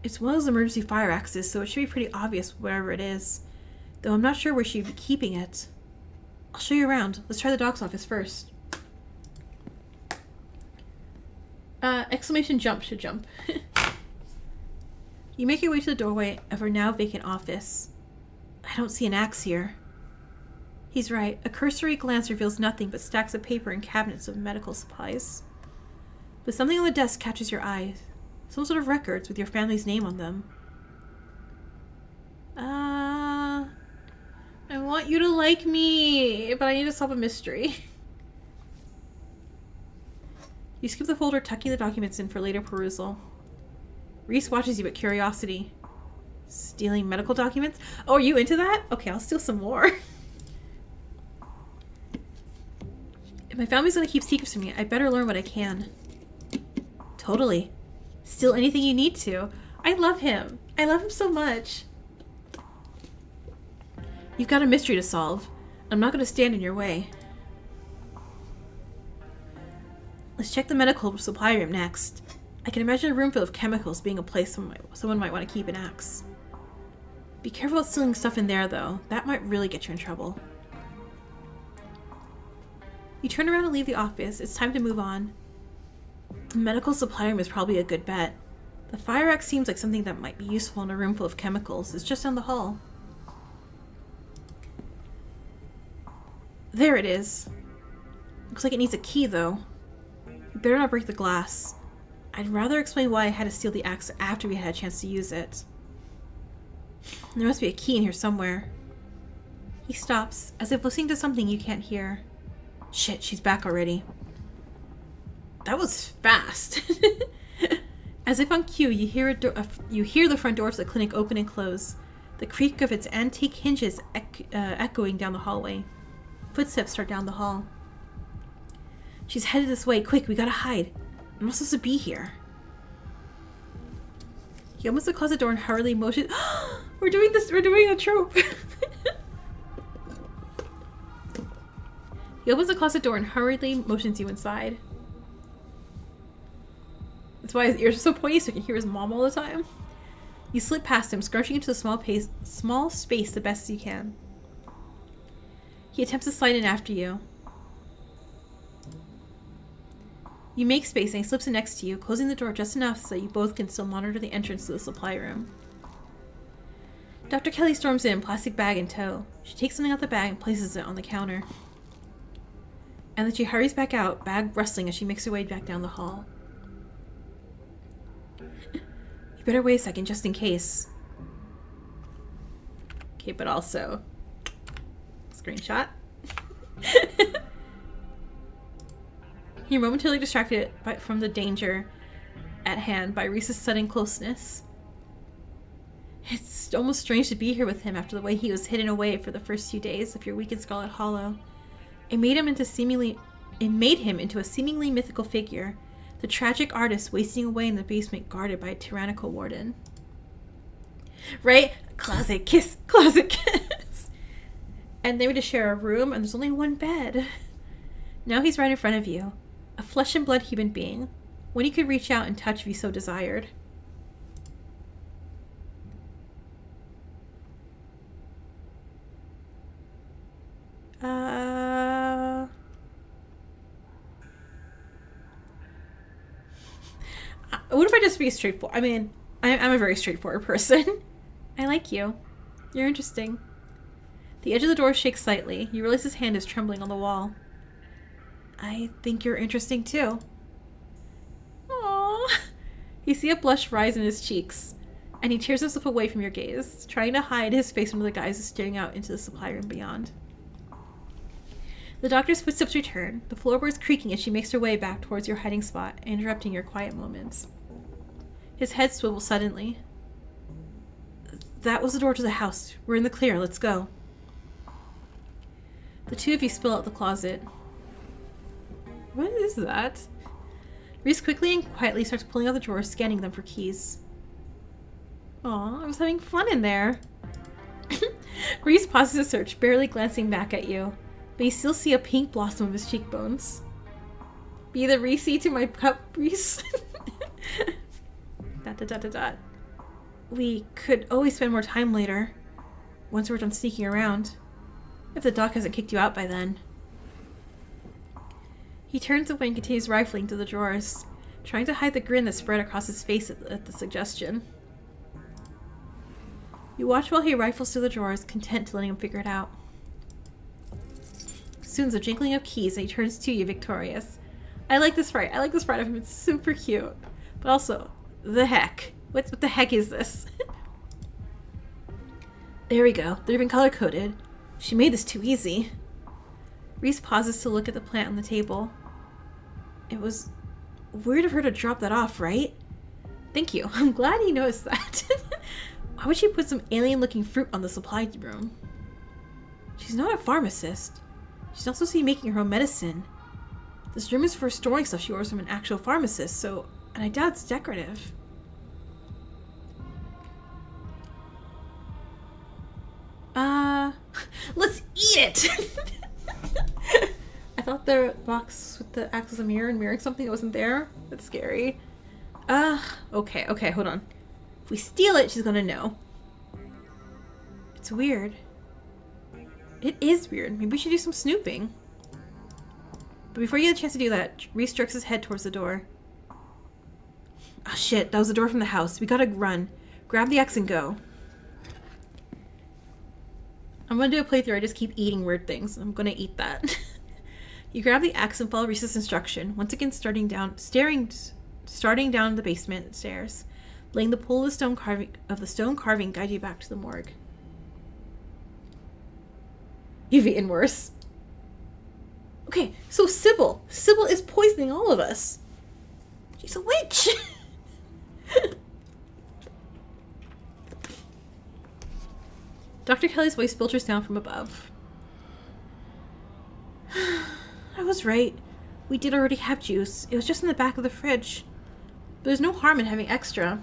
It's one of those emergency fire axes, so it should be pretty obvious wherever it is. Though I'm not sure where she'd be keeping it. I'll show you around. Let's try the doc's office first. Exclamation jump should jump. You make your way to the doorway of her now vacant office. I don't see an axe here. He's right. A cursory glance reveals nothing but stacks of paper and cabinets of medical supplies. But something on the desk catches your eye. Some sort of records with your family's name on them. I want you to like me, but I need to solve a mystery. You skip the folder, tucking the documents in for later perusal. Reese watches you with curiosity. Stealing medical documents? Oh, are you into that? Okay, I'll steal some more. If my family's gonna keep secrets from me, I better learn what I can. Totally. Steal anything you need to. I love him. I love him so much. You've got a mystery to solve. I'm not gonna stand in your way. Let's check the medical supply room next. I can imagine a room full of chemicals being a place someone might want to keep an axe. Be careful about stealing stuff in there, though. That might really get you in trouble. You turn around and leave the office. It's time to move on. The medical supply room is probably a good bet. The fire axe seems like something that might be useful in a room full of chemicals. It's just down the hall. There it is. Looks like it needs a key, though. You better not break the glass. I'd rather explain why I had to steal the axe after we had a chance to use it. There must be a key in here somewhere. He stops, as if listening to something you can't hear. Shit, she's back already. That was fast. As if on cue, you hear the front door of the clinic open and close, the creak of its antique hinges echoing down the hallway. Footsteps start down the hall. She's headed this way. Quick, we gotta hide. I'm not supposed to be here. He opens the closet door and hurriedly motions. We're doing this. We're doing a trope. He opens the closet door and hurriedly motions you inside. That's why his ears are so pointy so you can hear his mom all the time. You slip past him, scrunching into the small space the best you can. He attempts to slide in after you. You make space and he slips in next to you, closing the door just enough so that you both can still monitor the entrance to the supply room. Dr. Kelly storms in, plastic bag in tow. She takes something out the bag and places it on the counter. And then she hurries back out, bag rustling as she makes her way back down the hall. You better wait a second, just in case. Okay, but also... Screenshot. You're momentarily distracted from the danger at hand by Reese's sudden closeness. It's almost strange to be here with him after the way he was hidden away for the first few days of your week in Scarlet Hollow. It made him into a seemingly mythical figure, the tragic artist wasting away in the basement guarded by a tyrannical warden. Right? Closet kiss, closet kiss. And they were to share a room and there's only one bed. Now he's right in front of you, a flesh and blood human being, one you could reach out and touch if you so desired. What if I just be straightforward? I mean, I'm a very straightforward person. I like you. You're interesting. The edge of the door shakes slightly. You realize his hand is trembling on the wall. I think you're interesting too. Aww. You see a blush rise in his cheeks, and he tears himself away from your gaze, trying to hide his face under the guise of staring out into the supply room beyond. The doctor's footsteps return, the floorboards creaking as she makes her way back towards your hiding spot, interrupting your quiet moments. His head swivels suddenly. That was the door to the house. We're in the clear. Let's go. The two of you spill out the closet. What is that? Reese quickly and quietly starts pulling out the drawers, scanning them for keys. Aw, I was having fun in there. Reese pauses his search, barely glancing back at you, but you still see a pink blossom of his cheekbones. Be the Reese to my cup, Reese. ... We could always spend more time later, once we're done sneaking around, if the doc hasn't kicked you out by then. He turns away and continues rifling through the drawers, trying to hide the grin that spread across his face at the suggestion. You watch while he rifles through the drawers, content to letting him figure it out. Soon there's a jingling of keys and he turns to you, victorious. I like this fright. I like this fright of him. It's super cute. But also, the heck. What the heck is this? There we go. They've been color-coded. She made this too easy. Reese pauses to look at the plant on the table. It was weird of her to drop that off, right? Thank you. I'm glad he noticed that. Why would she put some alien-looking fruit on the supply room? She's not a pharmacist. She's not supposed to be making her own medicine. This room is for storing stuff she orders from an actual pharmacist, and I doubt it's decorative. Let's eat it! I thought the box with the acts as a mirror and mirroring something that wasn't there. That's scary. Okay, hold on. If we steal it, she's gonna know. It's weird. It is weird. Maybe we should do some snooping. But before you get a chance to do that, Reese jerks his head towards the door. Oh shit, that was the door from the house. We gotta run. Grab the axe and go. I'm gonna do a playthrough. I just keep eating weird things. I'm gonna eat that. You grab the axe and follow Reese's instruction, once again starting down the basement stairs, letting the pull of the stone carving guide you back to the morgue. You've eaten worse. Okay, so Sybil is poisoning all of us. She's a witch. Dr. Kelly's voice filters down from above. I was right. We did already have juice. It was just in the back of the fridge. But there's no harm in having extra.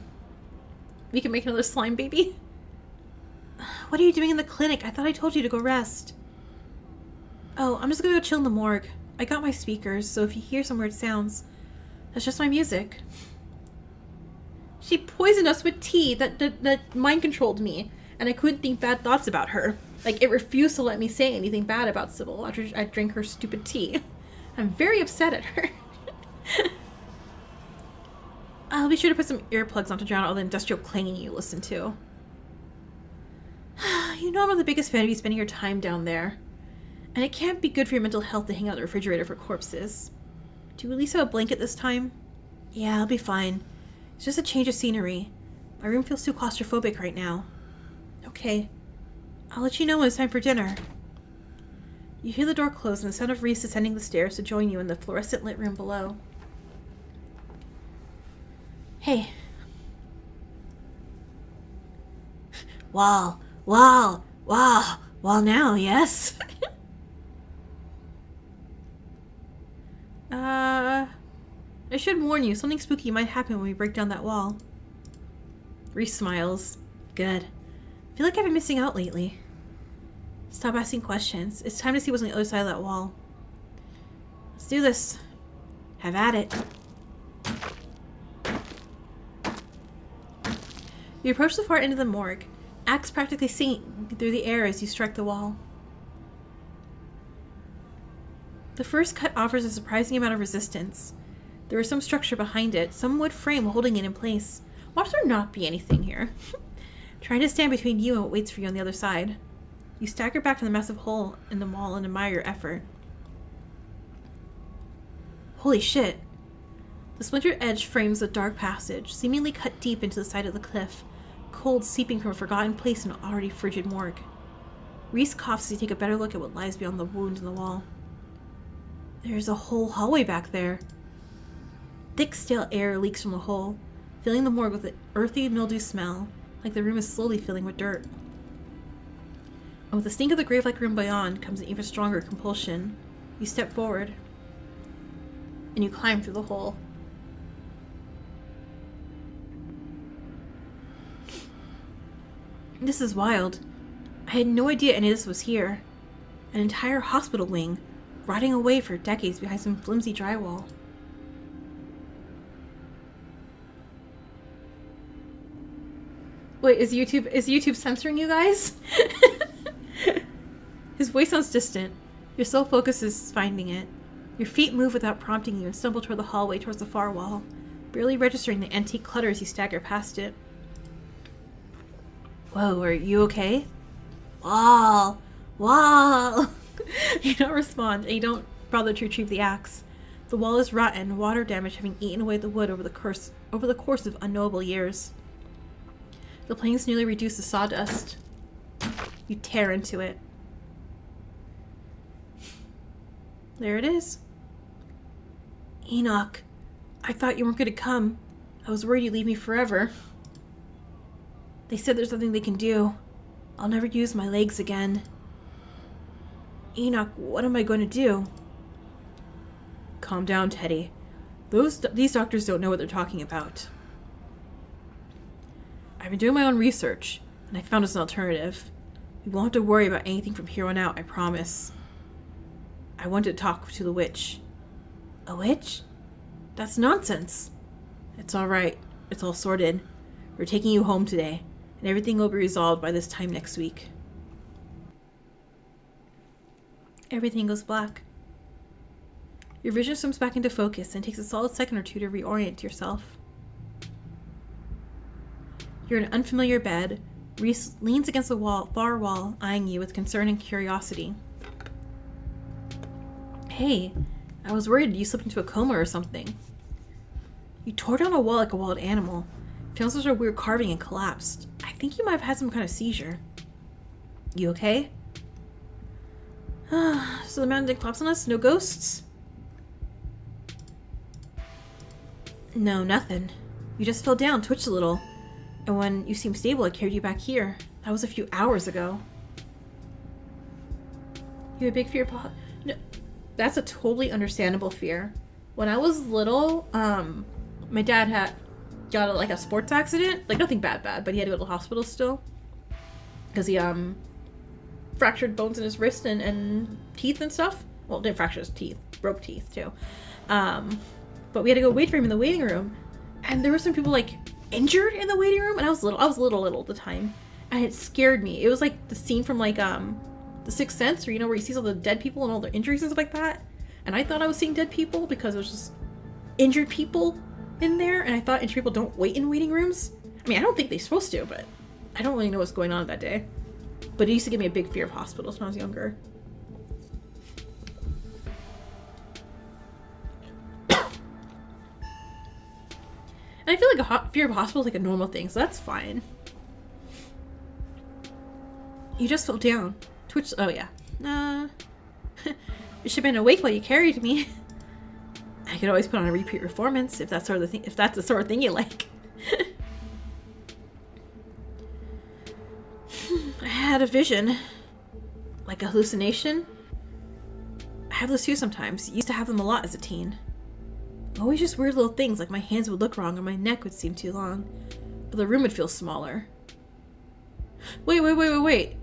We can make another slime baby. What are you doing in the clinic? I thought I told you to go rest. Oh, I'm just gonna go chill in the morgue. I got my speakers, so if you hear some weird sounds, that's just my music. She poisoned us with tea that mind controlled me, and I couldn't think bad thoughts about her. Like, it refused to let me say anything bad about Sybil after I drank her stupid tea. I'm very upset at her. I'll be sure to put some earplugs on to drown out all the industrial clanging you listen to. You know I'm not the biggest fan of you spending your time down there. And it can't be good for your mental health to hang out in the refrigerator for corpses. Do you at least have a blanket this time? Yeah, I'll be fine. It's just a change of scenery. My room feels too claustrophobic right now. Okay. I'll let you know when it's time for dinner. You hear the door close and the sound of Reese ascending the stairs to join you in the fluorescent lit room below. Hey. Well now, yes? I should warn you, something spooky might happen when we break down that wall. Reese smiles. Good. I feel like I've been missing out lately. Stop asking questions. It's time to see what's on the other side of that wall. Let's do this. Have at it. You approach the far end of the morgue, axe practically singing through the air as you strike the wall. The first cut offers a surprising amount of resistance. There is some structure behind it, some wood frame holding it in place. Watch there not be anything here. Trying to stand between you and what waits for you on the other side. You stagger back from the massive hole in the wall and admire your effort. Holy shit. The splintered edge frames a dark passage, seemingly cut deep into the side of the cliff, cold seeping from a forgotten place in an already frigid morgue. Reese coughs as you take a better look at what lies beyond the wound in the wall. There's a whole hallway back there. Thick, stale air leaks from the hole, filling the morgue with an earthy mildew smell, like the room is slowly filling with dirt. And with the stink of the grave-like room beyond comes an even stronger compulsion. You step forward, and you climb through the hole. This is wild. I had no idea any of this was here. An entire hospital wing, rotting away for decades behind some flimsy drywall. Wait, is YouTube censoring you guys? His voice sounds distant. Your sole focus is finding it. Your feet move without prompting you and stumble toward the hallway towards the far wall, barely registering the antique clutter as you stagger past it. Whoa, are you okay? Wall! You don't respond, and you don't bother to retrieve the axe. The wall is rotten, water damage having eaten away the wood over the course of unknowable years. The planks nearly reduced to sawdust. You tear into it. There it is. Enoch, I thought you weren't going to come. I was worried you'd leave me forever. They said there's nothing they can do. I'll never use my legs again. Enoch, what am I going to do? Calm down, Teddy. These doctors don't know what they're talking about. I've been doing my own research, and I found us an alternative. We won't have to worry about anything from here on out, I promise. I want to talk to the witch. A witch? That's nonsense. It's all right. It's all sorted. We're taking you home today, and everything will be resolved by this time next week. Everything goes black. Your vision swims back into focus and takes a solid second or two to reorient yourself. You're in an unfamiliar bed. Reese leans against the far wall, eyeing you with concern and curiosity. Hey, I was worried you slipped into a coma or something. You tore down a wall like a wild animal, found such a weird carving and collapsed. I think you might have had some kind of seizure. You okay? So the mountain didn't collapse on us? No ghosts? No, nothing. You just fell down, twitched a little. And when you seemed stable, I carried you back here. That was a few hours ago. You have a big fear of... No. That's a totally understandable fear. When I was little, my dad had got a sports accident. Like, nothing bad, but he had to go to the hospital still. Because he, fractured bones in his wrist and teeth and stuff. Well, didn't fracture his teeth. Broke teeth, too. But we had to go wait for him in the waiting room. And there were some people, like, injured in the waiting room. And I was little at the time. And it scared me. It was like the scene from, like, The Sixth Sense, or, you know, where he sees all the dead people and all the injuries and stuff like that. And I thought I was seeing dead people because it was just injured people in there. And I thought injured people don't wait in waiting rooms. I mean, I don't think they're supposed to, but I don't really know what's going on that day. But it used to give me a big fear of hospitals when I was younger. And I feel like a fear of hospitals is like a normal thing, so that's fine. You just fell down. Twitch. Oh yeah. You should have been awake while you carried me. I could always put on a repeat performance if that's sort of the thing. If that's the sort of thing you like. I had a vision, like a hallucination. I have those too sometimes. Used to have them a lot as a teen. Always just weird little things, like my hands would look wrong or my neck would seem too long, but the room would feel smaller. Wait.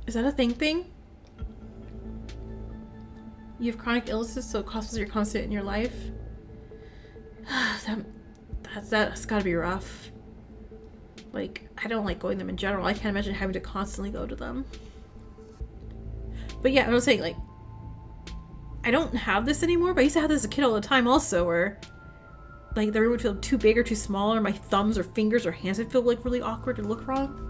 Is that a thing? You have chronic illnesses, so hospitals are constant in your life? That's gotta be rough. Like, I don't like going to them in general. I can't imagine having to constantly go to them. But yeah, I was saying, like, I don't have this anymore, but I used to have this as a kid all the time also, where, like, the room would feel too big or too small, or my thumbs or fingers or hands would feel, like, really awkward or look wrong.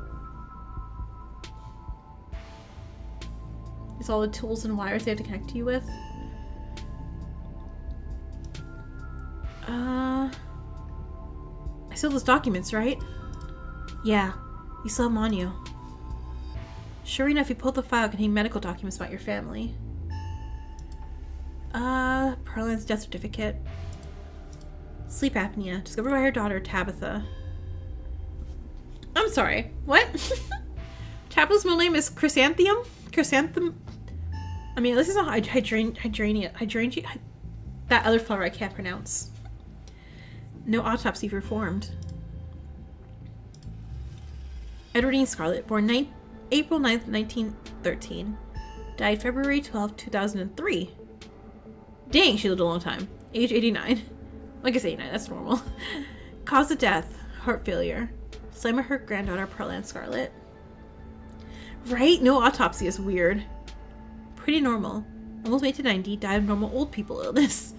It's all the tools and wires they have to connect to you with. I still have those documents, right? Yeah, you still have them on you. Sure enough, you pulled the file containing medical documents about your family. Pearline's death certificate. Sleep apnea, discovered by her daughter, Tabitha. I'm sorry, what? Tabitha's middle name is Chrysanthemum? I mean, this is not hydrangea. That other flower I can't pronounce. No autopsy performed. Edwardine Scarlet, born April 9th, 1913. Died February 12th, 2003. Dang, she lived a long time. Age 89. I guess 89, that's normal. Cause of death, heart failure. Same with her granddaughter, Pearline Scarlet. Right? No autopsy is weird. Pretty normal. Almost made to 90, died of normal old people illness.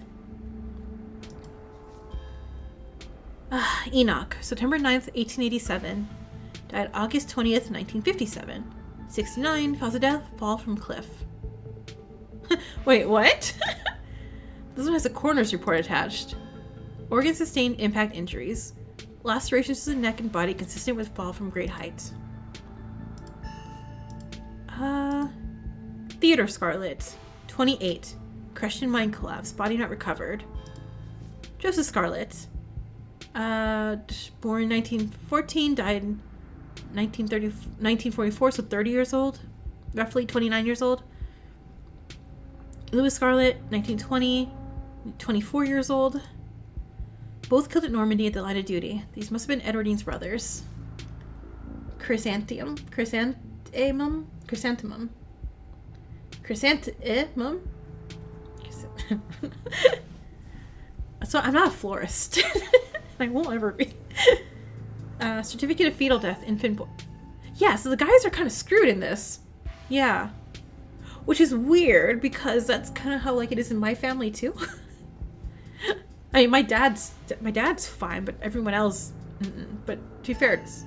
Enoch, September 9th, 1887. Died August 20th, 1957. 69, cause of death, fall from cliff. Wait, what? This one has a coroner's report attached. Organ sustained impact injuries. Lacerations to the neck and body consistent with fall from great height. Theodore Scarlet, 28. Crushed in mine collapse, body not recovered. Joseph Scarlet, born in 1914, died in 1944, so 30 years old. Roughly 29 years old. Louis Scarlet, 1920, 24 years old. Both killed at Normandy at the line of duty. These must have been Edwardine's brothers. Chrysanthemum. So I'm not a florist. I won't ever be. Certificate of fetal death, infant boy. Yeah, so the guys are kind of screwed in this. Yeah. Which is weird because that's kind of how like it is in my family too. I mean, my dad's fine, but everyone else. But to be fair, it's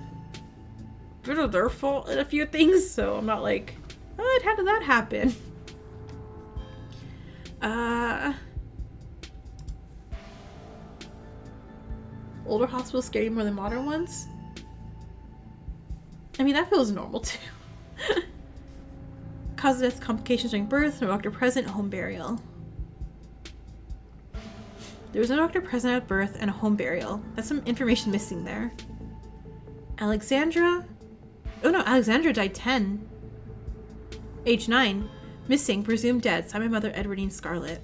a bit of their fault in a few things, so I'm not like, oh, how did that happen? Older hospitals scare you more than modern ones? I mean, that feels normal too. Cause of death, complications during birth, no doctor present, home burial. There was no doctor present at birth and a home burial. That's some information missing there. Alexandra? Oh no, Alexandra died 10. Age 9. Missing, presumed dead. Signed by mother Edwardine Scarlet.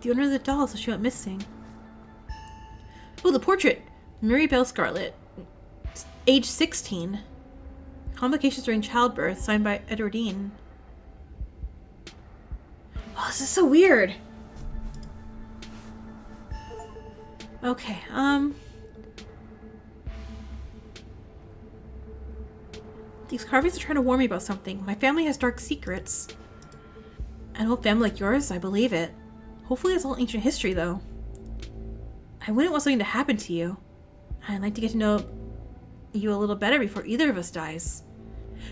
The owner of the doll, so she went missing. Oh, the portrait! Mary Bell Scarlet. Age 16. Complications during childbirth. Signed by Edwardine. Oh, this is so weird. Okay, these carvings are trying to warn me about something. My family has dark secrets. An old family like yours? I believe it. Hopefully it's all ancient history, though. I wouldn't want something to happen to you. I'd like to get to know you a little better before either of us dies.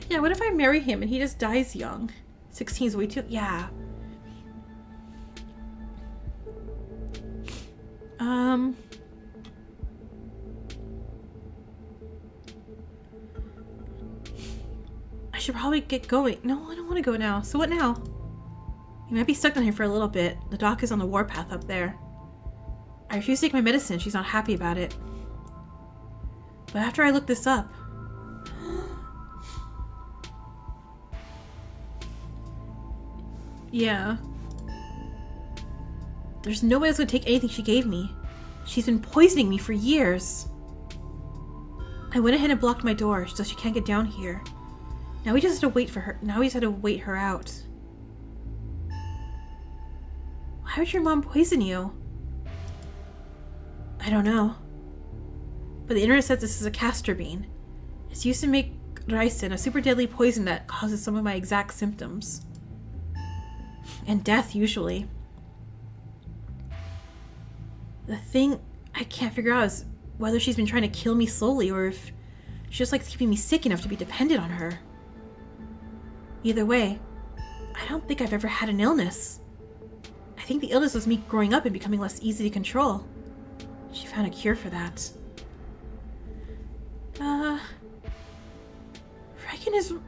Yeah, what if I marry him and he just dies young? 16 is way too... Yeah. I should probably get going. No, I don't want to go now. So what now? You might be stuck down here for a little bit. The doc is on the warpath up there. I refuse to take my medicine. She's not happy about it. But after I looked this up... Yeah. There's no way I was going to take anything she gave me. She's been poisoning me for years. I went ahead and blocked my door so she can't get down here. Now we just have to wait for her. Now we just have to wait her out. Why would your mom poison you? I don't know. But the internet says this is a castor bean. It's used to make ricin, a super deadly poison that causes some of my exact symptoms. And death, usually. The thing I can't figure out is whether she's been trying to kill me slowly or if she just likes keeping me sick enough to be dependent on her. Either way, I don't think I've ever had an illness. I think the illness was me growing up and becoming less easy to control. She found a cure for that.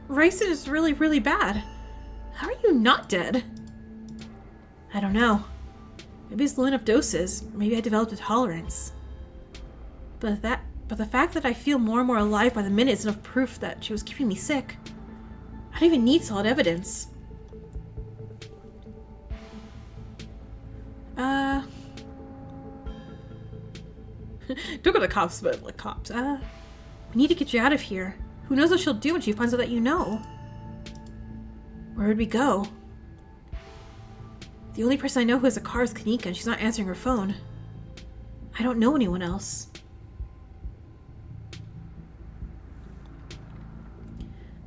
Ricin is really, really bad. How are you not dead? I don't know. Maybe it's low enough doses. Maybe I developed a tolerance. But the fact that I feel more and more alive by the minute is enough proof that she was keeping me sick. I don't even need solid evidence. Don't go to the cops, but like cops. We need to get you out of here. Who knows what she'll do when she finds out that you know? Where would we go? The only person I know who has a car is Kanika, and she's not answering her phone. I don't know anyone else.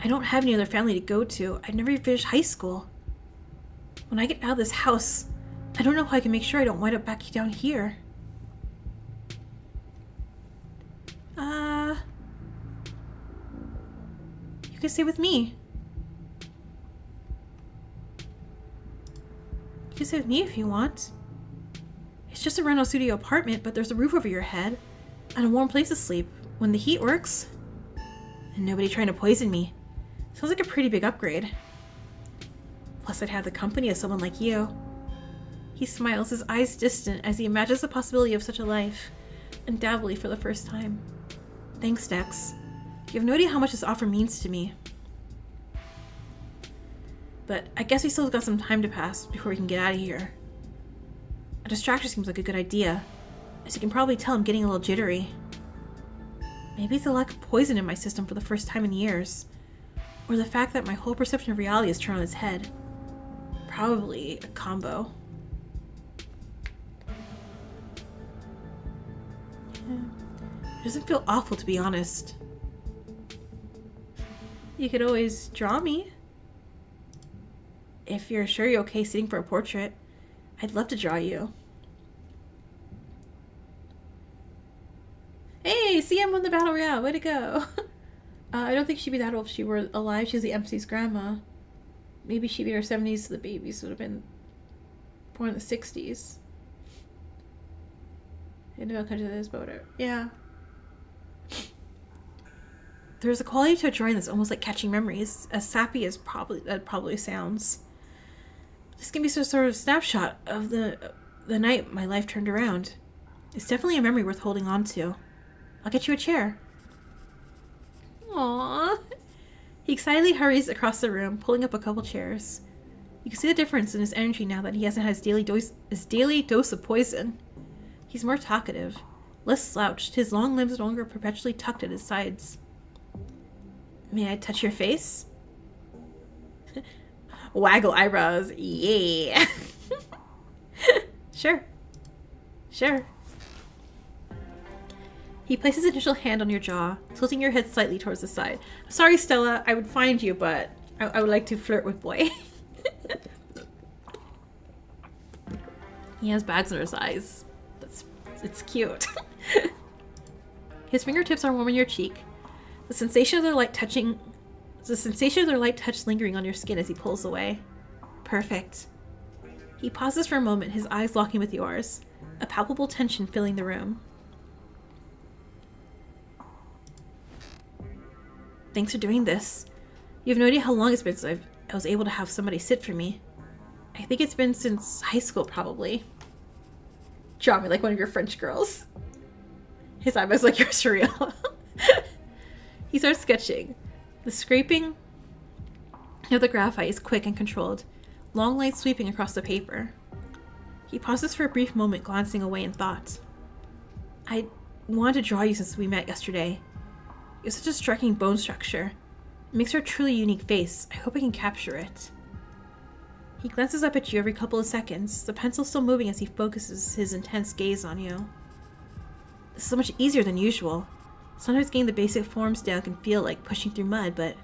I don't have any other family to go to. I've never even finished high school. When I get out of this house, I don't know how I can make sure I don't wind up back down here. You can stay with me. You can stay with me if you want. It's just a rental studio apartment, but there's a roof over your head and a warm place to sleep when the heat works. And nobody trying to poison me. Sounds like a pretty big upgrade. Plus I'd have the company of someone like you. He smiles, his eyes distant as he imagines the possibility of such a life, undoubtedly for the first time. Thanks, Dex. You have no idea how much this offer means to me. But I guess we still got some time to pass before we can get out of here. A distraction seems like a good idea. As you can probably tell, I'm getting a little jittery. Maybe it's the lack of poison in my system for the first time in years. Or the fact that my whole perception of reality is turned on its head. Probably a combo. It doesn't feel awful, to be honest. You could always draw me. If you're sure you're okay sitting for a portrait, I'd love to draw you. Hey, CM won the Battle Royale. Way to go. I don't think she'd be that old if she were alive. She's the MC's grandma. Maybe she'd be in her 70s, so the babies would have been born in the 60s. In no country that is, but whatever. Yeah. There's a quality to a drawing that's almost like catching memories, as sappy as that probably sounds. This can be sort of a snapshot of the night my life turned around. It's definitely a memory worth holding on to. I'll get you a chair. Aww. He excitedly hurries across the room, pulling up a couple chairs. You can see the difference in his energy now that he hasn't had his daily dose of poison. He's more talkative, less slouched, his long limbs no longer perpetually tucked at his sides. May I touch your face? Waggle eyebrows. Yeah. Sure. Sure. He places an initial hand on your jaw, tilting your head slightly towards the side. Sorry, Stella, I would find you, but I would like to flirt with Boy. He has bags under his eyes. It's cute. His fingertips are warming your cheek. The sensation of their light touch lingering on your skin as he pulls away. Perfect. He pauses for a moment, his eyes locking with yours, a palpable tension filling the room. Thanks for doing this. You have no idea how long it's been since I was able to have somebody sit for me. I think it's been since high school, probably. Draw me like one of your French girls. His eyebrows like you're surreal. He starts sketching. The scraping of the graphite is quick and controlled, long lines sweeping across the paper. He pauses for a brief moment, glancing away in thought. I wanted to draw you since we met yesterday. You have such a striking bone structure. It makes her a truly unique face. I hope I can capture it. He glances up at you every couple of seconds, the pencil still moving as he focuses his intense gaze on you. This is so much easier than usual. Sometimes getting the basic forms down can feel like pushing through mud, but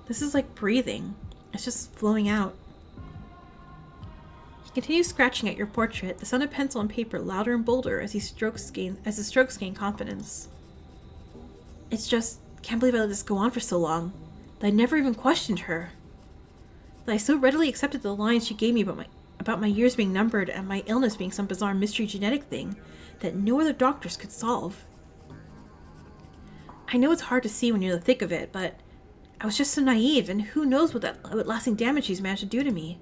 this is like breathing. It's just flowing out. He continues scratching at your portrait, the sound of pencil and paper louder and bolder as his strokes gain confidence. It's just, can't believe I let this go on for so long. That I never even questioned her. That I so readily accepted the lines she gave me about my years being numbered and my illness being some bizarre mystery genetic thing that no other doctors could solve. I know it's hard to see when you're in the thick of it, but I was just so naive, and who knows what lasting damage she's managed to do to me.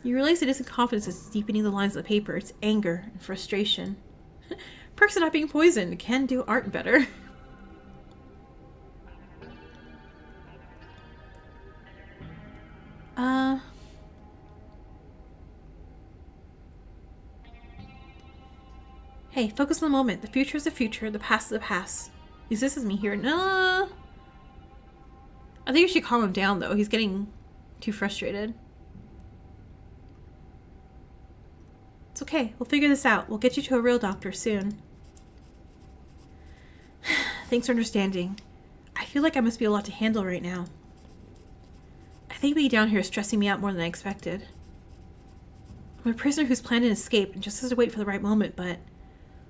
You realize it isn't confidence that's deepening the lines of the paper, it's anger and frustration. Perks of not being poisoned can do art better. Hey, focus on the moment. The future is the future, the past is the past. At least this is me here. No. I think you should calm him down, though. He's getting too frustrated. It's okay. We'll figure this out. We'll get you to a real doctor soon. Thanks for understanding. I feel like I must be a lot to handle right now. I think being down here is stressing me out more than I expected. I'm a prisoner who's planned an escape and just has to wait for the right moment, but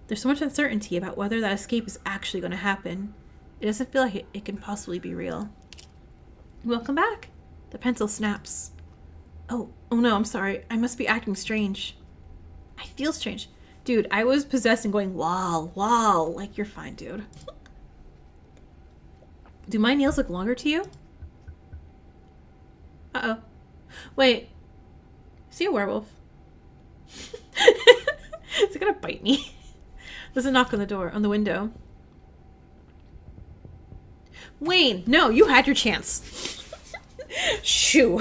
there's so much uncertainty about whether that escape is actually going to happen. It doesn't feel like it can possibly be real. Welcome back. The pencil snaps. Oh no, I'm sorry. I must be acting strange. I feel strange. Dude, I was possessed and going, wow, like you're fine, dude. Do my nails look longer to you? Uh-oh. Wait. Is he a werewolf? Is he gonna bite me? There's a knock on the window. Wayne, no, you had your chance. Shoo.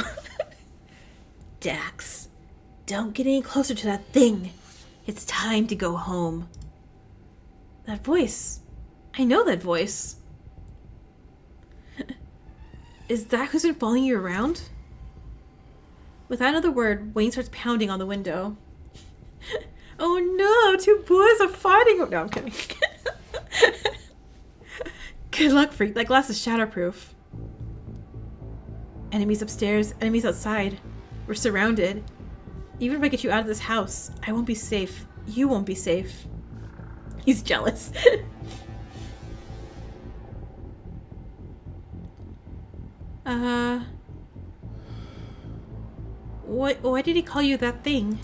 Dax, don't get any closer to that thing. It's time to go home. That voice. I know that voice. Is that who's been following you around? Without another word, Wayne starts pounding on the window. Oh no, two boys are fighting. Oh, no, I'm kidding. Good luck, freak. That glass is shatterproof. Enemies upstairs, enemies outside. We're surrounded. Even if I get you out of this house, I won't be safe. You won't be safe. He's jealous. Why did he call you that thing?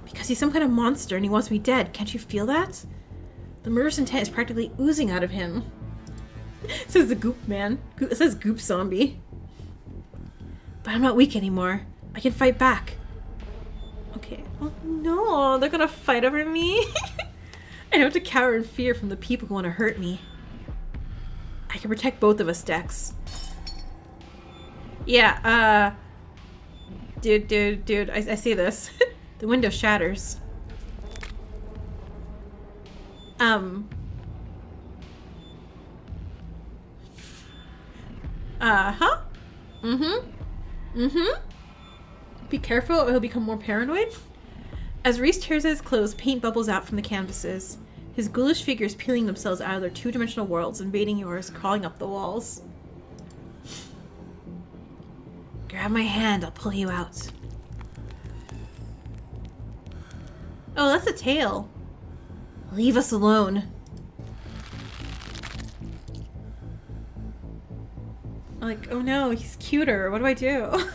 Because he's some kind of monster and he wants me dead. Can't you feel that? The murderous intent is practically oozing out of him. It says the goop man. It says goop zombie. But I'm not weak anymore. I can fight back. Okay. Oh no, they're gonna fight over me? I don't have to cower in fear from the people who want to hurt me. I can protect both of us, Dex. Yeah, Dude, I see this. The window shatters. Huh? Be careful or he'll become more paranoid. As Reese tears at his clothes, paint bubbles out from the canvases. His ghoulish figures peeling themselves out of their two-dimensional worlds, invading yours, crawling up the walls. Grab my hand, I'll pull you out. Oh, that's a tail. Leave us alone. Like, oh no, he's cuter. What do I do?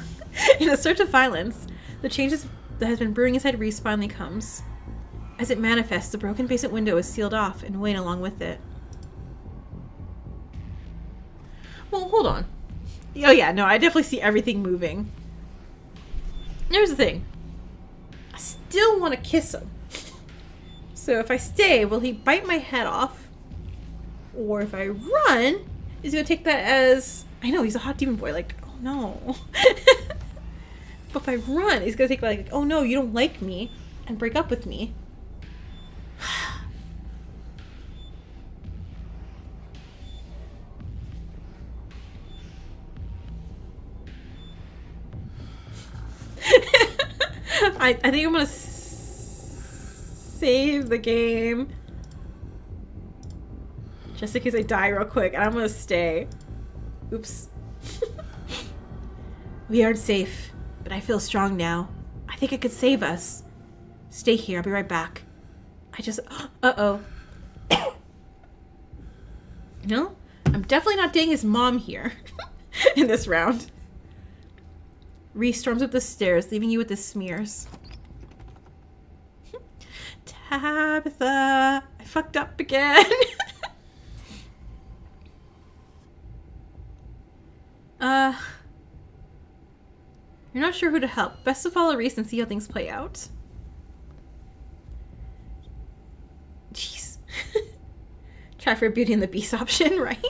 In a search of violence, the changes that has been brewing inside Reese finally comes. As it manifests, the broken basement window is sealed off and Wayne along with it. Well, hold on. Oh yeah, no, I definitely see everything moving. Here's the thing. I still want to kiss him. So if I stay, will he bite my head off? Or if I run, is he going to take that as... I know, he's a hot demon boy, like, oh no. But if I run, he's going to take like, oh no, you don't like me, and break up with me. I think I'm gonna save the game just in case I die real quick, and I'm gonna stay. Oops. We aren't safe, but I feel strong now. I think it could save us. Stay here, I'll be right back. I just... Uh-oh. No? I'm definitely not dating his mom here in this round. Reese storms up the stairs, leaving you with the smears. Tabitha, I fucked up again. You're not sure who to help. Best to follow Reese and see how things play out. Jeez. Try for a Beauty and the Beast option, right?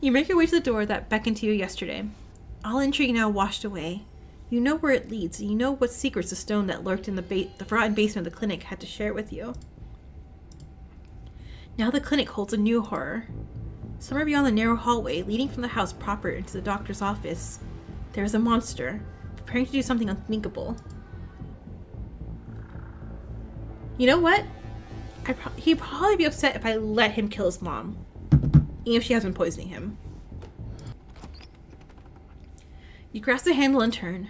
You make your way to the door that beckoned to you yesterday. All intrigue now washed away. You know where it leads, and you know what secrets the stone that lurked in the forgotten basement of the clinic had to share with you. Now the clinic holds a new horror. Somewhere beyond the narrow hallway, leading from the house proper into the doctor's office, there is a monster, preparing to do something unthinkable. You know what? He'd probably be upset if I let him kill his mom, even if she has been poisoning him. You grasp the handle and turn.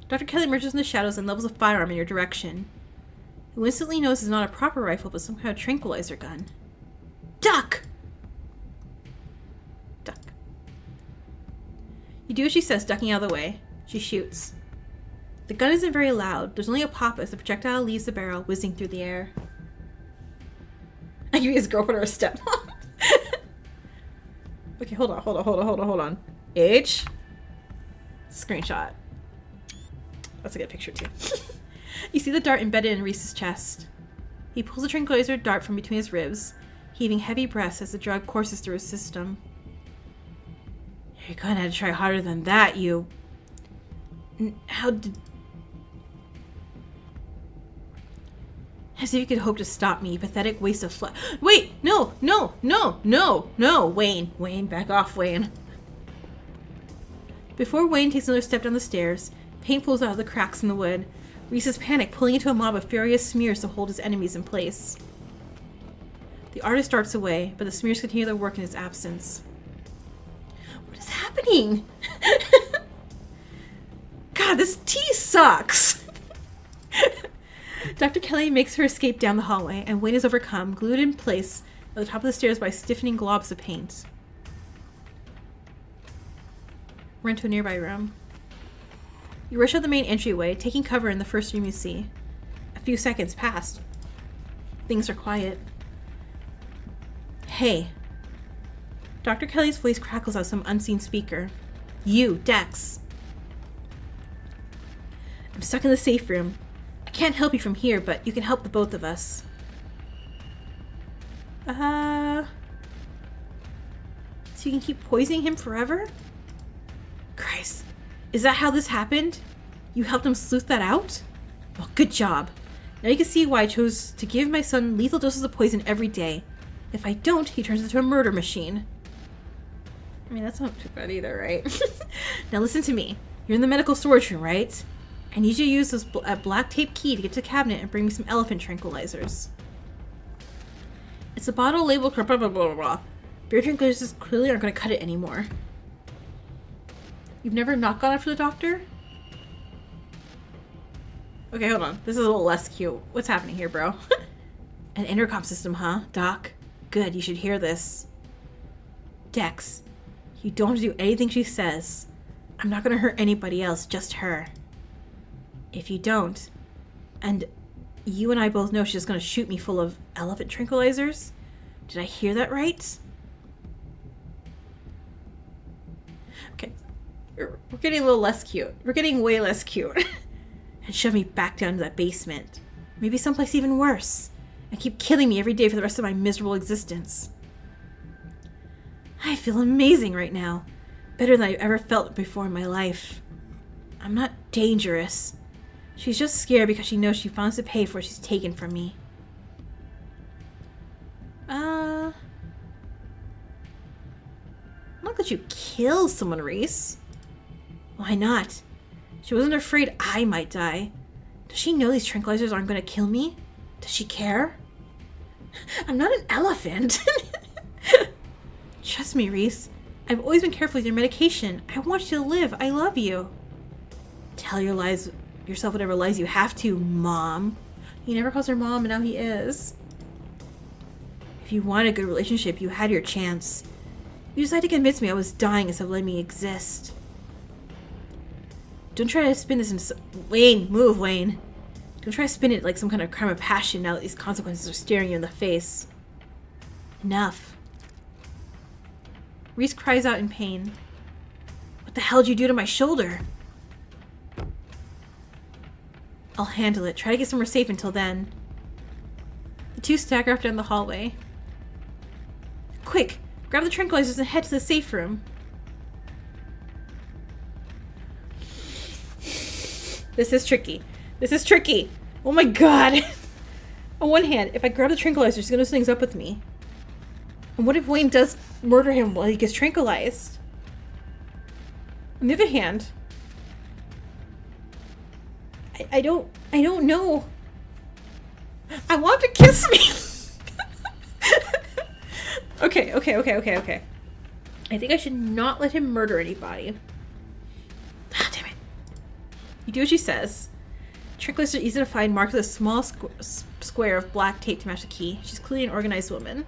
Dr. Kelly emerges in the shadows and levels a firearm in your direction. You instantly knows it's not a proper rifle, but some kind of tranquilizer gun. Duck! Duck. You do as she says, ducking out of the way. She shoots. The gun isn't very loud. There's only a pop as the projectile leaves the barrel, whizzing through the air. I give you his girlfriend or a stepmom. Okay, hold on. Age. Screenshot. That's a good picture too. You see the dart embedded in Reese's chest. He pulls the tranquilizer dart from between his ribs, heaving heavy breaths as the drug courses through his system. You're gonna have to try harder than that, you... How did... As if you could hope to stop me, pathetic waste of flesh. Wait! No! Wayne! Wayne, back off, Wayne. Before Wayne takes another step down the stairs, paint pulls out of the cracks in the wood. Reese's panic, pulling into a mob of furious smears to hold his enemies in place. The artist darts away, but the smears continue their work in his absence. What is happening? God, this tea sucks! Dr. Kelly makes her escape down the hallway, and Wayne is overcome, glued in place at the top of the stairs by stiffening globs of paint. Run to a nearby room. You rush out the main entryway, taking cover in the first room you see. A few seconds pass. Things are quiet. Hey. Dr. Kelly's voice crackles out some unseen speaker. You, Dex. I'm stuck in the safe room. I can't help you from here, but you can help the both of us. So you can keep poisoning him forever? Christ. Is that how this happened? You helped him sleuth that out? Well, good job. Now you can see why I chose to give my son lethal doses of poison every day. If I don't, he turns into a murder machine. I mean, that's not too bad either, right? Now listen to me. You're in the medical storage room, right? I need you to use this black tape key to get to the cabinet and bring me some elephant tranquilizers. It's a bottle labeled blah, blah, blah, blah, blah. Beer tranquilizers clearly aren't going to cut it anymore. You've never not gone after the doctor? Okay, hold on. This is a little less cute. What's happening here, bro? An intercom system, huh, Doc? Good, you should hear this. Dex, you don't have to do anything she says. I'm not going to hurt anybody else, just her. If you don't, and you and I both know she's just going to shoot me full of elephant tranquilizers. Did I hear that right? Okay. We're getting a little less cute. We're getting way less cute. And shove me back down to that basement. Maybe someplace even worse. And keep killing me every day for the rest of my miserable existence. I feel amazing right now. Better than I've ever felt before in my life. I'm not dangerous. She's just scared because she knows she wants to pay for what she's taken from me. Not that you kill someone, Reese. Why not? She wasn't afraid I might die. Does she know these tranquilizers aren't going to kill me? Does she care? I'm not an elephant. Trust me, Reese. I've always been careful with your medication. I want you to live. I love you. Tell yourself whatever lies you have to, Mom. He never calls her Mom, and now he is. If you want a good relationship, you had your chance. You decided to convince me I was dying instead of letting me exist. Don't try to spin this in... Wayne, move, Wayne. Don't try to spin it like some kind of crime of passion now that these consequences are staring you in the face. Enough. Reese cries out in pain. What the hell did you do to my shoulder? I'll handle it. Try to get somewhere safe until then. The two stagger up down the hallway. Quick! Grab the tranquilizers and head to the safe room. This is tricky. This is tricky. Oh my god. On one hand, if I grab the tranquilizer, she's gonna know something's up with me. And what if Wayne does murder him while he gets tranquilized? On the other hand, I don't know. I want to kiss me. Okay. I think I should not let him murder anybody. Ah, damn it. You do what she says. Tranquilizers are easy to find, marked with a small square of black tape to match the key. She's clearly an organized woman.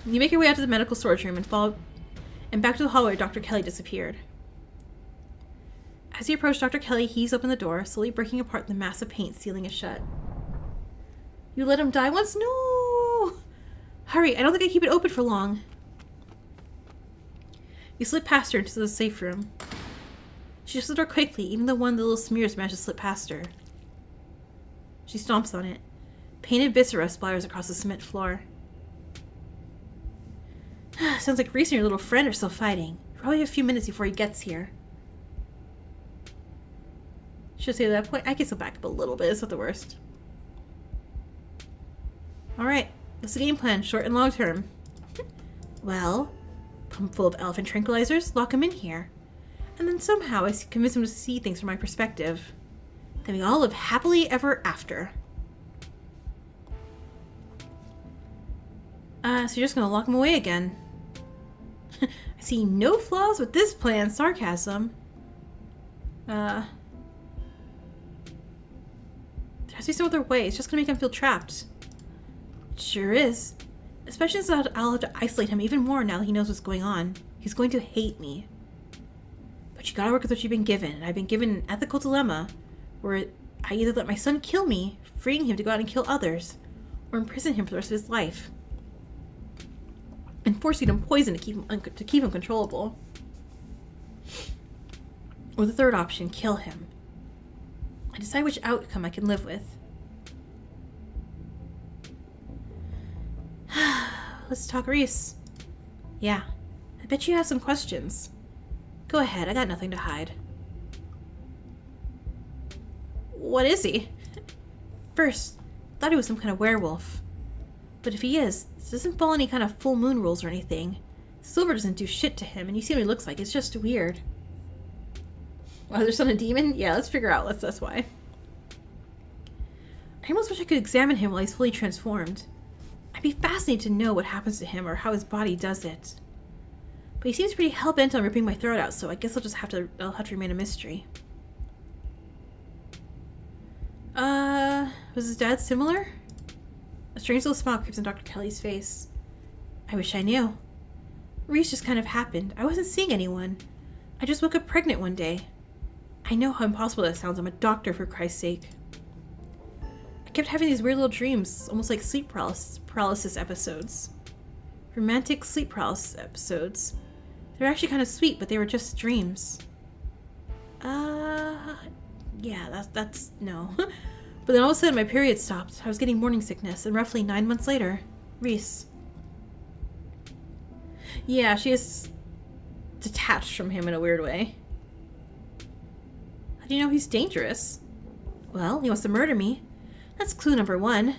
You make your way out to the medical storage room and back to the hallway where Dr. Kelly disappeared. As you approach Dr. Kelly, heaves open the door, slowly breaking apart the mass of paint sealing it shut. You let him die once? No! Hurry, I don't think I keep it open for long. You slip past her into the safe room. She shuts the door quickly, even though one of the little smears managed to slip past her. She stomps on it. Painted viscera splatters across the cement floor. Sounds like Reese and your little friend are still fighting. Probably a few minutes before he gets here. Should say at that point, I can still back up a little bit. It's not the worst. Alright, what's the game plan, short and long term? Well, pump full of elephant tranquilizers, lock him in here. And then somehow I convince him to see things from my perspective. Then we all live happily ever after. So you're just gonna lock him away again. I see no flaws with this plan, sarcasm. There has to be some other way. It's just gonna make him feel trapped. It sure is. Especially since I'll have to isolate him even more now that he knows what's going on. He's going to hate me. But you gotta work with what you've been given, and I've been given an ethical dilemma where I either let my son kill me, freeing him to go out and kill others, or imprison him for the rest of his life. And force feed him poison to keep him controllable. Or the third option, kill him. I decide which outcome I can live with. let's talk Reese. Yeah, I bet you have some questions. Go ahead, I got nothing to hide. What is he? First, I thought he was some kind of werewolf. But if he is, this doesn't follow any kind of full moon rules or anything. Silver doesn't do shit to him, and you see what he looks like. It's just weird. Well, is their son a demon? Yeah, let's figure out. That's why. I almost wish I could examine him while he's fully transformed. I'd be fascinated to know what happens to him or how his body does it. But he seems pretty hell-bent on ripping my throat out, so I guess it'll have to remain a mystery. Was his dad similar? A strange little smile creeps on Dr. Kelly's face. I wish I knew. Reese just kind of happened. I wasn't seeing anyone. I just woke up pregnant one day. I know how impossible that sounds. I'm a doctor, for Christ's sake. I kept having these weird little dreams, almost like sleep paralysis episodes. Romantic sleep paralysis episodes. They were actually kind of sweet, but they were just dreams. Yeah, that's no. But then all of a sudden my period stopped. I was getting morning sickness, and roughly 9 months later, Reese. Yeah, she is detached from him in a weird way. How do you know he's dangerous? Well, he wants to murder me. That's clue number 1.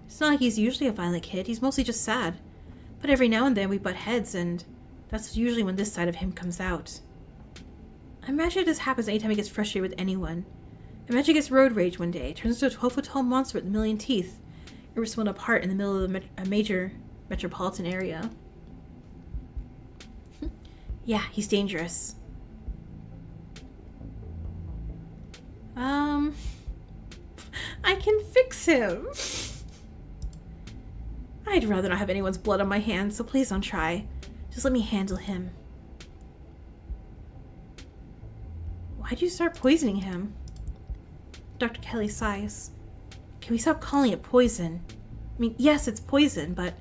It's not like he's usually a violent kid. He's mostly just sad. But every now and then we butt heads, and that's usually when this side of him comes out. I imagine this happens anytime he gets frustrated with anyone. Imagine he gets road rage one day, turns into a 12-foot-tall monster with a million teeth, or split apart in the middle of a major metropolitan area. Yeah, he's dangerous. I can fix him. I'd rather not have anyone's blood on my hands, so please don't try. Just let me handle him. Why'd you start poisoning him? Dr. Kelly sighs. Can we stop calling it poison? I mean, yes, it's poison, but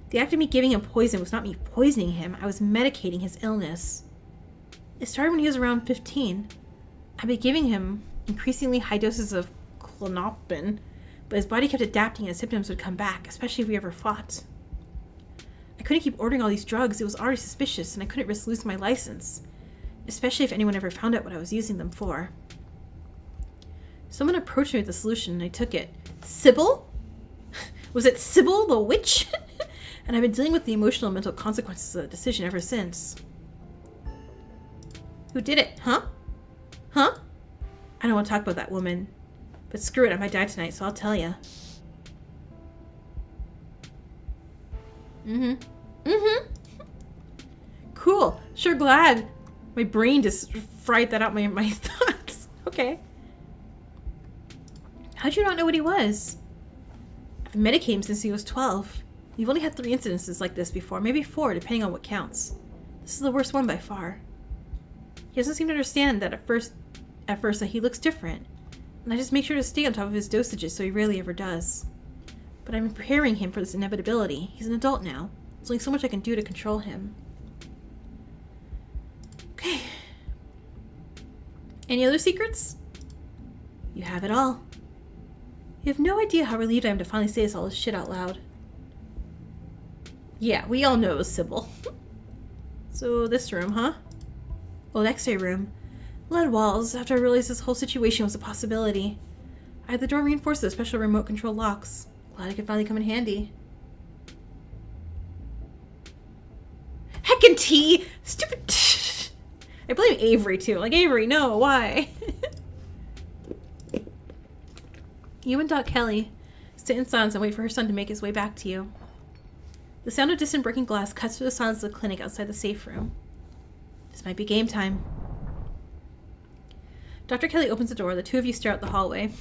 the act of me giving him poison was not me poisoning him. I was medicating his illness. It started when he was around 15. I'd been giving him increasingly high doses of clonopin, but his body kept adapting and symptoms would come back, especially if we ever fought. I couldn't keep ordering all these drugs. It was already suspicious, and I couldn't risk losing my license, especially if anyone ever found out what I was using them for. Someone approached me with a solution, and I took it. Sybil? Was it Sybil the witch? And I've been dealing with the emotional and mental consequences of the decision ever since. Who did it? Huh? Huh? I don't want to talk about that woman. But screw it, I might die tonight, so I'll tell ya. Cool. Sure glad. My brain just fried that out my thoughts. Okay. How'd you not know what he was? I've been medicating him since he was 12. You've only had 3 incidences like this before, maybe 4, depending on what counts. This is the worst one by far. He doesn't seem to understand that at first that he looks different, and I just make sure to stay on top of his dosages so he rarely ever does. But I'm preparing him for this inevitability. He's an adult now. There's only so much I can do to control him. Okay. Any other secrets? You have it all. You have no idea how relieved I am to finally say all this shit out loud. Yeah, we all know it was Sybil. So this room, huh? Well, X-ray room. Lead walls, after I realized this whole situation was a possibility. I had the door reinforced with special remote control locks. Glad I could finally come in handy. Heckin' T! Stupid. I blame Avery too. Like, Avery, no, why? You and Doc Kelly sit in silence and wait for her son to make his way back to you. The sound of distant breaking glass cuts through the silence of the clinic outside the safe room. This might be game time. Dr. Kelly opens the door. The two of you stare out the hallway.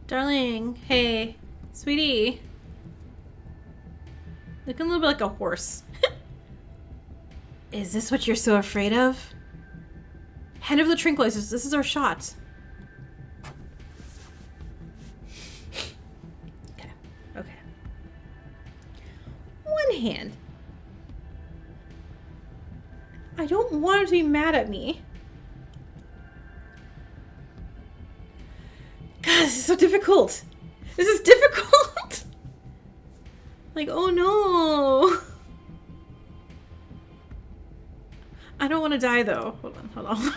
Darling, hey, sweetie. Looking a little bit like a horse. Is this what you're so afraid of? Hand over the tranquilizers. This is our shot. Okay. One hand. I don't want him to be mad at me. God, this is so difficult. This is difficult. Like, oh no. I don't want to die though. Hold on.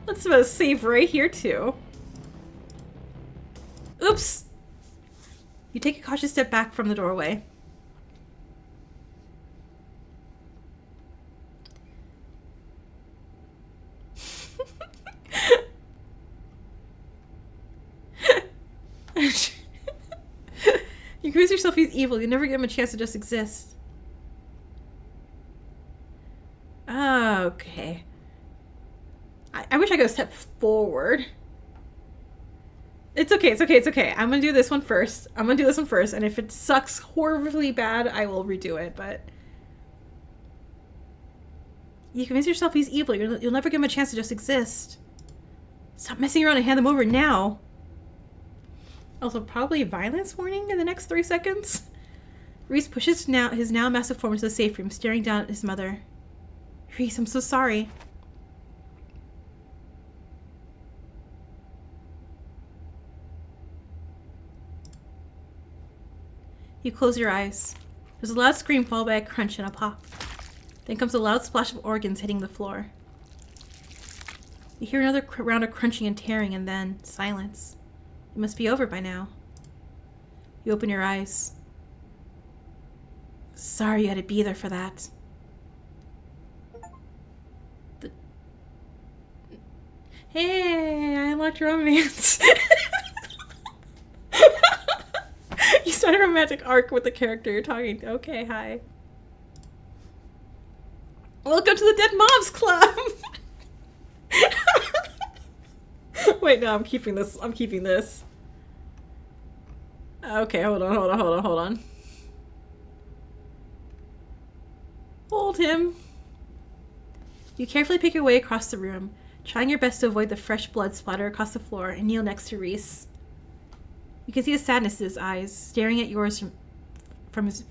Let's save right here too. Oops. You take a cautious step back from the doorway. You convince yourself he's evil. You never give him a chance to just exist. Okay. I wish I could have stepped forward. It's okay, it's okay, it's okay. I'm gonna do this one first. And if it sucks horribly bad, I will redo it, but... You convince yourself he's evil. You'll never give him a chance to just exist. Stop messing around and hand him over now. Also, probably violence warning in the next 3 seconds. Reese pushes his now massive form into the safe room, staring down at his mother. Reese, I'm so sorry. You close your eyes. There's a loud scream followed by a crunch and a pop. Then comes a loud splash of organs hitting the floor. You hear another round of crunching and tearing, and then silence. It must be over by now. You open your eyes. Sorry you had to be there for that. Hey, I unlocked romance. You start a romantic arc with the character you're talking to. Okay, hi. Welcome to the Dead Moms Club! Wait, no, I'm keeping this. Okay, hold on. Hold him. You carefully pick your way across the room, trying your best to avoid the fresh blood splatter across the floor, and kneel next to Reese. You can see the sadness in his eyes, staring into yours from his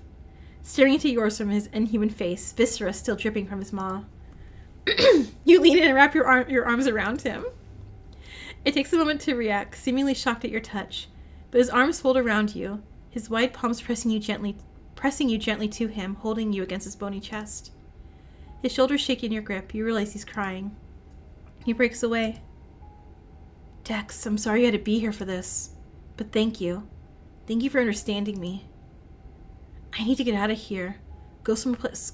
inhuman face, viscera still dripping from his maw. You lean in and wrap your arms around him. It takes a moment to react, seemingly shocked at your touch, but his arms fold around you, his wide palms pressing you gently to him, holding you against his bony chest. His shoulders shake in your grip. You realize he's crying. He breaks away. Dex, I'm sorry you had to be here for this. But thank you. Thank you for understanding me. I need to get out of here. Go someplace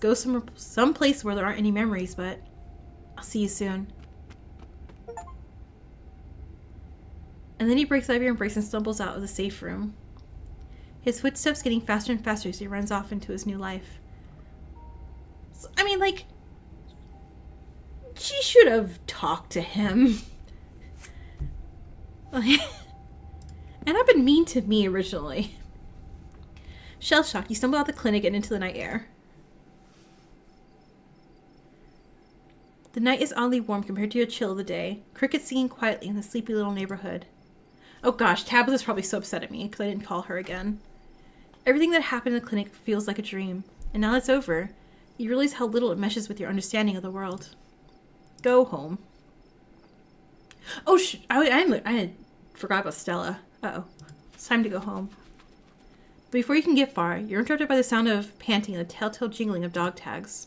where there aren't any memories, but I'll see you soon. And then he breaks out of your embrace and stumbles out of the safe room. His footsteps getting faster and faster as he runs off into his new life. So, I mean, like, she should have talked to him. And I've been mean to me originally. Shell-shocked, you stumble out the clinic and into the night air. The night is oddly warm compared to the chill of the day. Crickets singing quietly in the sleepy little neighborhood. Oh gosh, Tabitha's probably so upset at me because I didn't call her again. Everything that happened in the clinic feels like a dream. And now it's over, you realize how little it meshes with your understanding of the world. Go home. Oh, I forgot about Stella. Uh-oh. It's time to go home. But before you can get far, you're interrupted by the sound of panting and the telltale jingling of dog tags.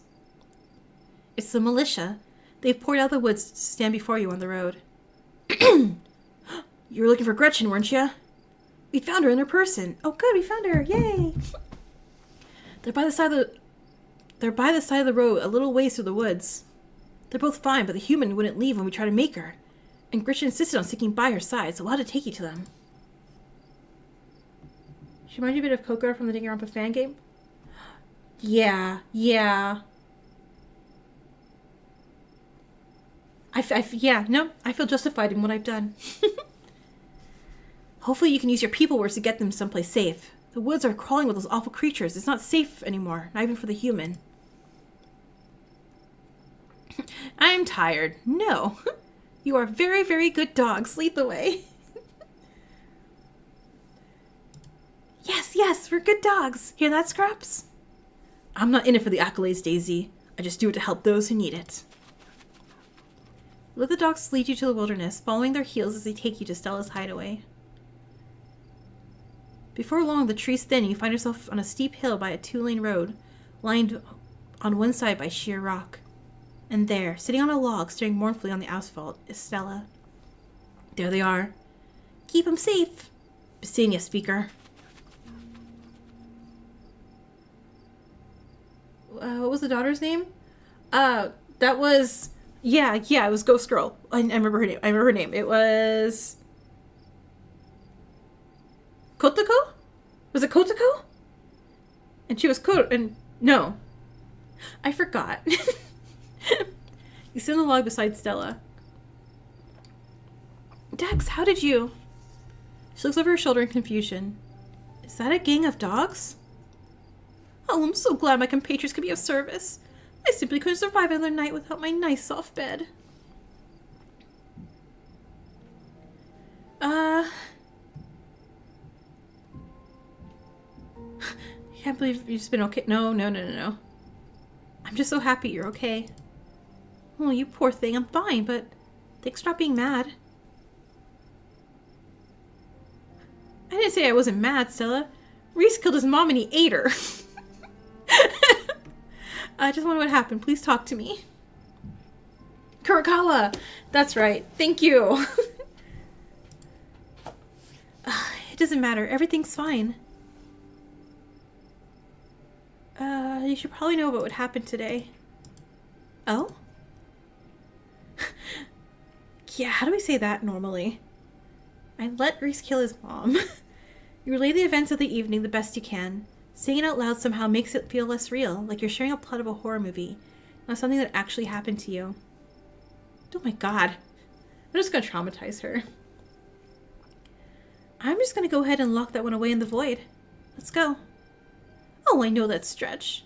It's the militia. They've poured out of the woods to stand before you on the road. You were looking for Gretchen, weren't you? We found her in her person. Oh good, we found her. Yay! They're by the side of the road, a little ways through the woods. They're both fine, but the human wouldn't leave when we tried to make her. And Gretchen insisted on sticking by her side, so we'll have to take you to them. She reminds you a bit of Coco from the Danganronpa fan game? Yeah. I feel justified in what I've done. Hopefully you can use your people words to get them someplace safe. The woods are crawling with those awful creatures. It's not safe anymore, not even for the human. I'm tired. No. You are very, very good dogs. Lead the way. Yes, we're good dogs. Hear that, Scraps? I'm not in it for the accolades, Daisy. I just do it to help those who need it. Let the dogs lead you to the wilderness, following their heels as they take you to Stella's hideaway. Before long, the trees thin, and you find yourself on a steep hill by a 2-lane road, lined on one side by sheer rock. And there, sitting on a log, staring mournfully on the asphalt, is Stella. There they are. Keep 'em safe. Byssania, speaker. What was the daughter's name? That was... Yeah, it was Ghost Girl. I remember her name. It was... Kotoko? Was it Kotoko? And she was no. I forgot. You sit on the log beside Stella. Dex, how did you... She looks over her shoulder in confusion. Is that a gang of dogs? Oh, I'm so glad my compatriots could be of service. I simply couldn't survive another night without my nice soft bed. I can't believe you've just been okay. No. I'm just so happy you're okay. Oh, you poor thing. I'm fine, but thanks for not being mad. I didn't say I wasn't mad, Stella. Reese killed his mom and he ate her. I just wonder what happened. Please talk to me. Kurakawa! That's right. Thank you. It doesn't matter. Everything's fine. You should probably know about what happened today. Oh? Yeah, how do we say that normally? I let Reese kill his mom. You relay the events of the evening the best you can. Saying it out loud somehow makes it feel less real, like you're sharing a plot of a horror movie, not something that actually happened to you. Oh my god. I'm just gonna traumatize her. I'm just gonna go ahead and lock that one away in the void. Let's go. Oh, I know that Stretch.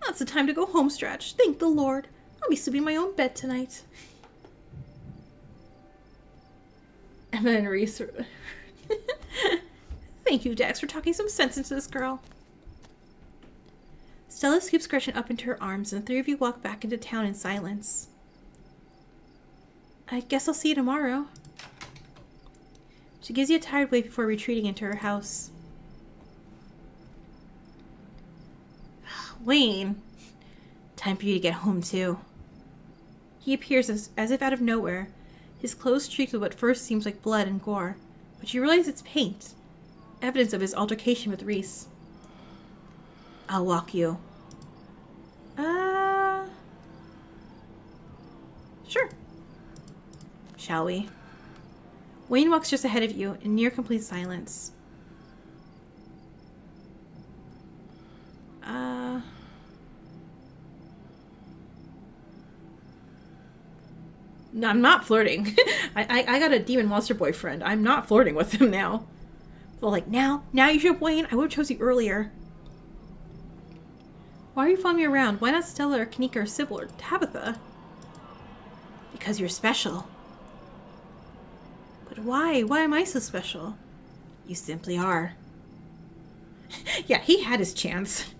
That's the time to go home, Stretch. Thank the Lord. I'll be sleeping in my own bed tonight. And then Reese... Thank you, Dex, for talking some sense into this girl. Stella scoops Gretchen up into her arms, and the three of you walk back into town in silence. I guess I'll see you tomorrow. She gives you a tired wave before retreating into her house. Wayne. Time for you to get home, too. He appears as if out of nowhere, his clothes streaked with what first seems like blood and gore, but you realize it's paint. Evidence of his altercation with Reese. I'll walk you. Sure. Shall we? Wayne walks just ahead of you in near complete silence. No, I'm not flirting. I got a demon monster boyfriend. I'm not flirting with him now. Well, like, now you should have Wayne. I would have chose you earlier. Why are you following me around? Why not Stella or Kanika or Sybil or Tabitha? Because you're special. But why? Why am I so special? You simply are. Yeah, he had his chance.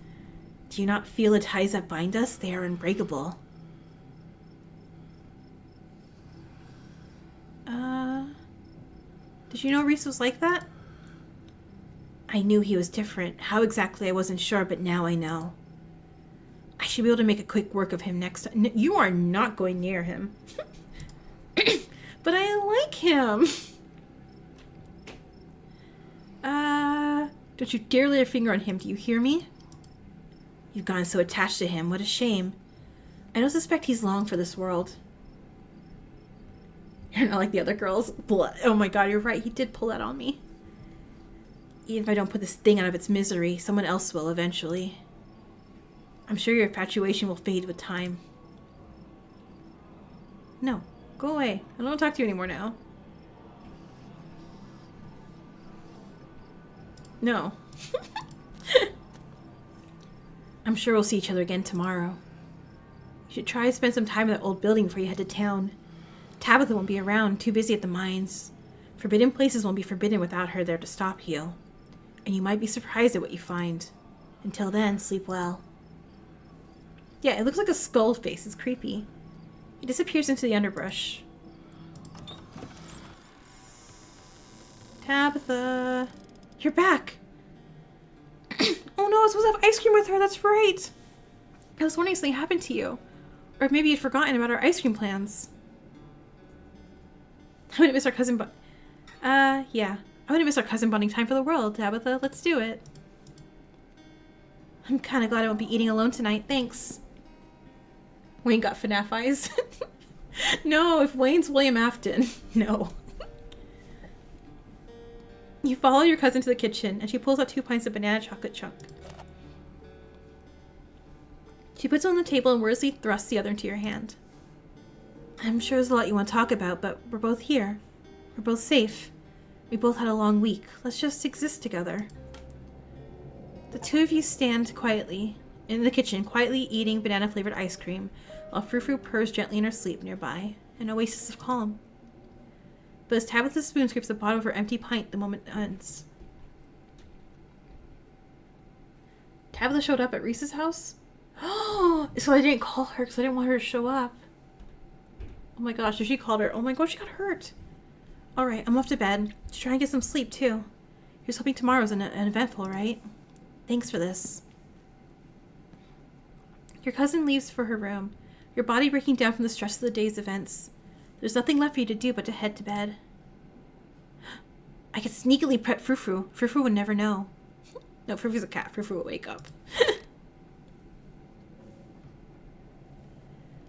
Do you not feel the ties that bind us? They are unbreakable. Did you know Reese was like that? I knew he was different. How exactly I wasn't sure, but now I know. I should be able to make a quick work of him next time. You are not going near him. But I like him. Don't you dare lay a finger on him, do you hear me? You've gotten so attached to him, what a shame. I don't suspect he's long for this world. You're not like the other girls. Blood. Oh my god, you're right, he did pull that on me. Even if I don't put this thing out of its misery, someone else will eventually. I'm sure your infatuation will fade with time. No, go away. I don't want to talk to you anymore now. No. I'm sure we'll see each other again tomorrow. You should try to spend some time in that old building before you head to town. Tabitha won't be around, too busy at the mines. Forbidden places won't be forbidden without her there to stop you. And you might be surprised at what you find. Until then, sleep well. Yeah, it looks like a skull face. It's creepy. It disappears into the underbrush. Tabitha, you're back. Oh no, I was supposed to have ice cream with her. That's right. I was wondering if something happened to you. Or maybe you'd forgotten about our ice cream plans. I wouldn't miss our cousin yeah. I wouldn't miss our cousin bonding time for the world, Tabitha. Let's do it. I'm kind of glad I won't be eating alone tonight. Thanks. Wayne got FNAF eyes. No, if Wayne's William Afton. No. You follow your cousin to the kitchen, and she pulls out 2 pints of banana chocolate chunk. She puts it on the table and wordlessly thrusts the other into your hand. I'm sure there's a lot you want to talk about, but we're both here. We're both safe. We both had a long week. Let's just exist together. The two of you stand quietly in the kitchen, quietly eating banana-flavored ice cream, while Frou-Frou purrs gently in her sleep nearby, an oasis of calm. But as Tabitha's spoon scrapes the bottom of her empty pint, the moment ends. Tabitha showed up at Reese's house? Oh, so I didn't call her because I didn't want her to show up. Oh my gosh, if she called her, oh my gosh, she got hurt. Alright, I'm off to bed. Just try and get some sleep, too. Here's hoping tomorrow's an eventful, right? Thanks for this. Your cousin leaves for her room, your body breaking down from the stress of the day's events. There's nothing left for you to do but to head to bed. I could sneakily prep Frou-Frou. Frou-Frou would never know. No, Frou-Frou's a cat. Frou-Frou will wake up.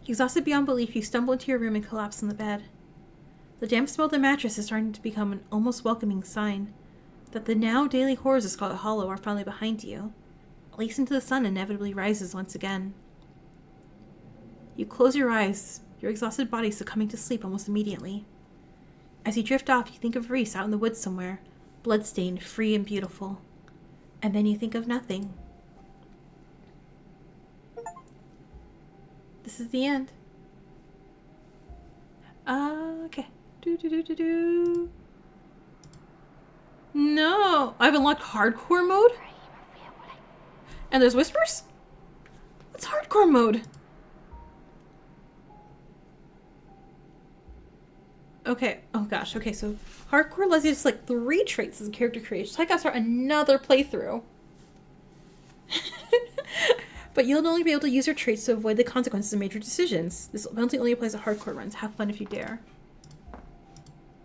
Exhausted beyond belief, you stumble into your room and collapse on the bed. The damp smell of the mattress is starting to become an almost welcoming sign that the now daily horrors of Scarlet Hollow are finally behind you, at least until the sun inevitably rises once again. You close your eyes, your exhausted body succumbing to sleep almost immediately. As you drift off, you think of Reese out in the woods somewhere, bloodstained, free and beautiful. And then you think of nothing. This is the end. Okay. No! I've unlocked hardcore mode? And there's whispers? What's hardcore mode? Okay. Oh gosh. Okay, so hardcore lets you just like 3 traits as a character creation. So I gotta start another playthrough. But you'll only be able to use your traits to avoid the consequences of major decisions. This penalty only applies to hardcore runs. Have fun if you dare.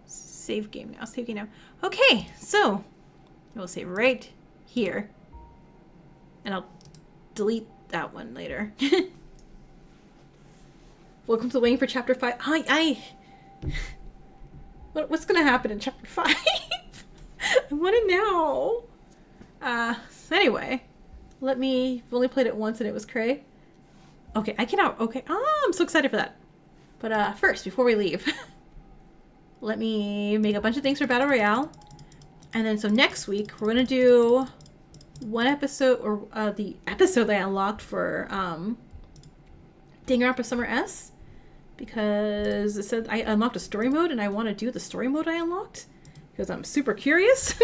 Save game now. Save game now. Okay, so we'll save right here. And I'll delete that one later. Welcome to waiting for chapter 5. What's gonna happen in chapter 5? I want to know. Anyway, I've only played it once and it was cray. Okay, I cannot. Okay, I'm so excited for that. But first, before we leave, let me make a bunch of things for Battle Royale. And then, so next week, we're gonna do one episode, or the episode that I unlocked for Danganronpa Summer S. Because it said I unlocked a story mode and I want to do the story mode I unlocked. Because I'm super curious.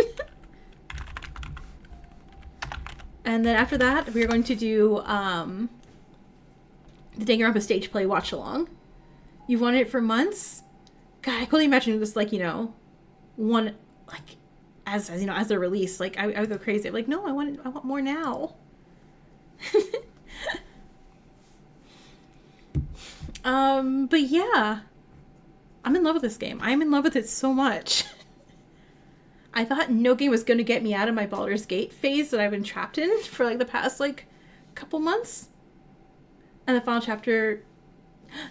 And then after that, we're going to do the Danganronpa stage play watch along. You've wanted it for months? God, I couldn't imagine this, like, you know, one, like, as you know, as they're released, like, I would go crazy. I'm like, no, I want more now. But yeah, I'm in love with this game. I'm in love with it so much. I thought no game was going to get me out of my Baldur's Gate phase that I've been trapped in for like the past like couple months. And the final chapter,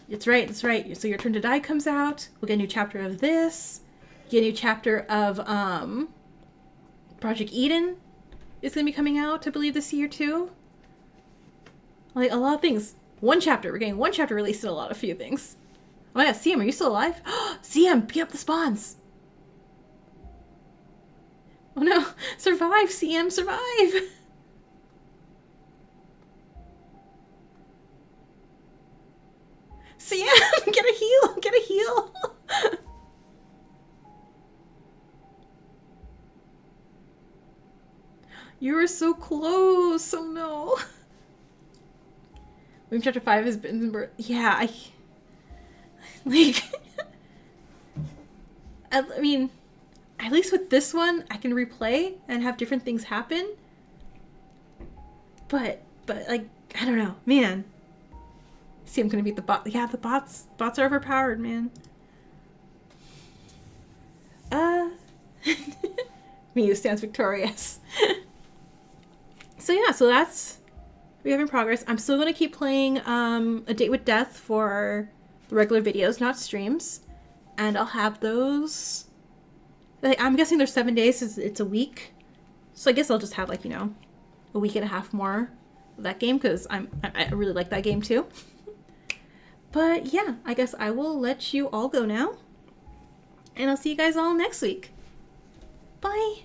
it's right. So Your Turn to Die comes out. We'll get a new chapter of this. Get a new chapter of Project Eden is going to be coming out, I believe, this year too. Like a lot of things. One chapter. We're getting one chapter released in a few things. Oh my god, CM, are you still alive? CM, pick up the spawns. Oh no, survive, CM, survive. CM, get a heal. You were so close, oh no. Room Chapter 5 has been... Yeah, like... I mean, at least with this one, I can replay and have different things happen. But like, I don't know. Man. See, I'm gonna beat the bot. Yeah, the bots are overpowered, man. Miyu stands victorious. So yeah, so that's we have in progress. I'm still gonna keep playing A Date with Death for the regular videos, not streams, and I'll have those. Like, I'm guessing there's 7 days. It's a week, so I guess I'll just have like, you know, a week and a half more of that game because I really like that game too. But yeah, I guess I will let you all go now, and I'll see you guys all next week. Bye.